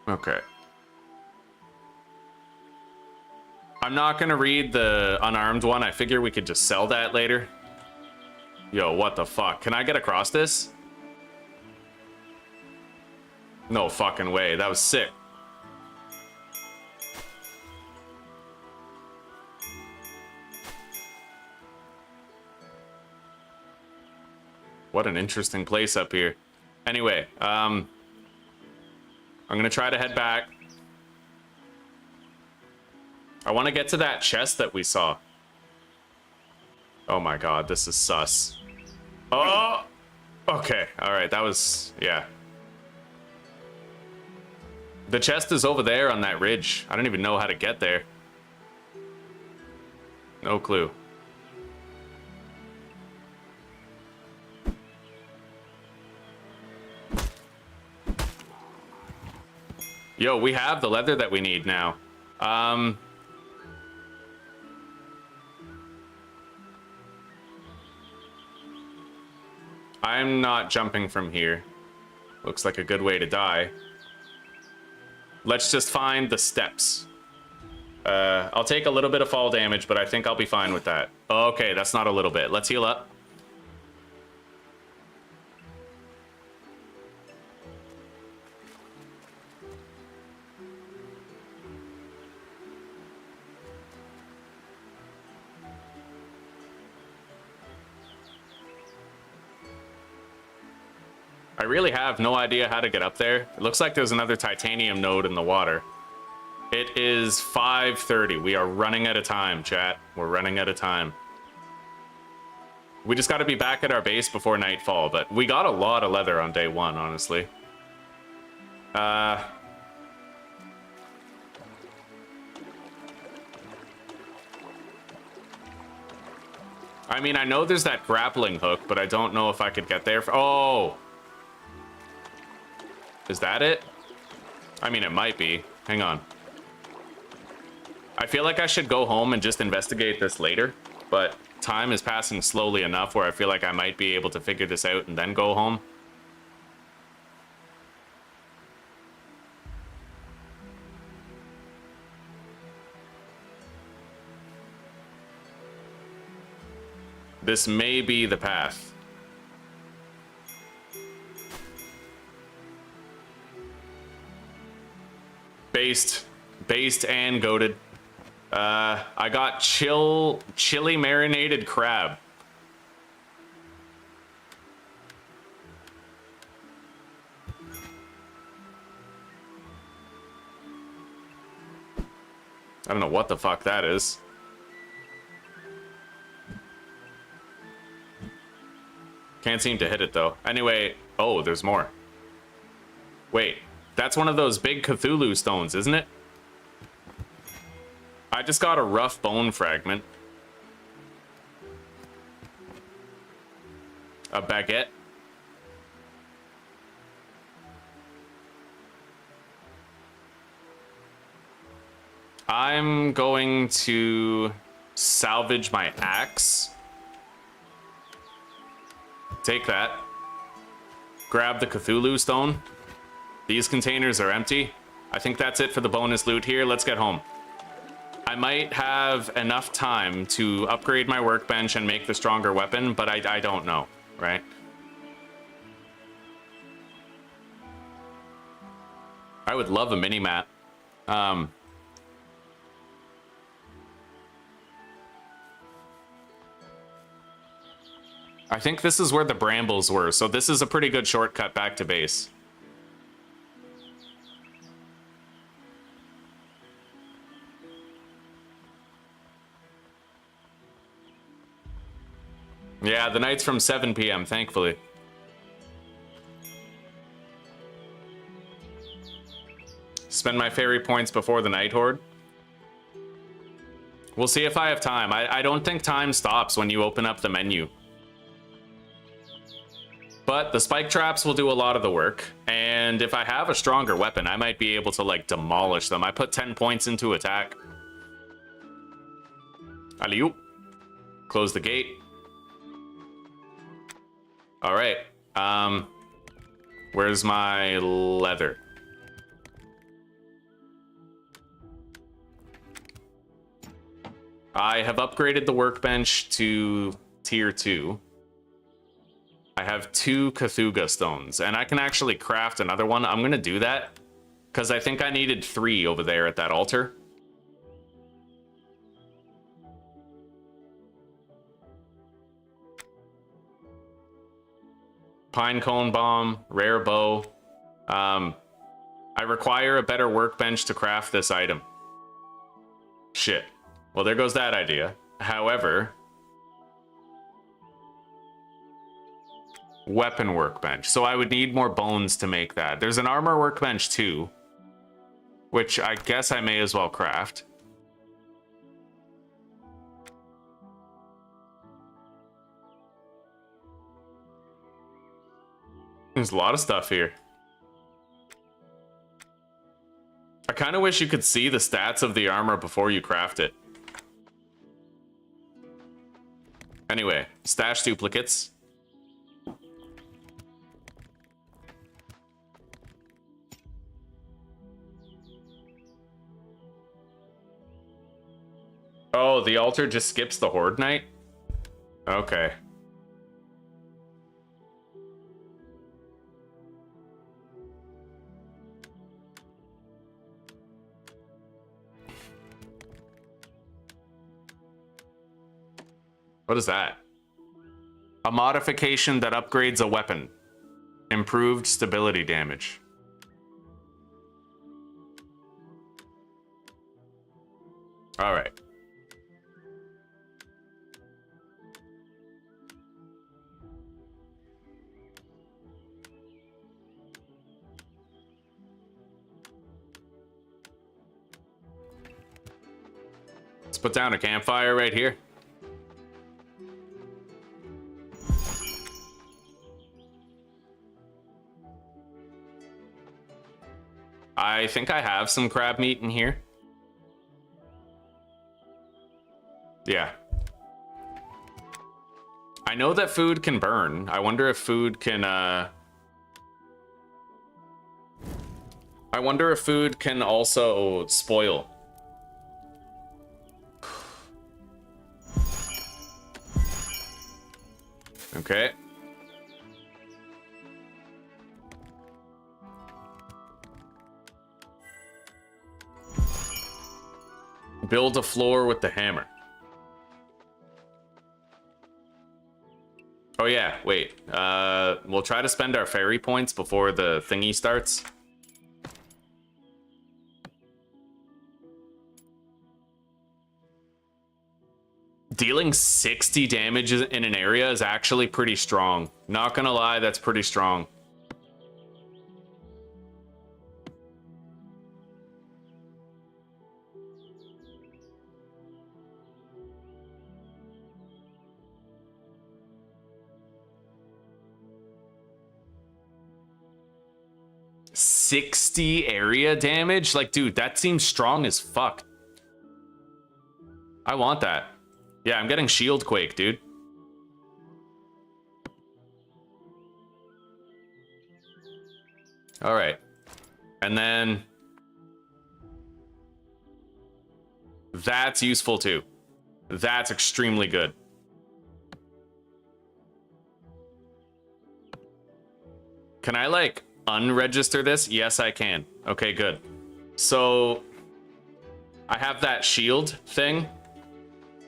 Okay. I'm not gonna read the unarmed one. I figure we could just sell that later. Yo, what the fuck? Can I get across this? No fucking way. That was sick. What an interesting place up here. Anyway, I'm gonna try to head back. I want to get to that chest that we saw. Oh my god, this is sus. Oh! Okay, alright, that was... yeah. The chest is over there on that ridge. I don't even know how to get there. No clue. Yo, we have the leather that we need now. I'm not jumping from here. Looks like a good way to die. Let's just find the steps. I'll take a little bit of fall damage, but I think I'll be fine with that. Okay, that's not a little bit. Let's heal up. I really have no idea how to get up there. It looks like there's another titanium node in the water. It is 5:30. We are running out of time, chat. We're running out of time. We just got to be back at our base before nightfall, but we got a lot of leather on day one, honestly. I mean, I know there's that grappling hook, but I don't know if I could get there. Oh! Is that it? I mean, it might be. Hang on. I feel like I should go home and just investigate this later, but time is passing slowly enough where I feel like I might be able to figure this out and then go home. This may be the path. Based and goated. I got chili marinated crab. I don't know what the fuck that is. Can't seem to hit it though. Anyway, oh, there's more. Wait. That's one of those big Cthulhu stones, isn't it? I just got a rough bone fragment. A baguette. I'm going to salvage my axe. Take that. Grab the Cthulhu stone. These containers are empty. I think that's it for the bonus loot here. Let's get home. I might have enough time to upgrade my workbench and make the stronger weapon, but I don't know, right? I would love a mini-map. I think this is where the brambles were, so this is a pretty good shortcut back to base. Yeah, the night's from 7 p.m., thankfully. Spend my fairy points before the Night Horde. We'll see if I have time. I don't think time stops when you open up the menu. But the spike traps will do a lot of the work. And if I have a stronger weapon, I might be able to, like, demolish them. I put 10 points into attack. Alley-oop. Close the gate. All right. Where's my leather? I have upgraded the workbench to tier 2. I have 2 Cthulhu stones, and I can actually craft another one. I'm gonna do that because I think I needed 3 over there at that altar. Pinecone bomb, rare bow. I require a better workbench to craft this item. Shit. Well, there goes that idea. However, weapon workbench. So I would need more bones to make that. There's an armor workbench too, which I guess I may as well craft. There's a lot of stuff here. I kind of wish you could see the stats of the armor before you craft it. Anyway, stash duplicates. Oh, the altar just skips the Horde Night? Okay. What is that? A modification that upgrades a weapon. Improved stability damage. All right. Let's put down a campfire right here. I think I have some crab meat in here. Yeah. I know that food can burn. I wonder if food can, I wonder if food can also spoil. Okay. Build a floor with the hammer. Oh yeah, wait. We'll try to spend our fairy points before the thingy starts. Dealing 60 damage in an area is actually pretty strong. Not gonna lie, that's pretty strong. $60 area damage? Like, dude, that seems strong as fuck. I want that. Yeah, I'm getting shield quake, dude. All right. And then That's useful too. That's extremely good. Can I like unregister this? Yes, I can. Okay, good. So I have that shield thing,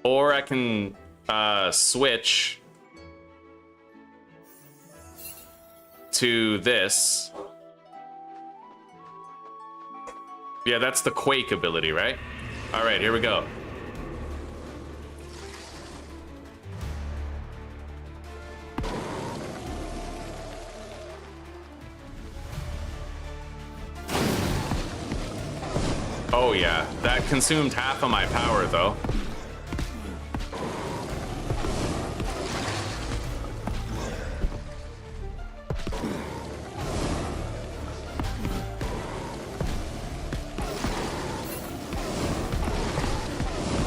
or I can switch to this. Yeah, that's the Quake ability, right? All right, here we go. Oh yeah, that consumed half of my power though.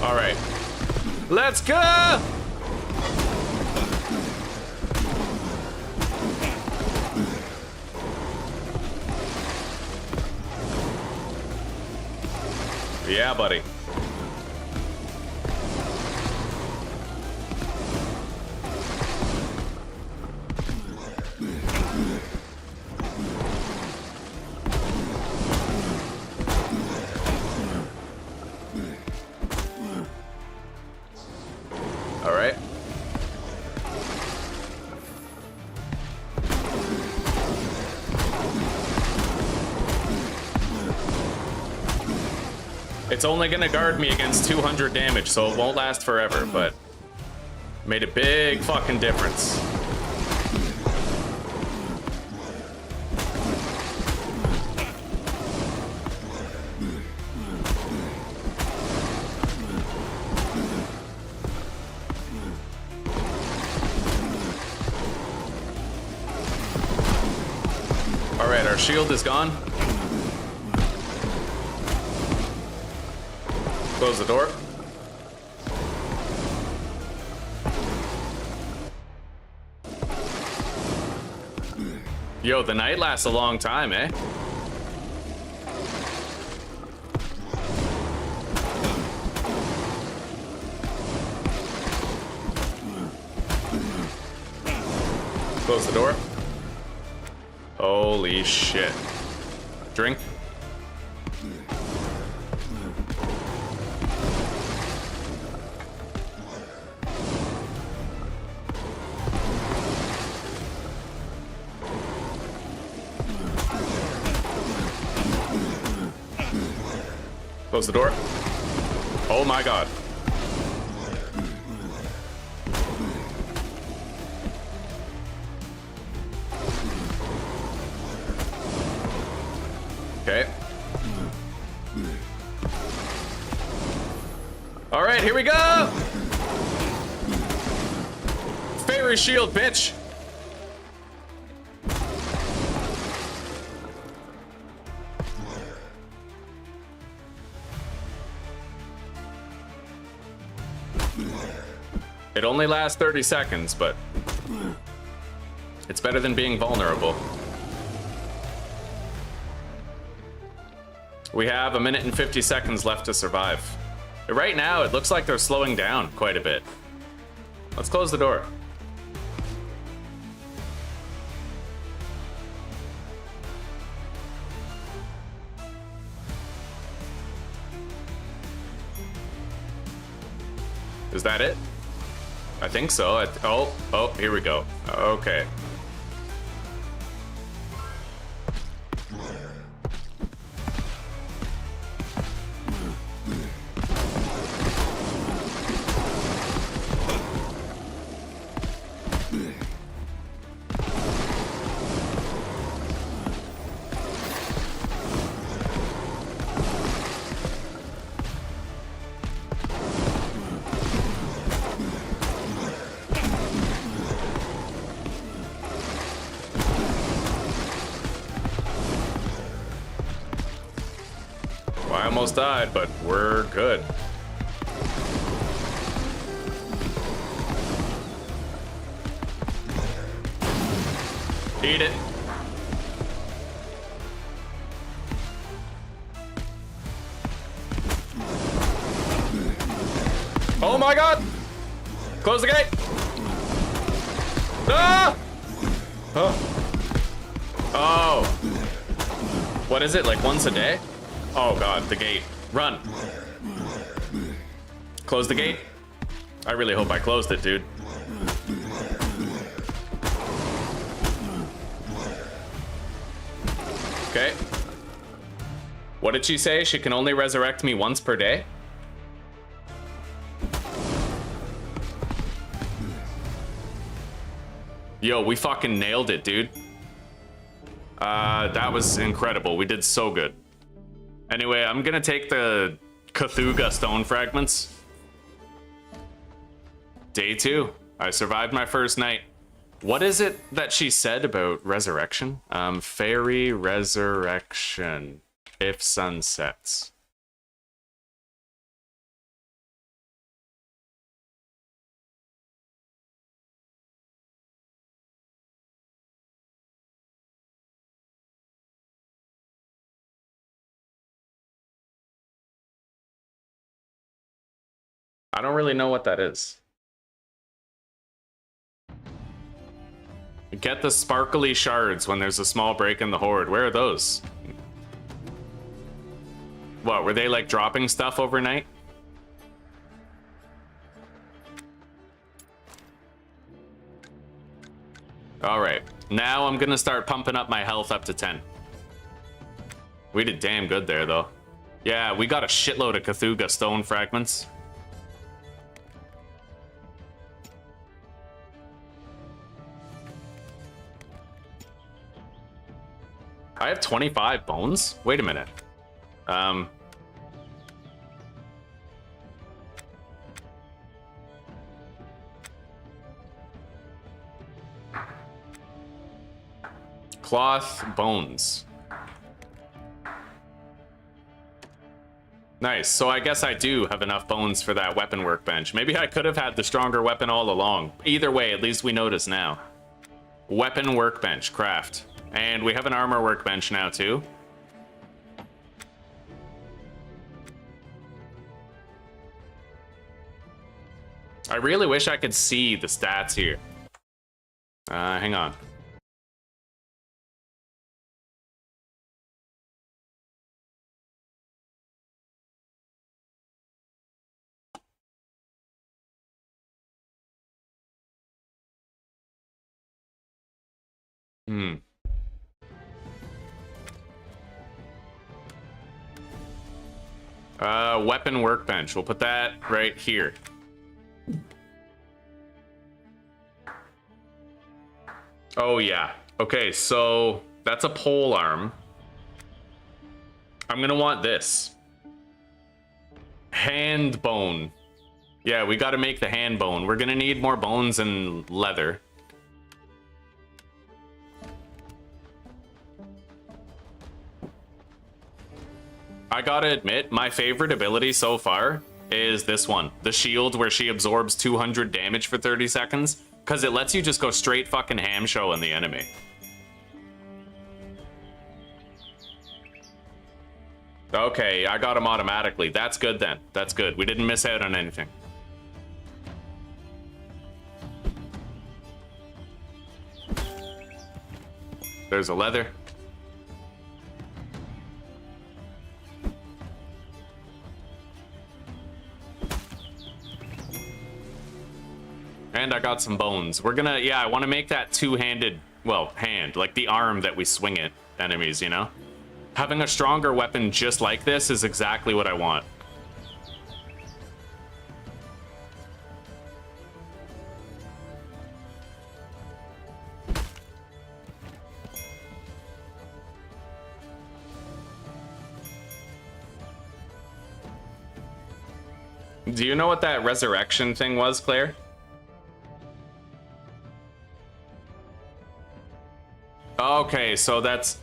All right, let's go! Yeah, buddy. All right. It's only gonna guard me against 200 damage, so it won't last forever, but made a big fucking difference. All right, our shield is gone. Close the door. Yo, the night lasts a long time, eh? Close the door. Holy shit. Drink. Close the door. Oh my god. Okay. All right, here we go. Fairy shield, bitch. It only lasts 30 seconds, but it's better than being vulnerable. We have 1 minute and 50 seconds left to survive. Right now, it looks like they're slowing down quite a bit. Let's close the door. Is that it? I think so. Oh, here we go. Okay. Well, I almost died, but we're good. Eat it. my god! Close the gate! Ah! Oh. What is it, like once a day? Oh god, the gate. Run. Close the gate. I really hope I closed it, dude. Okay. What did she say? She can only resurrect me once per day? Yo, we fucking nailed it, dude. That was incredible. We did so good. Anyway, I'm gonna take the Cthulhu stone fragments. Day 2. I survived my first night. What is it that she said about resurrection? Fairy resurrection. If sun sets. I don't really know what that is. Get the sparkly shards when there's a small break in the horde. Where are those? What, were they like dropping stuff overnight? All right, now I'm gonna start pumping up my health up to 10. We did damn good there though. Yeah, we got a shitload of Cthulhu stone fragments. I have 25 bones? Wait a minute. Cloth bones. Nice, so I guess I do have enough bones for that weapon workbench. Maybe I could have had the stronger weapon all along. Either way, at least we notice now. Weapon workbench, craft. And we have an armor workbench now too. I really wish I could see the stats here. Hang on. Weapon workbench. We'll put that right here. Oh, yeah. Okay, so that's a pole arm. I'm gonna want this. Hand bone. Yeah, we gotta make the hand bone. We're gonna need more bones and leather. I gotta admit, my favorite ability so far is this one. The shield where she absorbs 200 damage for 30 seconds. Because it lets you just go straight fucking ham show on the enemy. Okay, I got him automatically. That's good then. That's good. We didn't miss out on anything. There's a leather. And I got some bones. We're gonna, yeah, I want to make that two-handed, well, hand, like the arm that we swing at enemies, you know? Having a stronger weapon just like this is exactly what I want. Do you know what that resurrection thing was, Claire? Okay, so that's,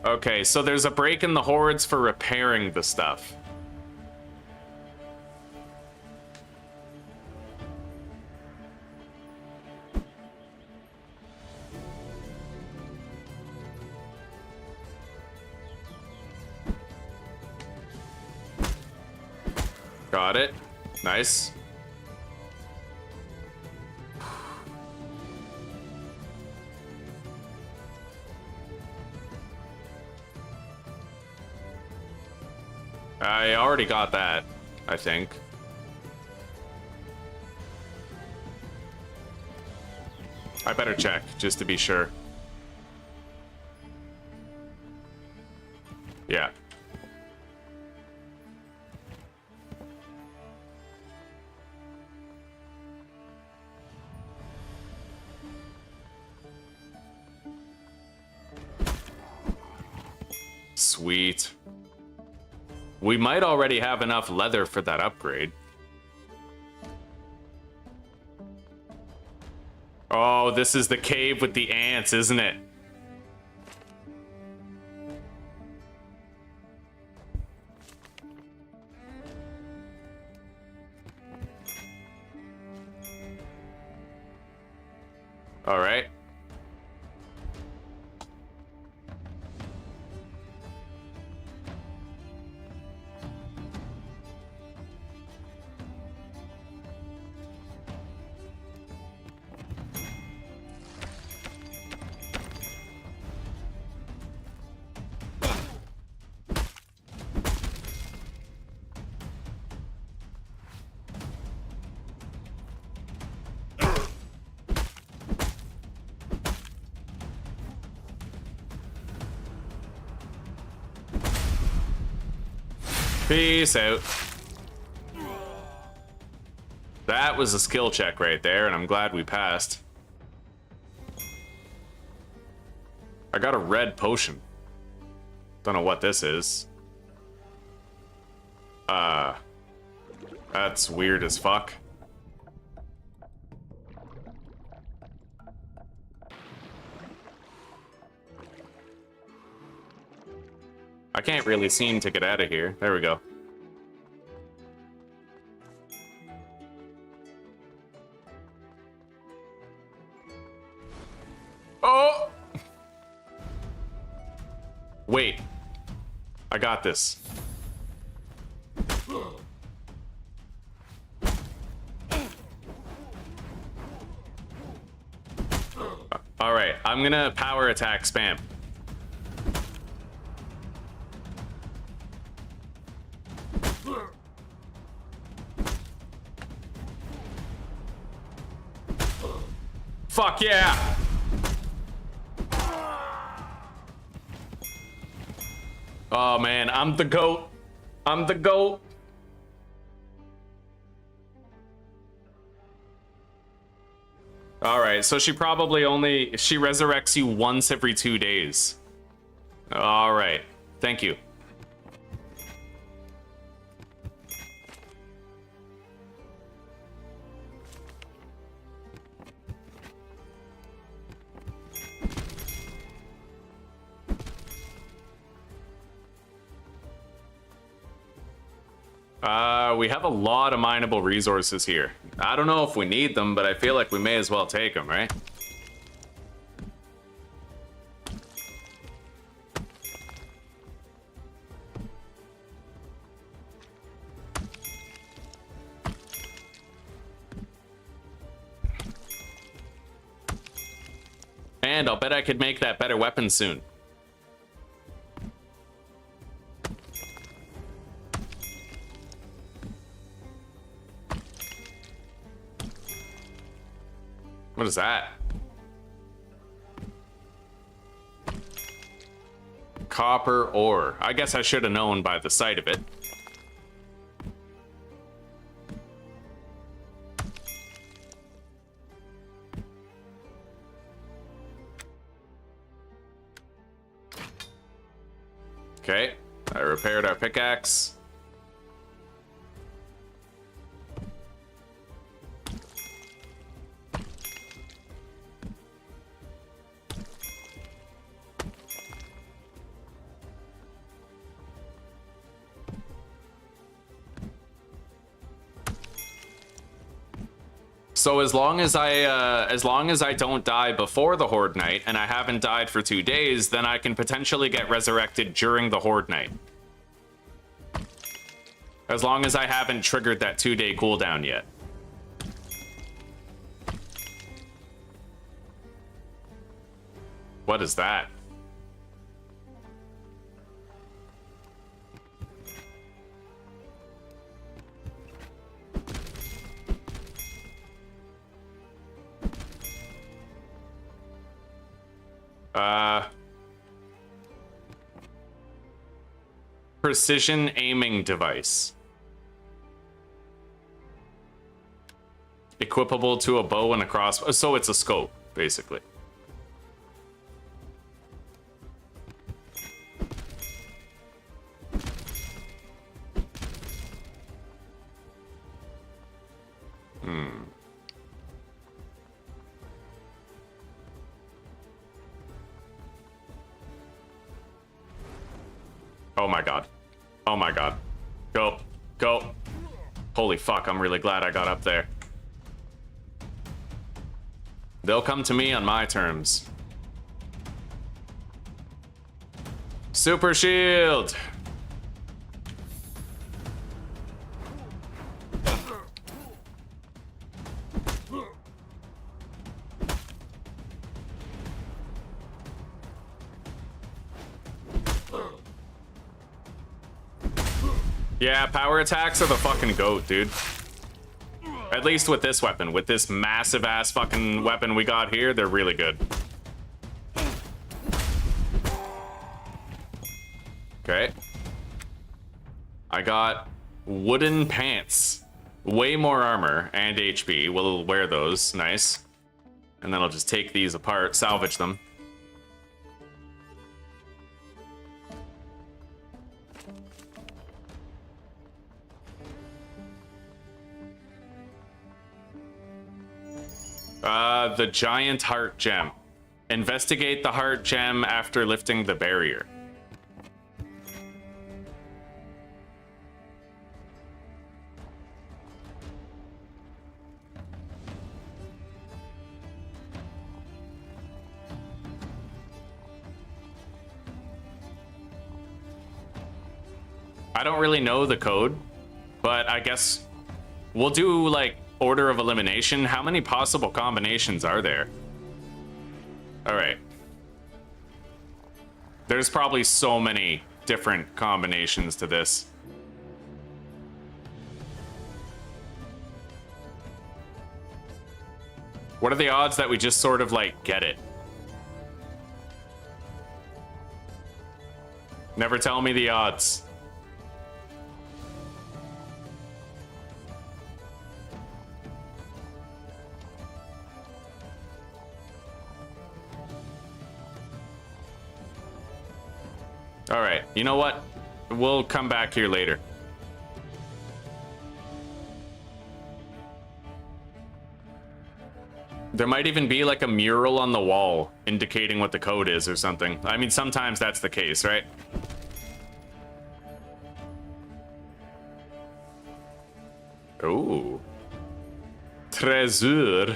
okay, so there's a break in the hordes for repairing the stuff. Got it. Nice. I already got that, I think. I better check, just to be sure. Yeah. Sweet. We might already have enough leather for that upgrade. Oh, this is the cave with the ants, isn't it? All right. Peace out. That was a skill check right there, and I'm glad we passed. I got a red potion. Don't know what this is. That's weird as fuck. I can't really seem to get out of here. There we go. Oh! Wait. I got this. All right, I'm gonna power attack spam. Fuck yeah! Oh man, I'm the GOAT. I'm the GOAT. All right, so she resurrects you once every 2 days. All right, thank you. We have a lot of mineable resources here. I don't know if we need them, but I feel like we may as well take them, right? And I'll bet I could make that better weapon soon. What is that? Copper ore. I guess I should have known by the sight of it. Okay, I repaired our pickaxe. So as long as I don't die before the Horde Night, and I haven't died for 2 days, then I can potentially get resurrected during the Horde Night. As long as I haven't triggered that 2-day cooldown yet. What is that? Precision aiming device. Equipable to a bow and a crossbow. So it's a scope, basically. Oh my god. Oh my god. Go. Go. Holy fuck, I'm really glad I got up there. They'll come to me on my terms. Super shield. Yeah, power attacks are the fucking goat, dude. At least with this weapon. With this massive ass fucking weapon we got here, they're really good. Okay. I got wooden pants. Way more armor and HP. We'll wear those. Nice. And then I'll just take these apart, salvage them. The giant heart gem. Investigate the heart gem after lifting the barrier. I don't really know the code, but I guess we'll do like order of elimination. How many possible combinations are there? All right. There's probably so many different combinations to this. What are the odds that we just sort of like get it? Never tell me the odds. All right, you know what? We'll come back here later. There might even be like a mural on the wall indicating what the code is or something. I mean, sometimes that's the case, right? Ooh. Trésor.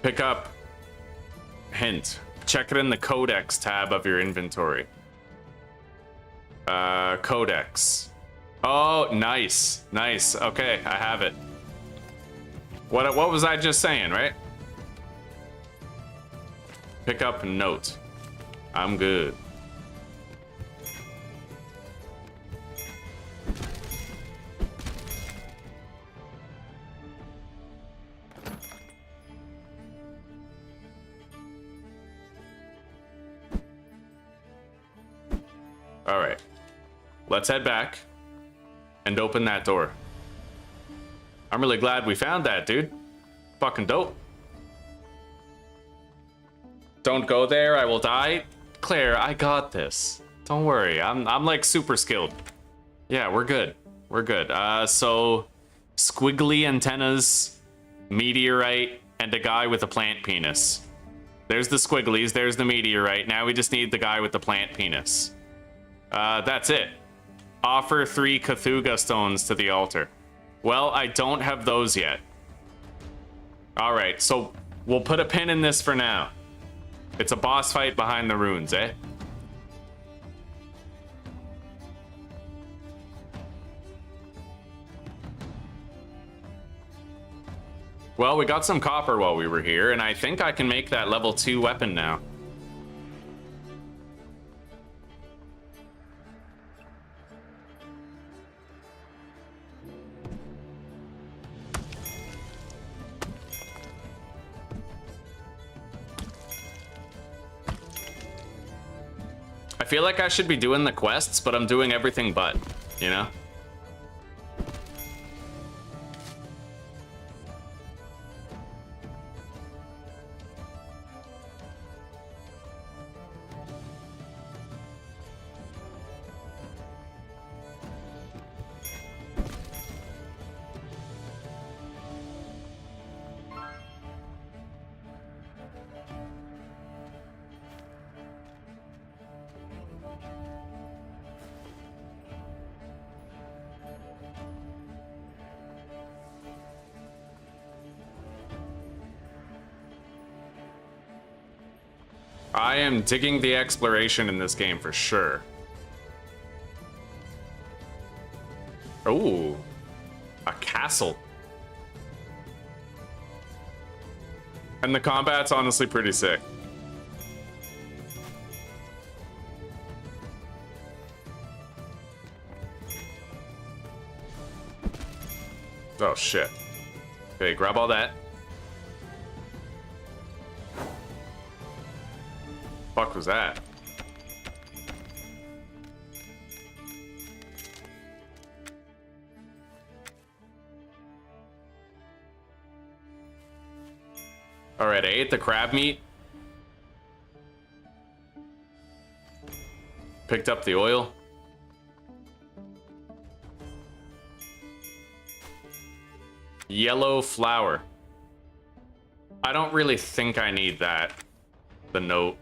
Pick up. Hint. Check it in the Codex tab of your inventory. Codex. Oh, nice. Nice. Okay, I have it. What was I just saying, right? Pick up note. I'm good. All right, let's head back and open that door. I'm really glad we found that, dude. Fucking dope. Don't go there, I will die. Claire, I got this. Don't worry, I'm like super skilled. Yeah, we're good. We're good. So squiggly antennas, meteorite, and a guy with a plant penis. There's the squigglies, there's the meteorite. Now we just need the guy with the plant penis. That's it. Offer 3 Cthulhu stones to the altar. Well, I don't have those yet. Alright, so we'll put a pin in this for now. It's a boss fight behind the runes, eh? Well, we got some copper while we were here, and I think I can make that level 2 weapon now. I feel like I should be doing the quests, but I'm doing everything but, you know? I am digging the exploration in this game for sure. Ooh, a castle. And the combat's honestly pretty sick. Oh shit. Okay, grab all that. Fuck was that? All right, I ate the crab meat. Picked up the oil. Yellow flour. I don't really think I need that. The note.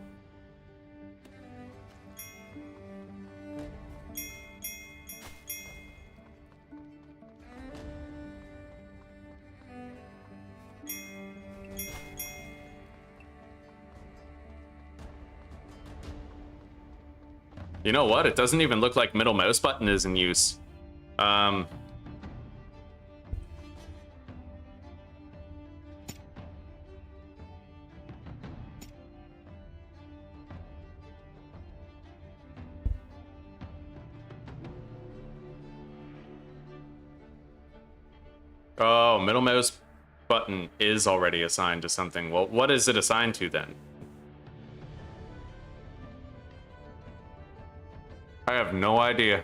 You know what? It doesn't even look like middle mouse button is in use. Oh, middle mouse button is already assigned to something. Well, what is it assigned to then? I have no idea.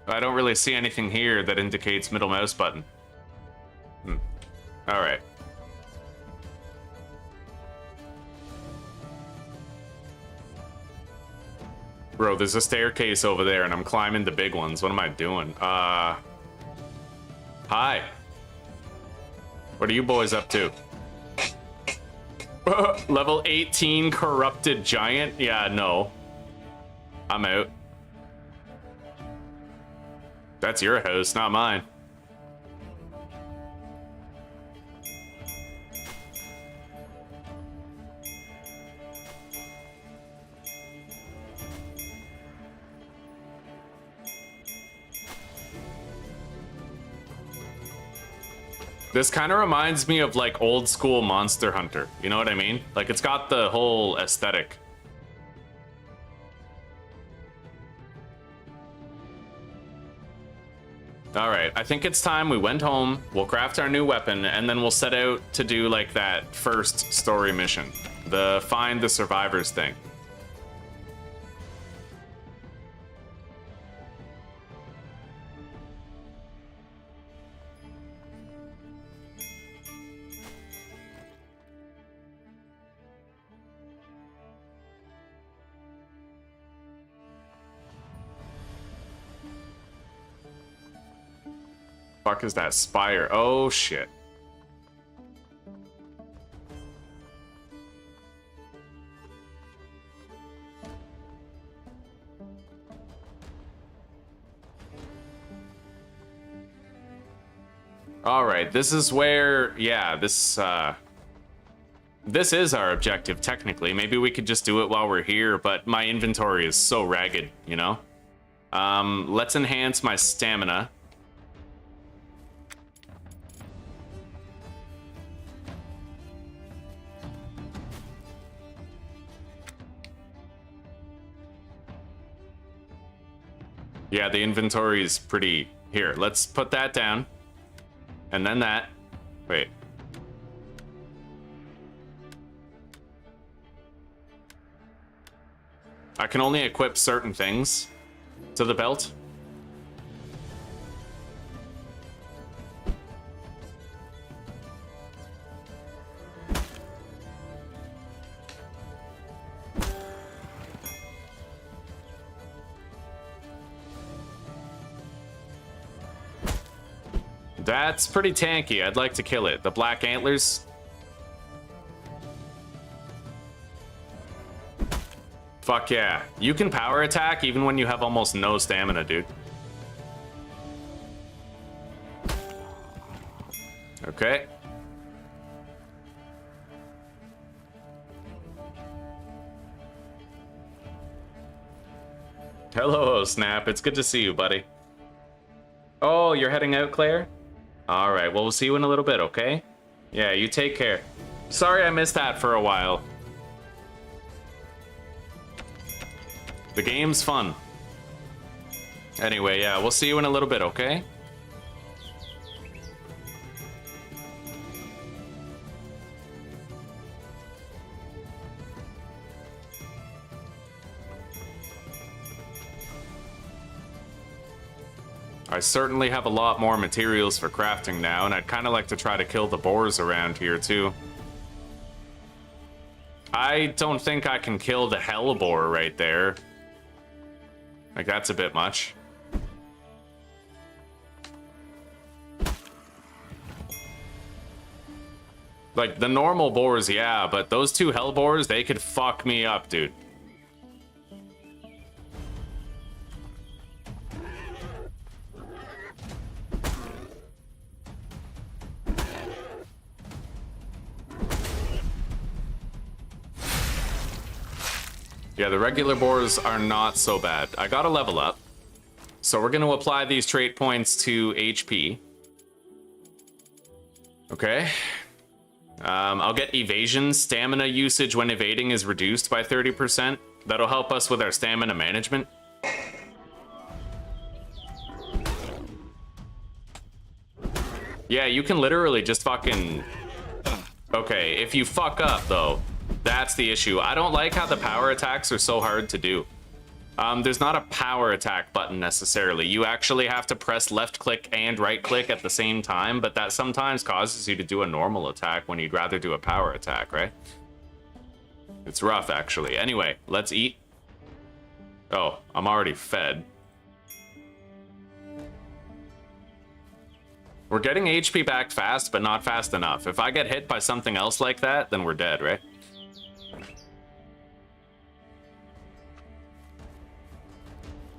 I don't really see anything here that indicates middle mouse button. All right. Bro, there's a staircase over there and I'm climbing the big ones. What am I doing? Hi. What are you boys up to? Level 18 corrupted giant? Yeah, no. I'm out. That's your house, not mine. This kind of reminds me of like old school Monster Hunter. You know what I mean? Like it's got the whole aesthetic. All right, I think it's time we went home, we'll craft our new weapon, and then we'll set out to do like that first story mission, the find the survivors thing. Fuck is that spire? Oh shit. All right, this is where, yeah, this is our objective technically. Maybe we could just do it while we're here, but my inventory is so ragged, you know? Let's enhance my stamina. Yeah, the inventory is pretty... Here, let's put that down. And then that. Wait. I can only equip certain things to the belt. That's pretty tanky. I'd like to kill it. The black antlers. Fuck yeah. You can power attack even when you have almost no stamina, dude. Okay. Hello, Snap. It's good to see you, buddy. Oh, you're heading out, Claire? All right, well, we'll see you in a little bit, okay? Yeah, you take care. Sorry I missed that for a while. The game's fun. Anyway, yeah, we'll see you in a little bit, okay? I certainly have a lot more materials for crafting now, and I'd kind of like to try to kill the boars around here, too. I don't think I can kill the hell boar right there. Like, that's a bit much. Like, the normal boars, yeah, but those two hell boars, they could fuck me up, dude. Yeah, the regular boars are not so bad. I gotta level up. So we're gonna apply these trait points to HP. Okay. I'll get evasion. Stamina usage when evading is reduced by 30%. That'll help us with our stamina management. Yeah, you can literally just fucking... Okay, if you fuck up, though, that's the issue. I don't like how the power attacks are so hard to do. There's not a power attack button necessarily. You actually have to press left click and right click at the same time, but that sometimes causes you to do a normal attack when you'd rather do a power attack, right? It's rough, actually. Anyway, let's eat. Oh, I'm already fed. We're getting HP back fast, but not fast enough. If I get hit by something else like that, then we're dead, right?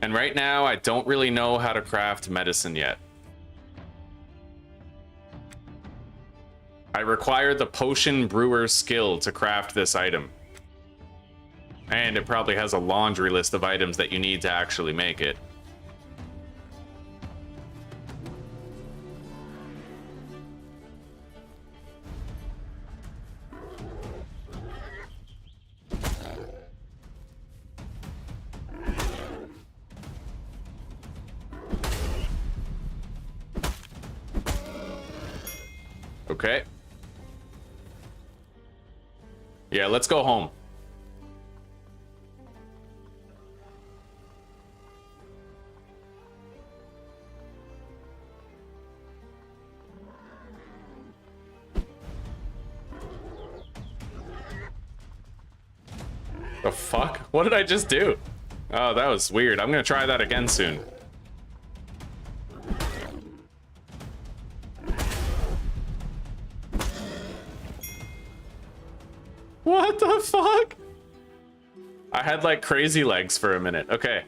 And right now, I don't really know how to craft medicine yet. I require the potion brewer skill to craft this item. And it probably has a laundry list of items that you need to actually make it. Okay. Yeah, let's go home. The fuck? What did I just do? Oh, that was weird. I'm gonna try that again soon. What the fuck? I had like crazy legs for a minute. Okay.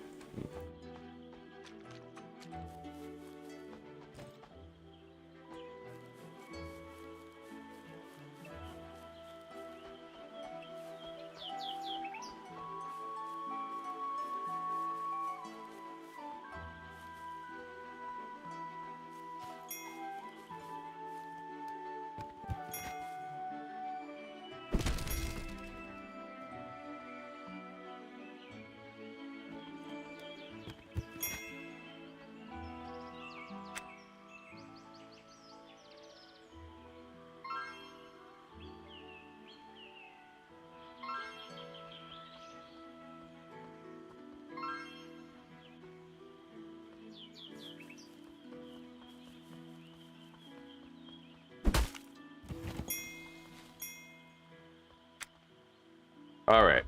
All right.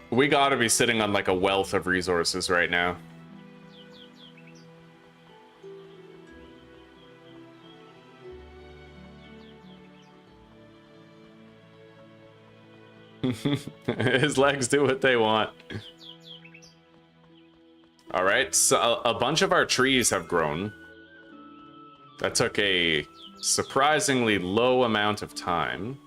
We gotta be sitting on like a wealth of resources right now. His legs do what they want. All right, so a bunch of our trees have grown. That took a surprisingly low amount of time.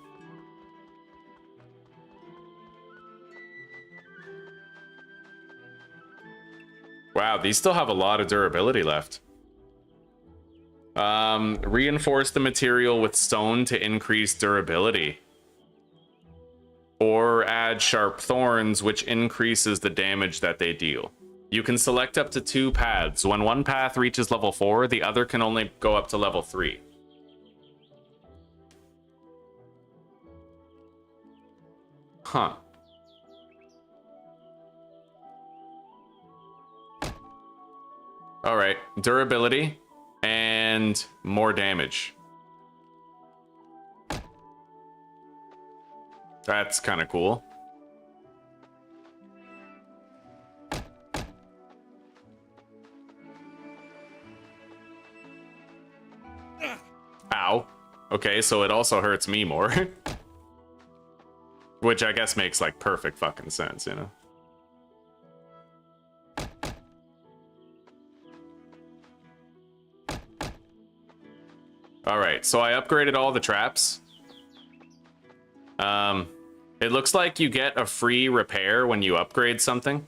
Wow, these still have a lot of durability left. Reinforce the material with stone to increase durability. Or add sharp thorns, which increases the damage that they deal. You can select up to 2 paths. When one path reaches level 4, the other can only go up to level 3. Huh. All right, durability and more damage. That's kind of cool. Ow. Okay, so it also hurts me more. Which I guess makes like perfect fucking sense, you know? All right, so I upgraded all the traps. It looks like you get a free repair when you upgrade something.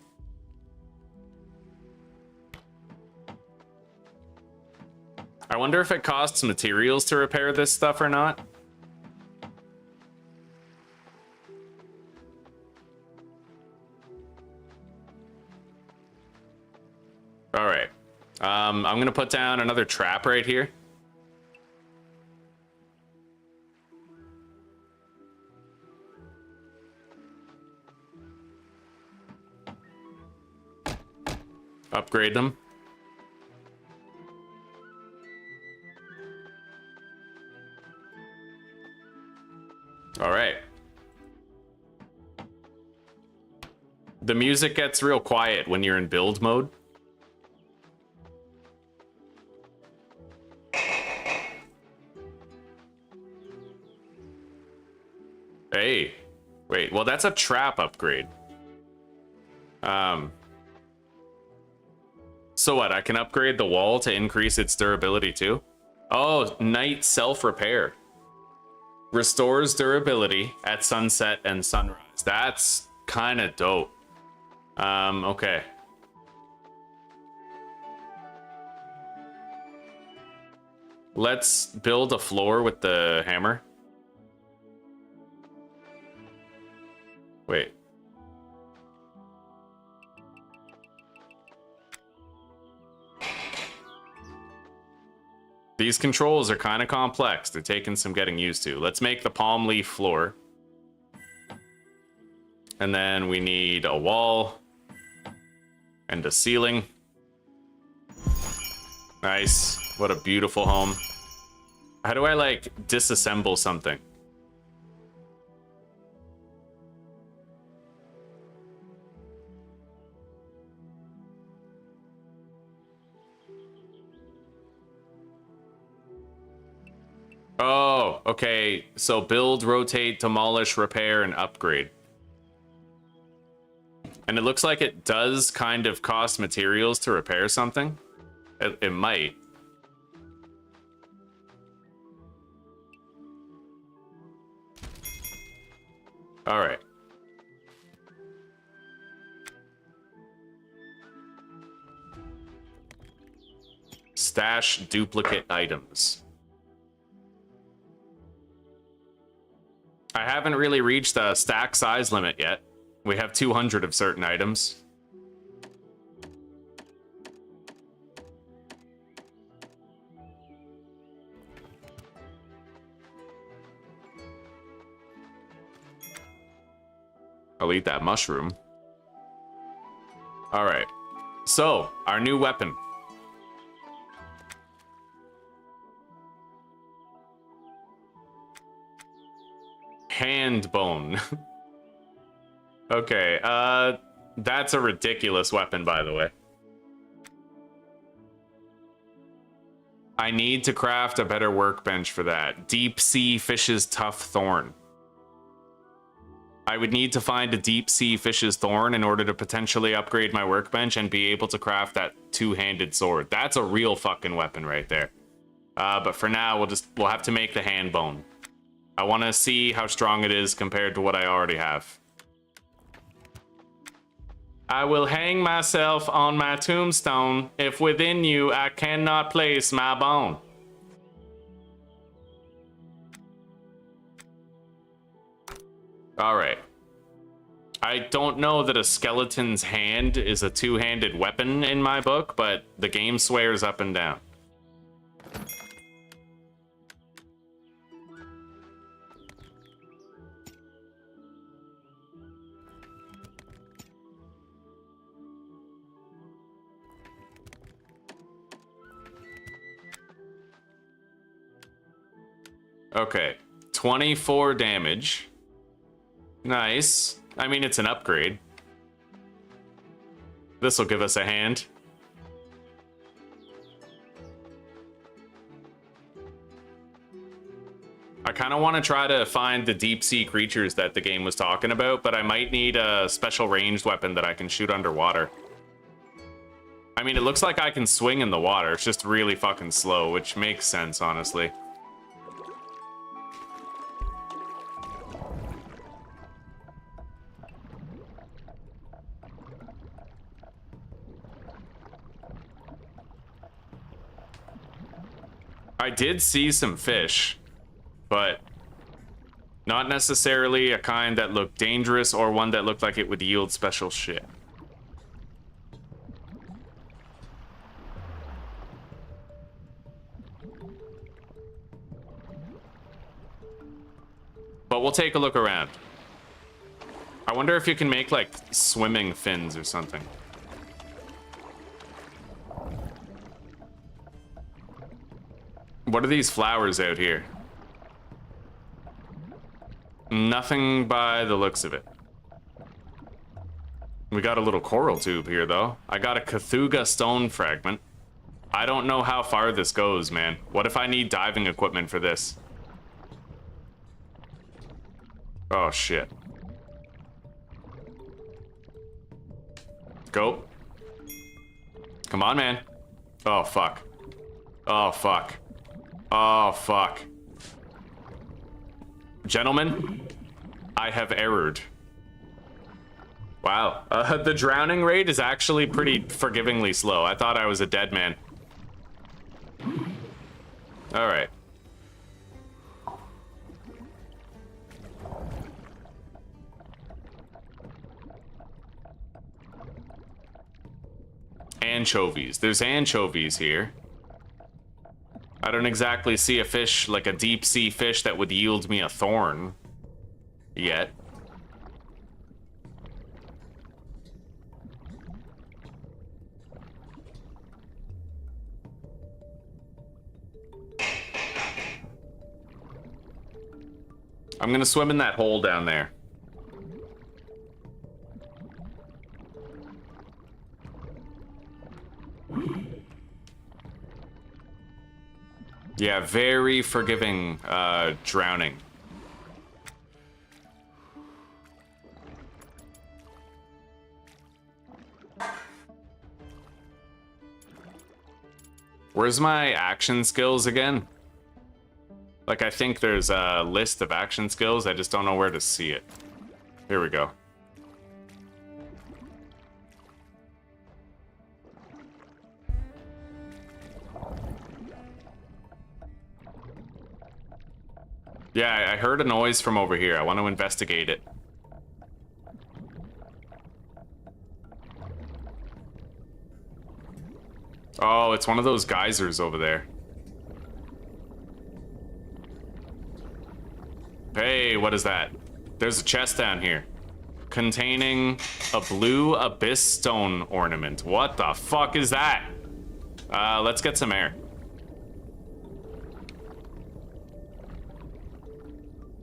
I wonder if it costs materials to repair this stuff or not. All right. I'm gonna put down another trap right here. Upgrade them. All right. The music gets real quiet when you're in build mode. Hey, wait, well, that's a trap upgrade. So what, I can upgrade the wall to increase its durability too? Oh, night self-repair. Restores durability at sunset and sunrise. That's kind of dope. Okay. Let's build a floor with the hammer. Wait. These controls are kind of complex. They're taking some getting used to. Let's make the palm leaf floor. And then we need a wall and a ceiling. Nice. What a beautiful home. How do I, like, disassemble something? Oh, okay. So build, rotate, demolish, repair, and upgrade. And it looks like it does kind of cost materials to repair something. It might. All right. Stash duplicate items. I haven't really reached the stack size limit yet. We have 200 of certain items. I'll eat that mushroom. All right. So, our new weapon. hand bone. Okay, that's a ridiculous weapon, by the way. I need to craft a better workbench for that. Deep sea fish's tough thorn. I would need to find a deep sea fish's thorn in order to potentially upgrade my workbench and be able to craft that two-handed sword. That's a real fucking weapon right there. But for now, we'll have to make the hand bone. I want to see how strong it is compared to what I already have. I will hang myself on my tombstone if within you I cannot place my bone. All right. I don't know that a skeleton's hand is a two-handed weapon in my book, but the game swears up and down. Okay, 24 damage. Nice. I mean, it's an upgrade. This will give us a hand. I kind of want to try to find the deep sea creatures that the game was talking about, but I might need a special ranged weapon that I can shoot underwater. I mean, it looks like I can swing in the water. It's just really fucking slow, which makes sense, honestly. I did see some fish, but not necessarily a kind that looked dangerous or one that looked like it would yield special shit. But we'll take a look around. I wonder if you can make like swimming fins or something. What are these flowers out here? Nothing by the looks of it. We got a little coral tube here, though. I got a Cthulhu stone fragment. I don't know how far this goes, man. What if I need diving equipment for this? Oh, shit. Go. Come on, man. Oh, fuck. Oh, fuck. Oh, fuck. Gentlemen, I have errored. Wow. The drowning rate is actually pretty forgivingly slow. I thought I was a dead man. All right. Anchovies. There's anchovies here. I don't exactly see a fish, like a deep sea fish, that would yield me a thorn yet. I'm gonna swim in that hole down there. Yeah, very forgiving drowning. Where's my action skills again? Like, I think there's a list of action skills. I just don't know where to see it. Here we go. Yeah, I heard a noise from over here. I want to investigate it. Oh, it's one of those geysers over there. Hey, what is that? There's a chest down here containing a blue abyss stone ornament. What the fuck is that? Let's get some air.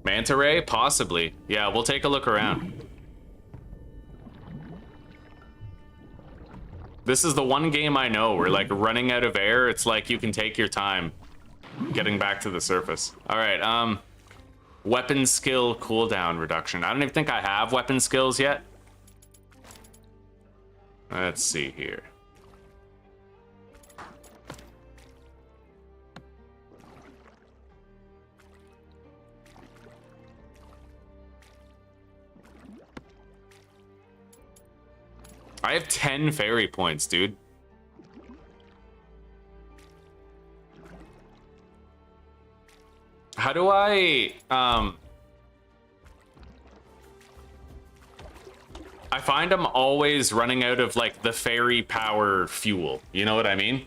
Manta ray? Possibly. Yeah, we'll take a look around. This is the one game I know where, like, running out of air, it's like you can take your time getting back to the surface. All right, weapon skill cooldown reduction. I don't even think I have weapon skills yet. Let's see here. I have 10 fairy points, dude. How do I find I'm always running out of, like, the fairy power fuel. You know what I mean?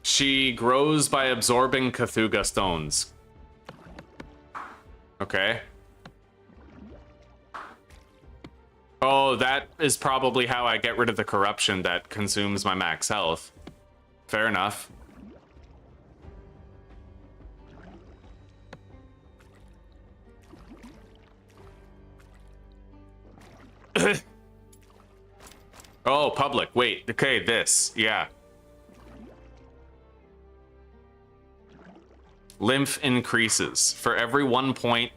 She grows by absorbing Cthulhu stones. Okay. Oh, that is probably how I get rid of the corruption that consumes my max health. Fair enough. Oh, public. Wait. Okay, this. Yeah. Lymph increases. For every 1 point,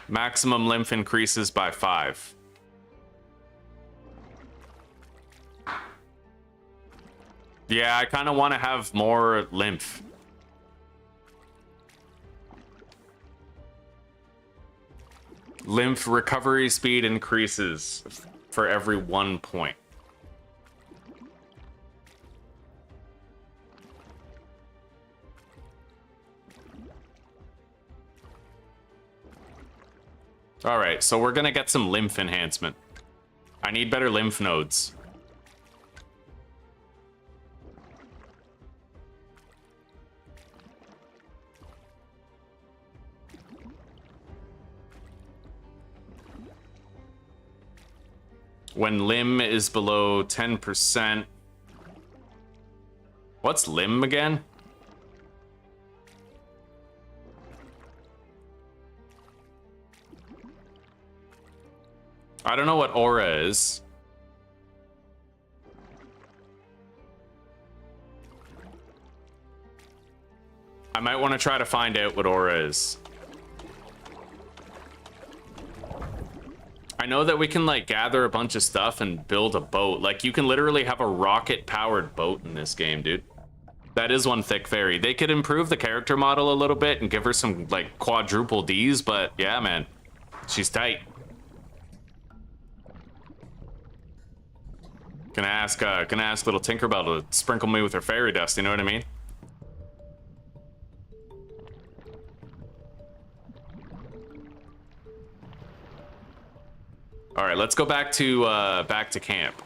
maximum lymph increases by 5. Yeah, I kind of want to have more lymph. Lymph recovery speed increases for every 1 point. All right, so we're gonna get some lymph enhancement. I need better lymph nodes. When limb is below 10%. What's limb again? I don't know what aura is. I might want to try to find out what aura is. I know that we can, like, gather a bunch of stuff and build a boat. Like, you can literally have a rocket-powered boat in this game, dude. That is one thick fairy. They could improve the character model a little bit and give her some, like, quadruple Ds, but yeah, man. She's tight. Gonna ask little Tinkerbell to sprinkle me with her fairy dust, you know what I mean? All right, let's go back to camp.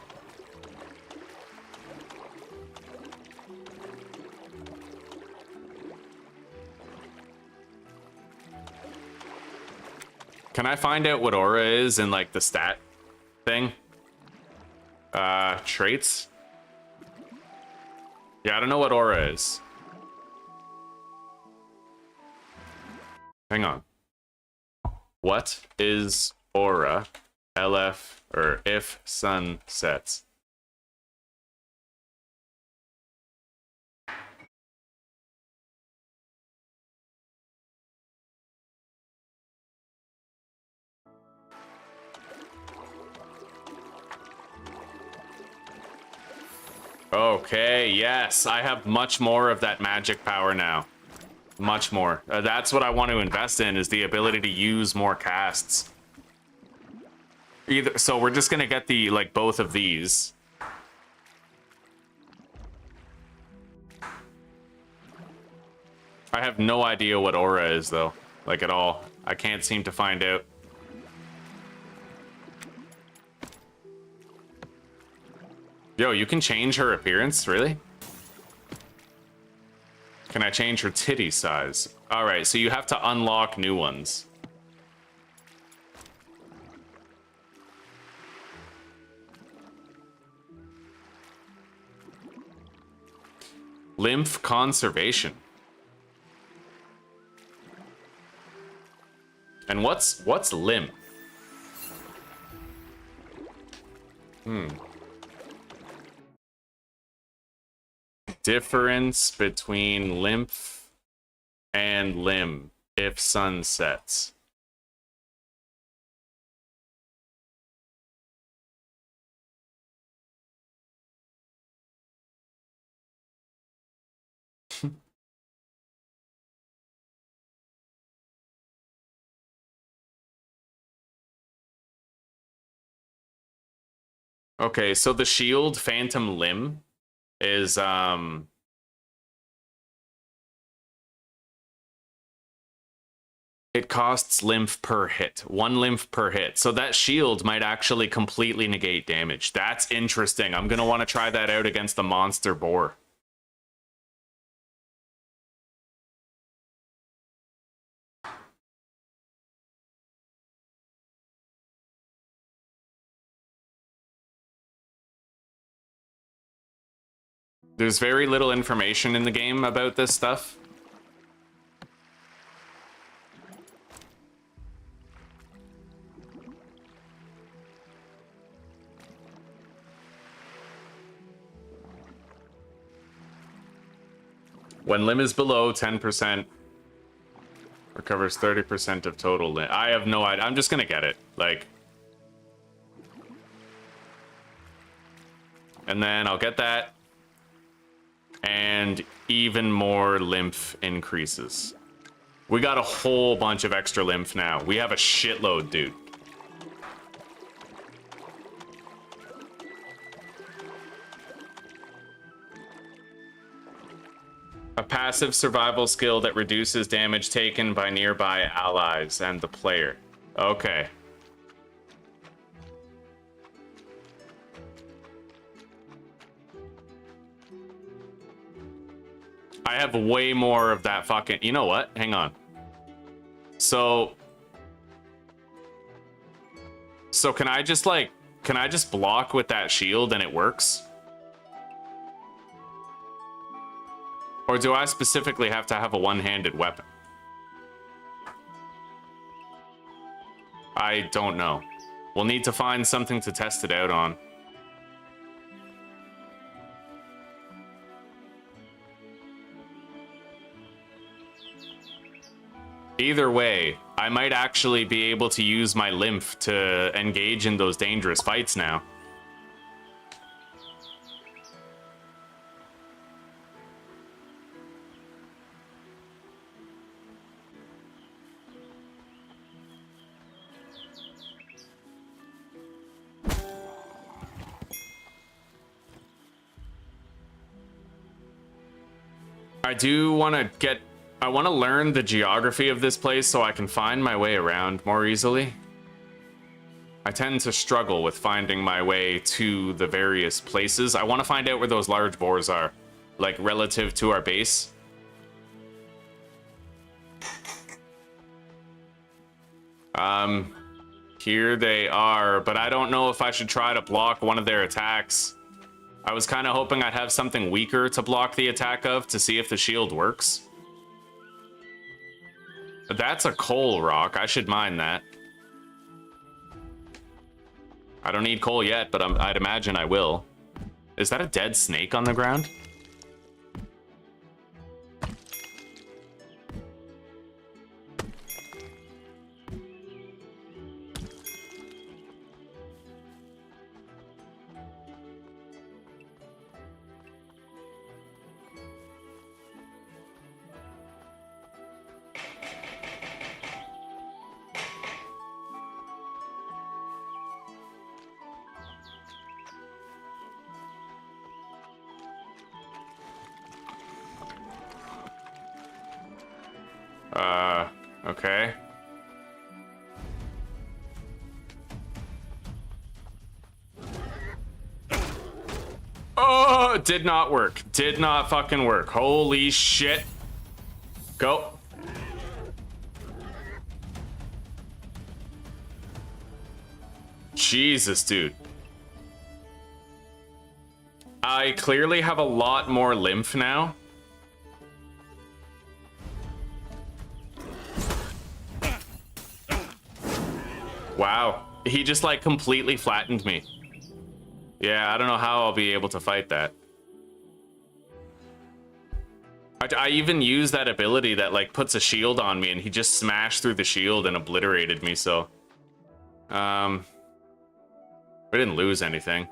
Can I find out what aura is in, like, the stat thing? Traits? Yeah, I don't know what aura is. Hang on. What is aura? LF, or IfSunSets. Okay, yes, I have much more of that magic power now. Much more. That's what I want to invest in, is the ability to use more casts. So we're just gonna get the, like, both of these. I have no idea what aura is, though, like, at all. I can't seem to find out. Yo, you can change her appearance, really? Can I change her titty size? All right, so you have to unlock new ones. Lymph conservation. And what's lymph? Difference between lymph and limb if sun sets. Okay, so the shield phantom limb is it costs lymph per hit. 1 lymph per hit. So that shield might actually completely negate damage. That's interesting. I'm gonna want to try that out against the monster boar. There's very little information in the game about this stuff. When limb is below 10%, recovers 30% of total limb. I have no idea. I'm just gonna get it. Like, and then I'll get that. And even more lymph increases. We got a whole bunch of extra lymph now. We have a shitload, dude. A passive survival skill that reduces damage taken by nearby allies and the player. Okay. I have way more of that fucking... You know what? Hang on. So can I just, like... Can I just block with that shield and it works? Or do I specifically have to have a one-handed weapon? I don't know. We'll need to find something to test it out on. Either way, I might actually be able to use my lymph to engage in those dangerous fights now. I do want to get... I want to learn the geography of this place so I can find my way around more easily. I tend to struggle with finding my way to the various places. I want to find out where those large boars are, like relative to our base. Here they are, but I don't know if I should try to block one of their attacks. I was kind of hoping I'd have something weaker to block the attack of to see if the shield works. That's a coal rock. I should mine that. I don't need coal yet, but I'd imagine I will. Is that a dead snake on the ground? Okay. Oh, did not work. Did not fucking work. Holy shit. Go. Jesus, dude. I clearly have a lot more lymph now. Wow. He just like completely flattened me. Yeah, I don't know how I'll be able to fight that. I even used that ability that like puts a shield on me and he just smashed through the shield and obliterated me, so. We didn't lose anything.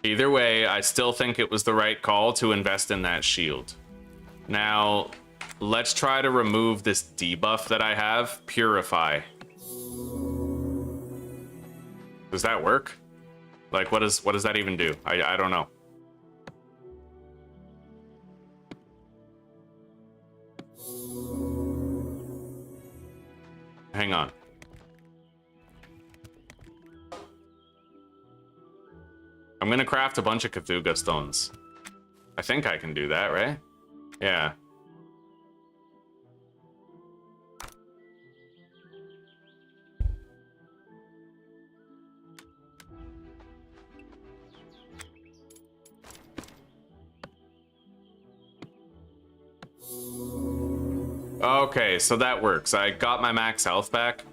Either way, I still think it was the right call to invest in that shield. Now, let's try to remove this debuff that I have, Purify. Does that work? Like, what does that even do? I don't know. Hang on. I'm gonna craft a bunch of Cthulhu stones. I think I can do that, right? Yeah. Okay, so that works. I got my max health back.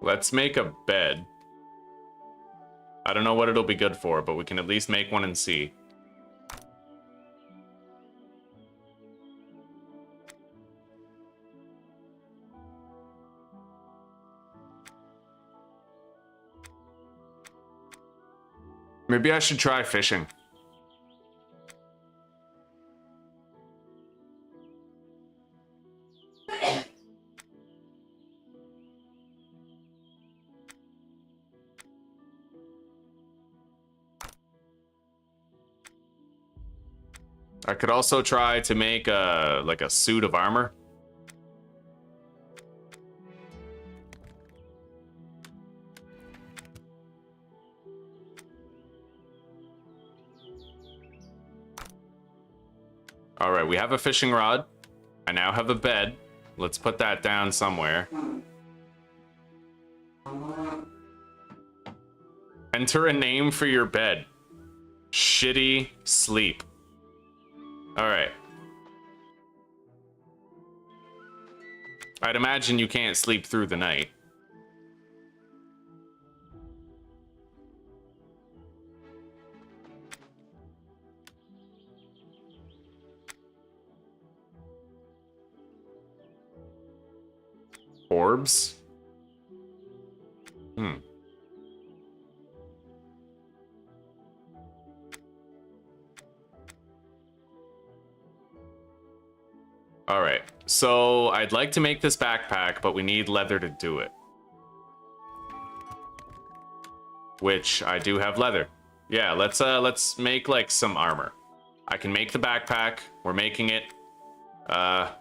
Let's make a bed. I don't know what it'll be good for, but we can at least make one and see. Maybe I should try fishing. I could also try to make like a suit of armor. All right, we have a fishing rod. I now have a bed. Let's put that down somewhere. Enter a name for your bed. Shitty sleep. All right. I'd imagine you can't sleep through the night. Orbs? All right, so I'd like to make this backpack, but we need leather to do it. Which I do have leather. Yeah, let's make like some armor. I can make the backpack. We're making it. I'll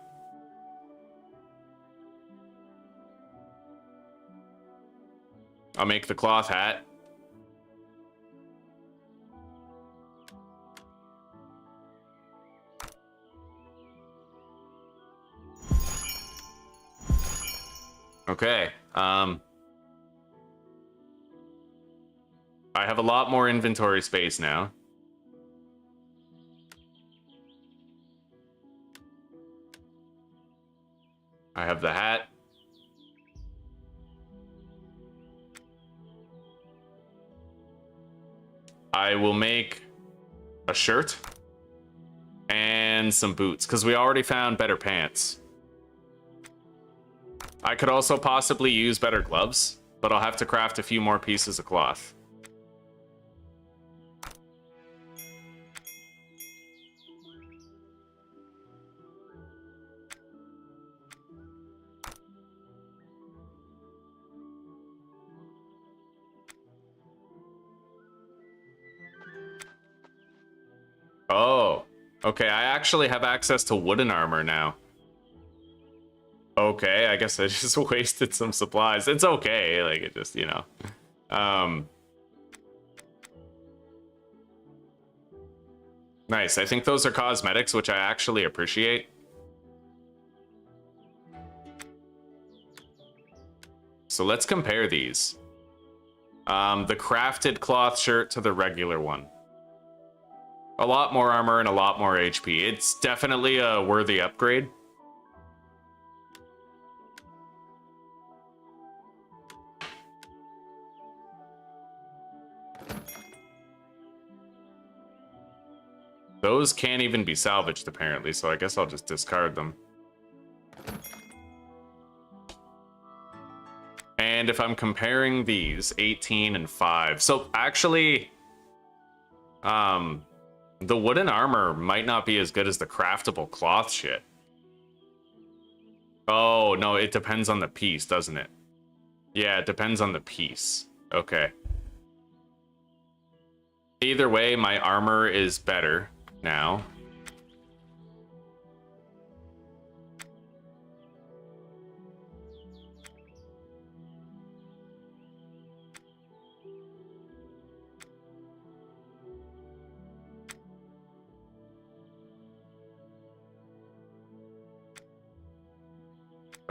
make the cloth hat. Okay, I have a lot more inventory space now. I have the hat. I will make a shirt and some boots, because we already found better pants. I could also possibly use better gloves, but I'll have to craft a few more pieces of cloth. Oh, okay, I actually have access to wooden armor now. Okay, I guess I just wasted some supplies. It's okay, like, it just, you know. Nice, I think those are cosmetics, which I actually appreciate. So let's compare these. The crafted cloth shirt to the regular one. A lot more armor and a lot more HP. It's definitely a worthy upgrade. Those can't even be salvaged, apparently, so I guess I'll just discard them. And if I'm comparing these, 18 and 5. So actually, the wooden armor might not be as good as the craftable cloth shit. Oh, no, it depends on the piece, doesn't it? Yeah, it depends on the piece. Okay. Either way, my armor is better now.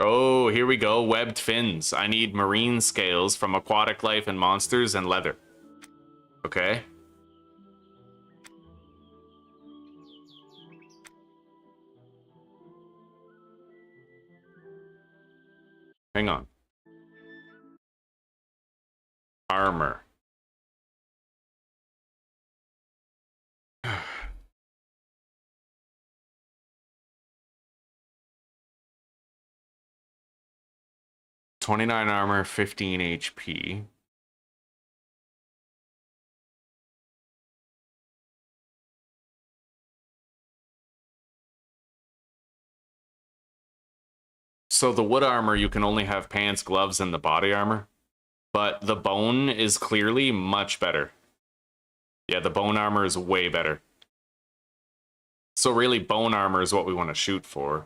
Oh, here we go. Webbed fins. I need marine scales from aquatic life and monsters and leather. Okay. Hang on. Armor. $29 armor, 15 HP. So the wood armor, you can only have pants, gloves, and the body armor. But the bone is clearly much better. Yeah, the bone armor is way better. So really, bone armor is what we want to shoot for.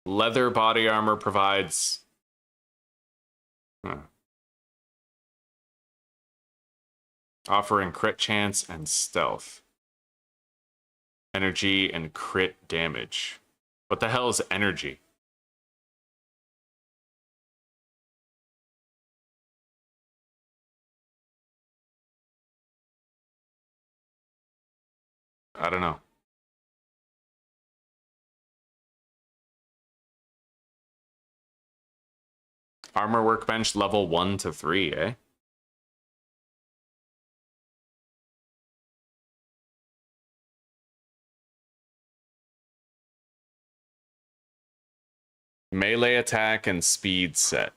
Leather body armor provides... offering crit chance and stealth. Energy and crit damage. What the hell is energy? I don't know. Armor workbench level 1 to 3, eh? Melee attack and speed set.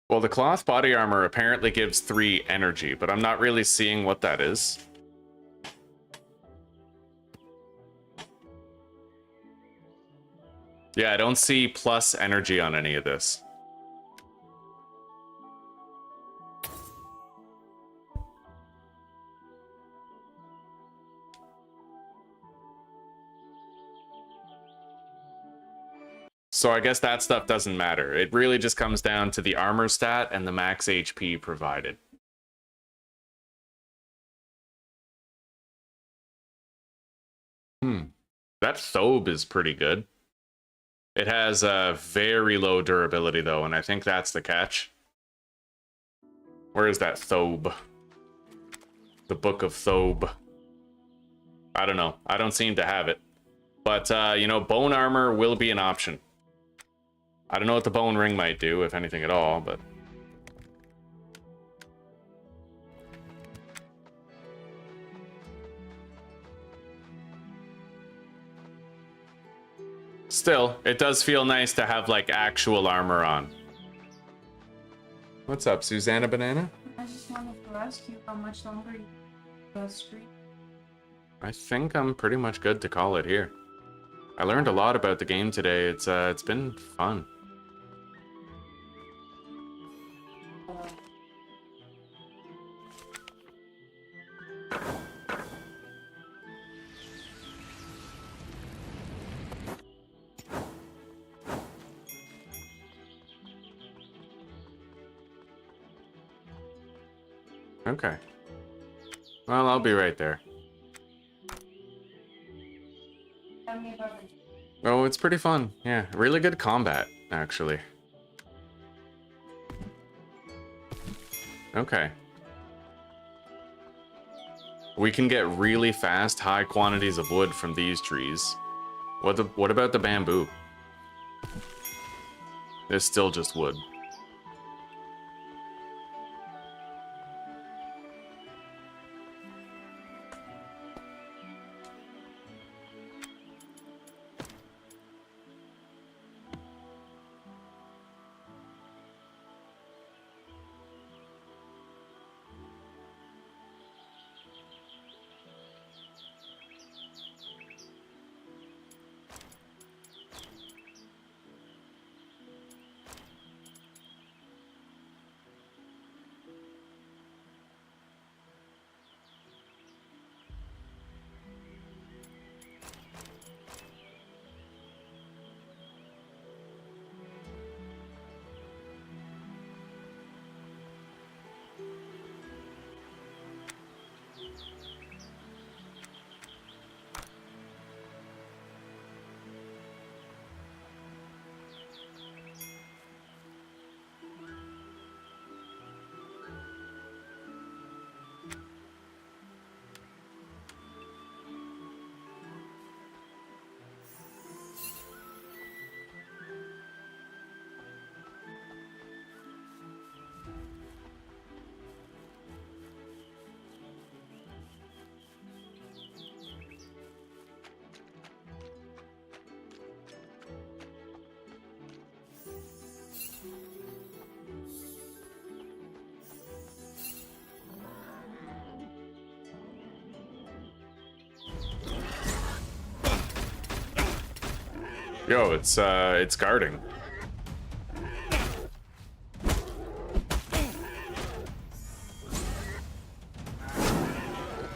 Well, the cloth body armor apparently gives 3 energy, but I'm not really seeing what that is. Yeah, I don't see plus energy on any of this. So I guess that stuff doesn't matter. It really just comes down to the armor stat and the max HP provided. That Thobe is pretty good. It has a very low durability though, and I think that's the catch. Where is that Thobe? The Book of Thobe. I don't know. I don't seem to have it. But, you know, bone armor will be an option. I don't know what the bone ring might do, if anything at all, but... Still, it does feel nice to have, like, actual armor on. What's up, Susanna Banana? I just wanted to ask you how much longer you stream. I think I'm pretty much good to call it here. I learned a lot about the game today. It's been fun. Okay. Well, I'll be right there. Tell me about it. Oh, it's pretty fun. Yeah, really good combat, actually. Okay. We can get really fast, high quantities of wood from these trees. What about the bamboo? It's still just wood. Yo, it's guarding.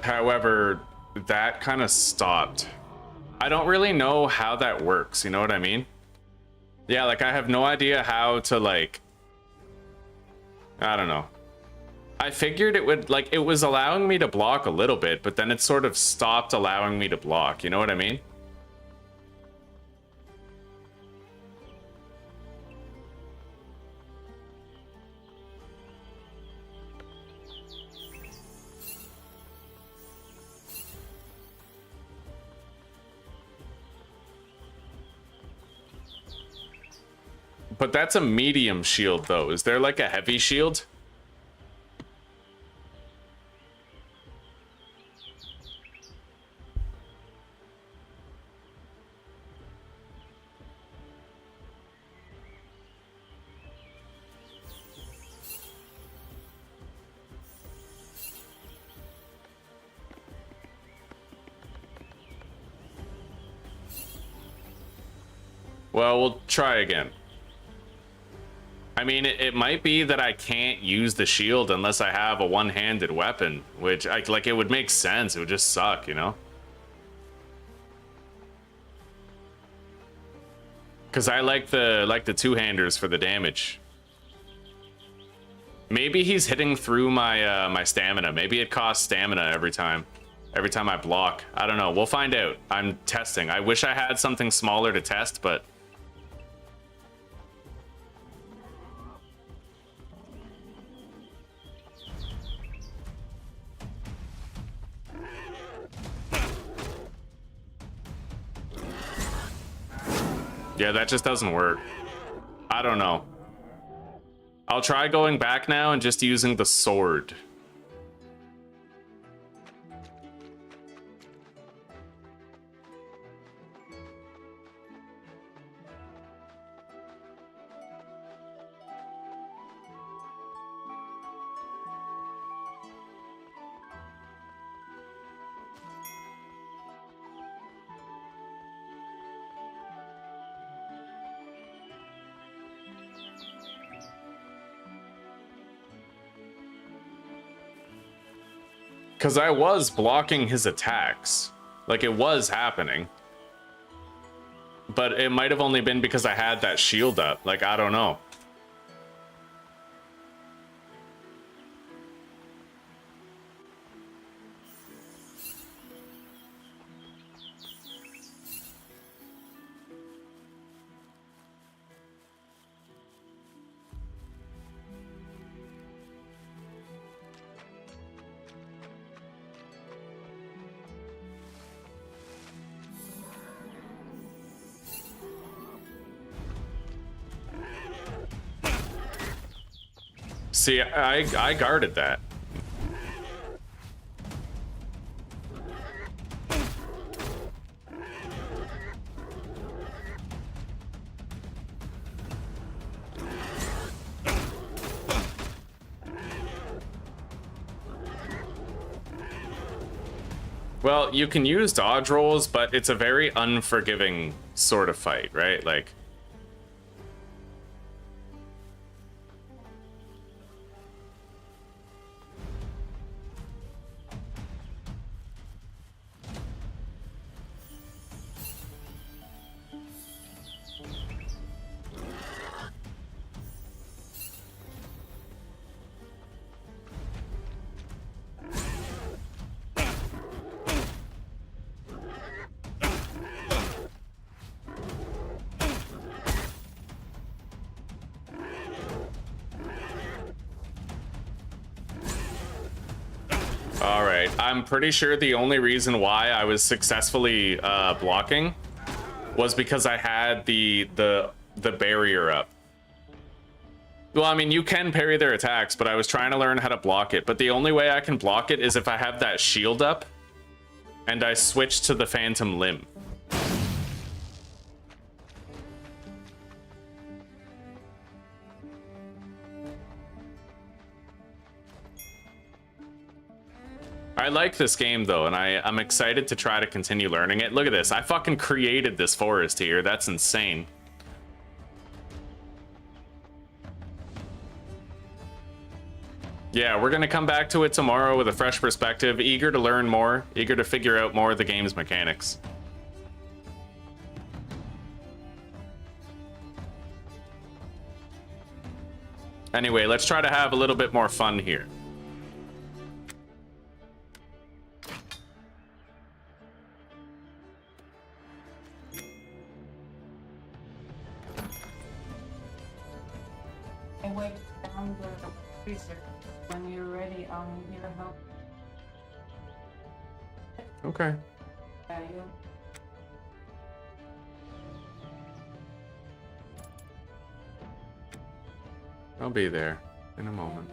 However, that kind of stopped. I don't really know how that works, you know what I mean? Yeah, like I have no idea how to like... I don't know. I figured it would, like, it was allowing me to block a little bit, but then it sort of stopped allowing me to block, you know what I mean? But that's a medium shield, though. Is there, like, a heavy shield? Well, we'll try again. I mean, it might be that I can't use the shield unless I have a one-handed weapon, which, like, it would make sense. It would just suck, you know? Because I like the two-handers for the damage. Maybe he's hitting through my my stamina. Maybe it costs stamina every time. every time I block. I don't know. We'll find out. I'm testing. I wish I had something smaller to test, but... yeah, that just doesn't work. I don't know. I'll try going back now and just using the sword. Because I was blocking his attacks. Like, it was happening. But it might have only been because I had that shield up. Like, I don't know. See, I guarded that. Well, you can use dodge rolls, but it's a very unforgiving sort of fight, right? Like... I'm pretty sure the only reason why I was successfully blocking was because I had the barrier up. Well, I mean, you can parry their attacks, but I was trying to learn how to block it. But the only way I can block it is if I have that shield up and I switch to the Phantom Limb. I like this game though, and I'm excited to try to continue learning it. Look at this. I fucking created this forest here. That's insane. Yeah, we're gonna come back to it tomorrow with a fresh perspective, eager to learn more, eager to figure out more of the game's mechanics. Anyway, let's try to have a little bit more fun here. Wait down the freezer. When you're ready, I'll need your help. Okay. Yeah, you. I'll be there in a moment.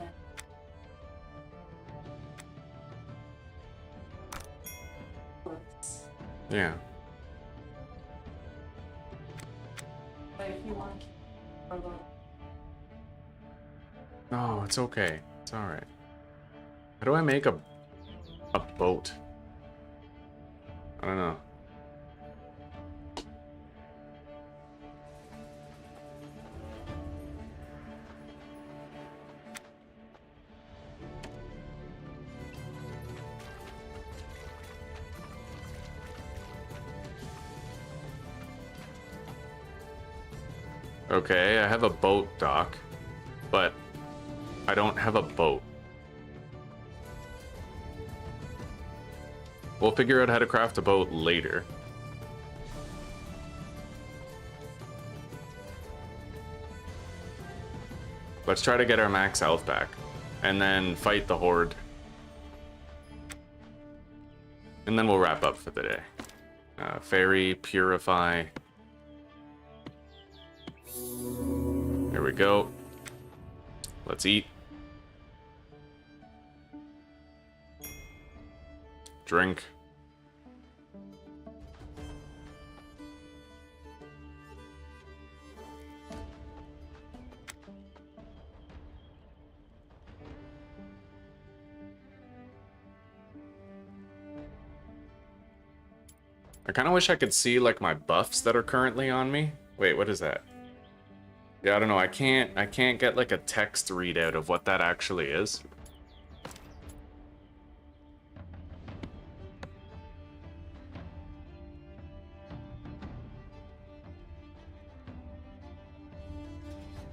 Yeah. But if you want, No, it's okay. It's all right. How do I make a boat? I don't know. Okay, I have a boat dock, but I don't have a boat. We'll figure out how to craft a boat later. Let's try to get our max health back. And then fight the horde. And then we'll wrap up for the day. Fairy, purify. There we go. Let's eat. Drink. I kind of wish I could see like my buffs that are currently on me. Wait, what is that? Yeah, I don't know. I can't get like a text readout of what that actually is.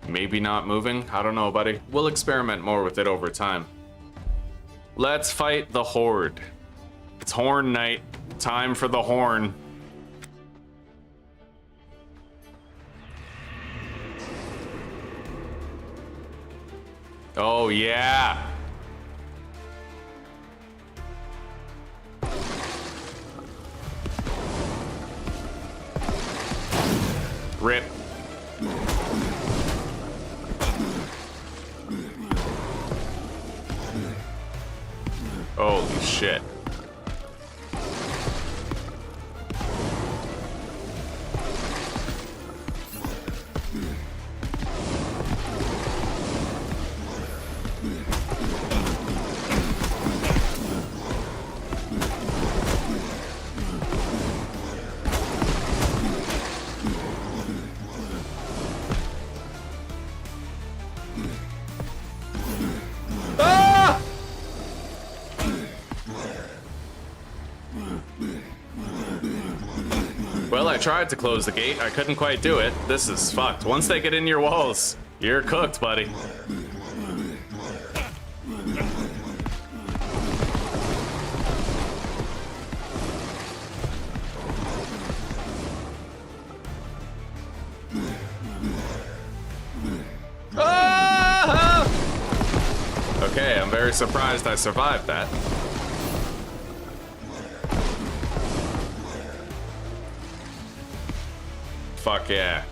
Maybe not moving. I don't know, buddy. We'll experiment more with it over time. Let's fight the horde. It's Horn Night. Time for the horn. Oh, yeah. Rip. Holy shit. Well, I tried to close the gate. I couldn't quite do it. This is fucked. Once they get in your walls, you're cooked, buddy. Ah! Okay, I'm very surprised I survived that. Fuck yeah.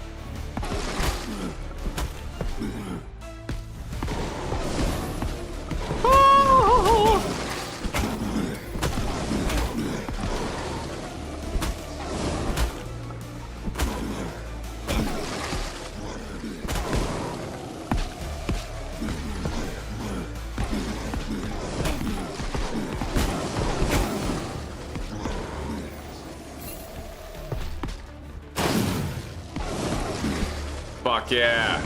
Fuck yeah.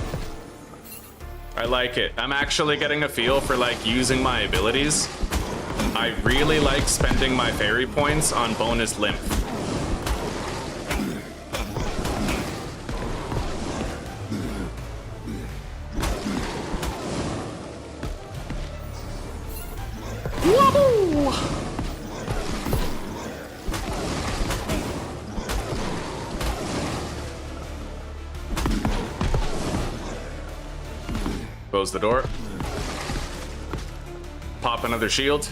I like it. I'm actually getting a feel for like using my abilities. I really like spending my fairy points on bonus lymph. Whoa! Close the door. Pop another shield.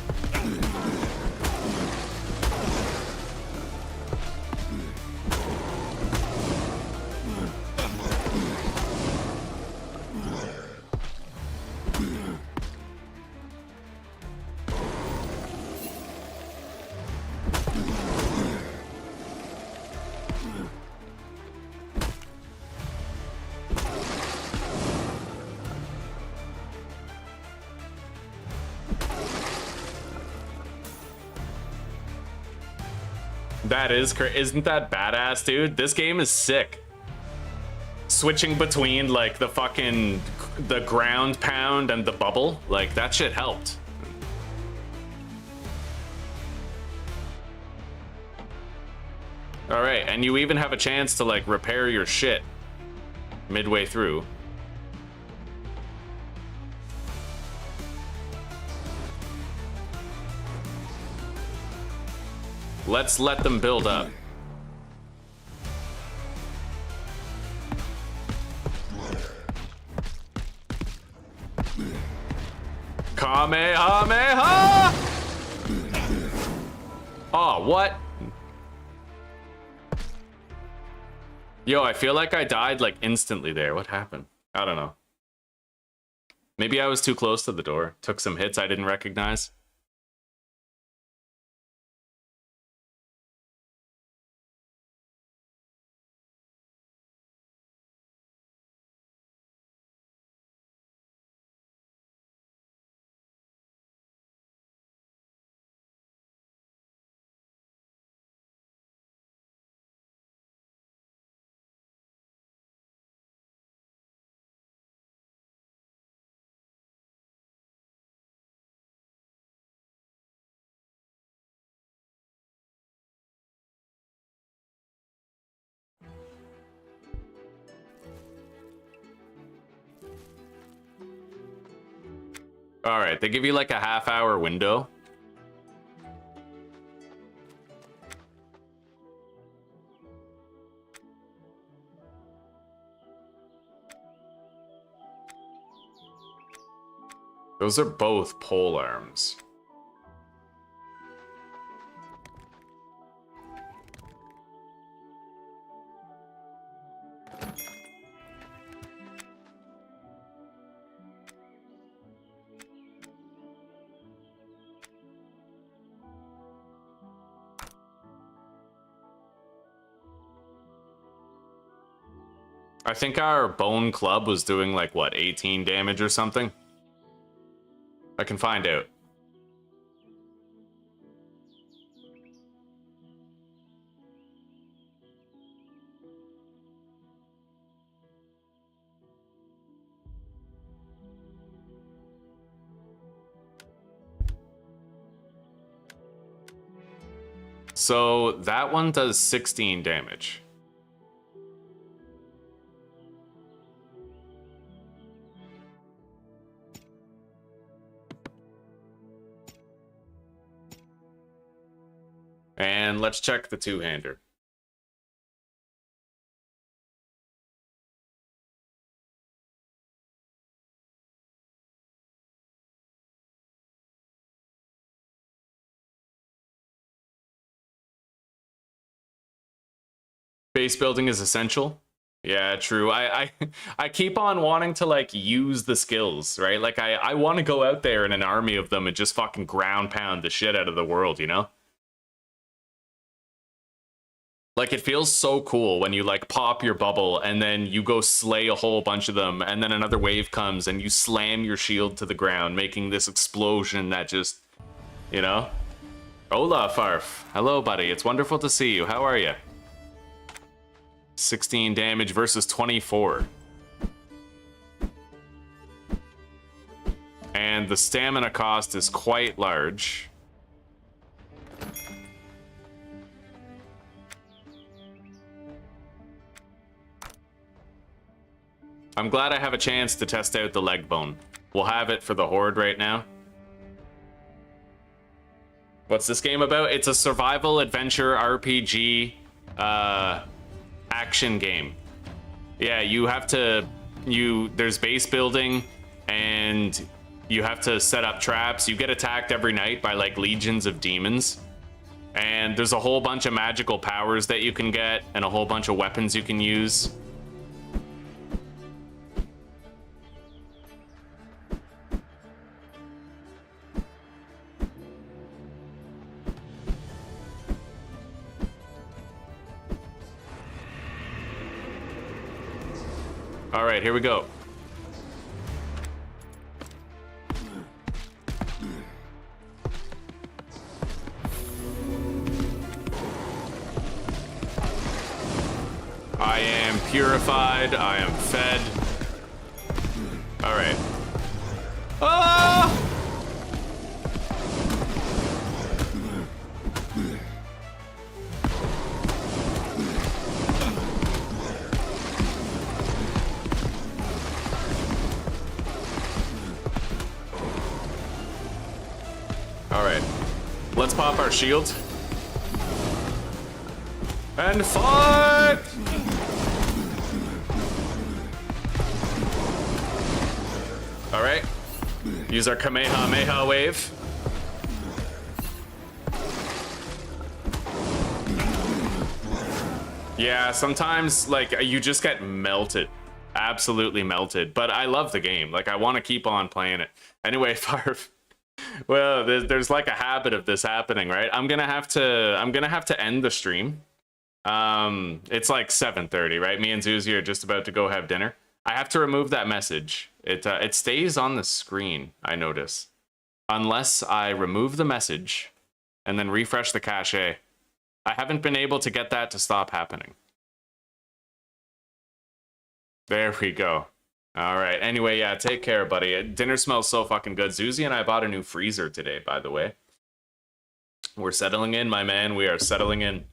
That is isn't that badass, dude? This game is sick. Switching between like the ground pound and the bubble, like that shit helped. All right, and you even have a chance to like repair your shit midway through. Let's let them build up. Kamehameha! Oh, what? Yo, I feel like I died like instantly there. What happened? I don't know. Maybe I was too close to the door. Took some hits I didn't recognize. All right, they give you like a half-hour window. Those are both pole arms. I think our bone club was doing like, what, 18 damage or something? I can find out. So that one does 16 damage. And let's check the two-hander. Base building is essential. Yeah, true. I keep on wanting to like use the skills, right? Like I want to go out there in an army of them and just fucking ground pound the shit out of the world, you know? Like, it feels so cool when you, like, pop your bubble and then you go slay a whole bunch of them and then another wave comes and you slam your shield to the ground, making this explosion that just, you know? Hola, Farf. Hello, buddy. It's wonderful to see you. How are you? 16 damage versus 24. And the stamina cost is quite large. I'm glad I have a chance to test out the leg bone. We'll have it for the Horde right now. What's this game about? It's a survival adventure RPG action game. Yeah, you have to, there's base building and you have to set up traps. You get attacked every night by like legions of demons. And there's a whole bunch of magical powers that you can get and a whole bunch of weapons you can use. All right, here we go. I am purified. I am fed. All right. Ah! All right, let's pop our shield. And fight! All right. Use our Kamehameha wave. Yeah, sometimes, like, you just get melted. Absolutely melted. But I love the game. Like, I want to keep on playing it. Anyway, Farf. Well, there's like a habit of this happening, right? I'm gonna have to end the stream. It's like 7:30, right? Me and Zuzi are just about to go have dinner. I have to remove that message. It stays on the screen, I notice. Unless I remove the message and then refresh the cache. I haven't been able to get that to stop happening. There we go. All right. Anyway, yeah, take care, buddy. Dinner smells so fucking good. Zuzi and I bought a new freezer today, by the way. We're settling in, my man. We are settling in.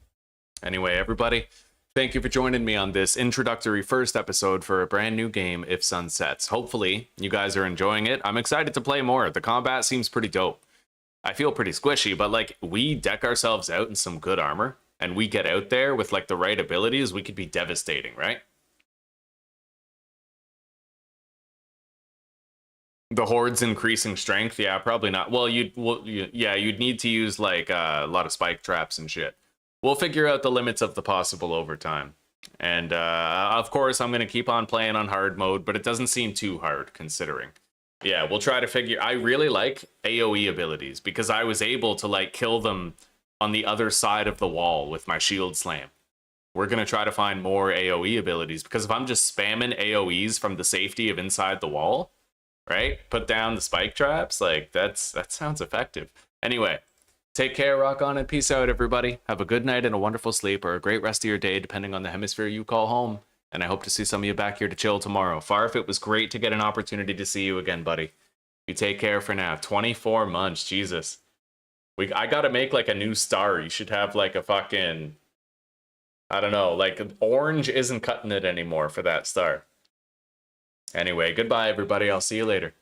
Anyway, everybody, thank you for joining me on this introductory first episode for a brand new game, IfSunSets. Hopefully, you guys are enjoying it. I'm excited to play more. The combat seems pretty dope. I feel pretty squishy, but like, we deck ourselves out in some good armor, and we get out there with like the right abilities, we could be devastating, right? The Horde's increasing strength, yeah, probably not. Well, you'd need to use like a lot of spike traps and shit. We'll figure out the limits of the possible over time. And of course, I'm gonna keep on playing on hard mode, but it doesn't seem too hard considering. Yeah, we'll try to figure... I really like AoE abilities because I was able to like kill them on the other side of the wall with my shield slam. We're gonna try to find more AoE abilities because if I'm just spamming AoEs from the safety of inside the wall, right? Put down the spike traps, like that sounds effective. Anyway, take care, rock on, and peace out, everybody. Have a good night and a wonderful sleep, or a great rest of your day, depending on the hemisphere you call home. And I hope to see some of you back here to chill tomorrow. Farf, it was great to get an opportunity to see you again, buddy. You take care for now. 24 months, Jesus. I gotta make like a new star. You should have like a fucking... I don't know, like orange isn't cutting it anymore for that star. Anyway, goodbye, everybody. I'll see you later.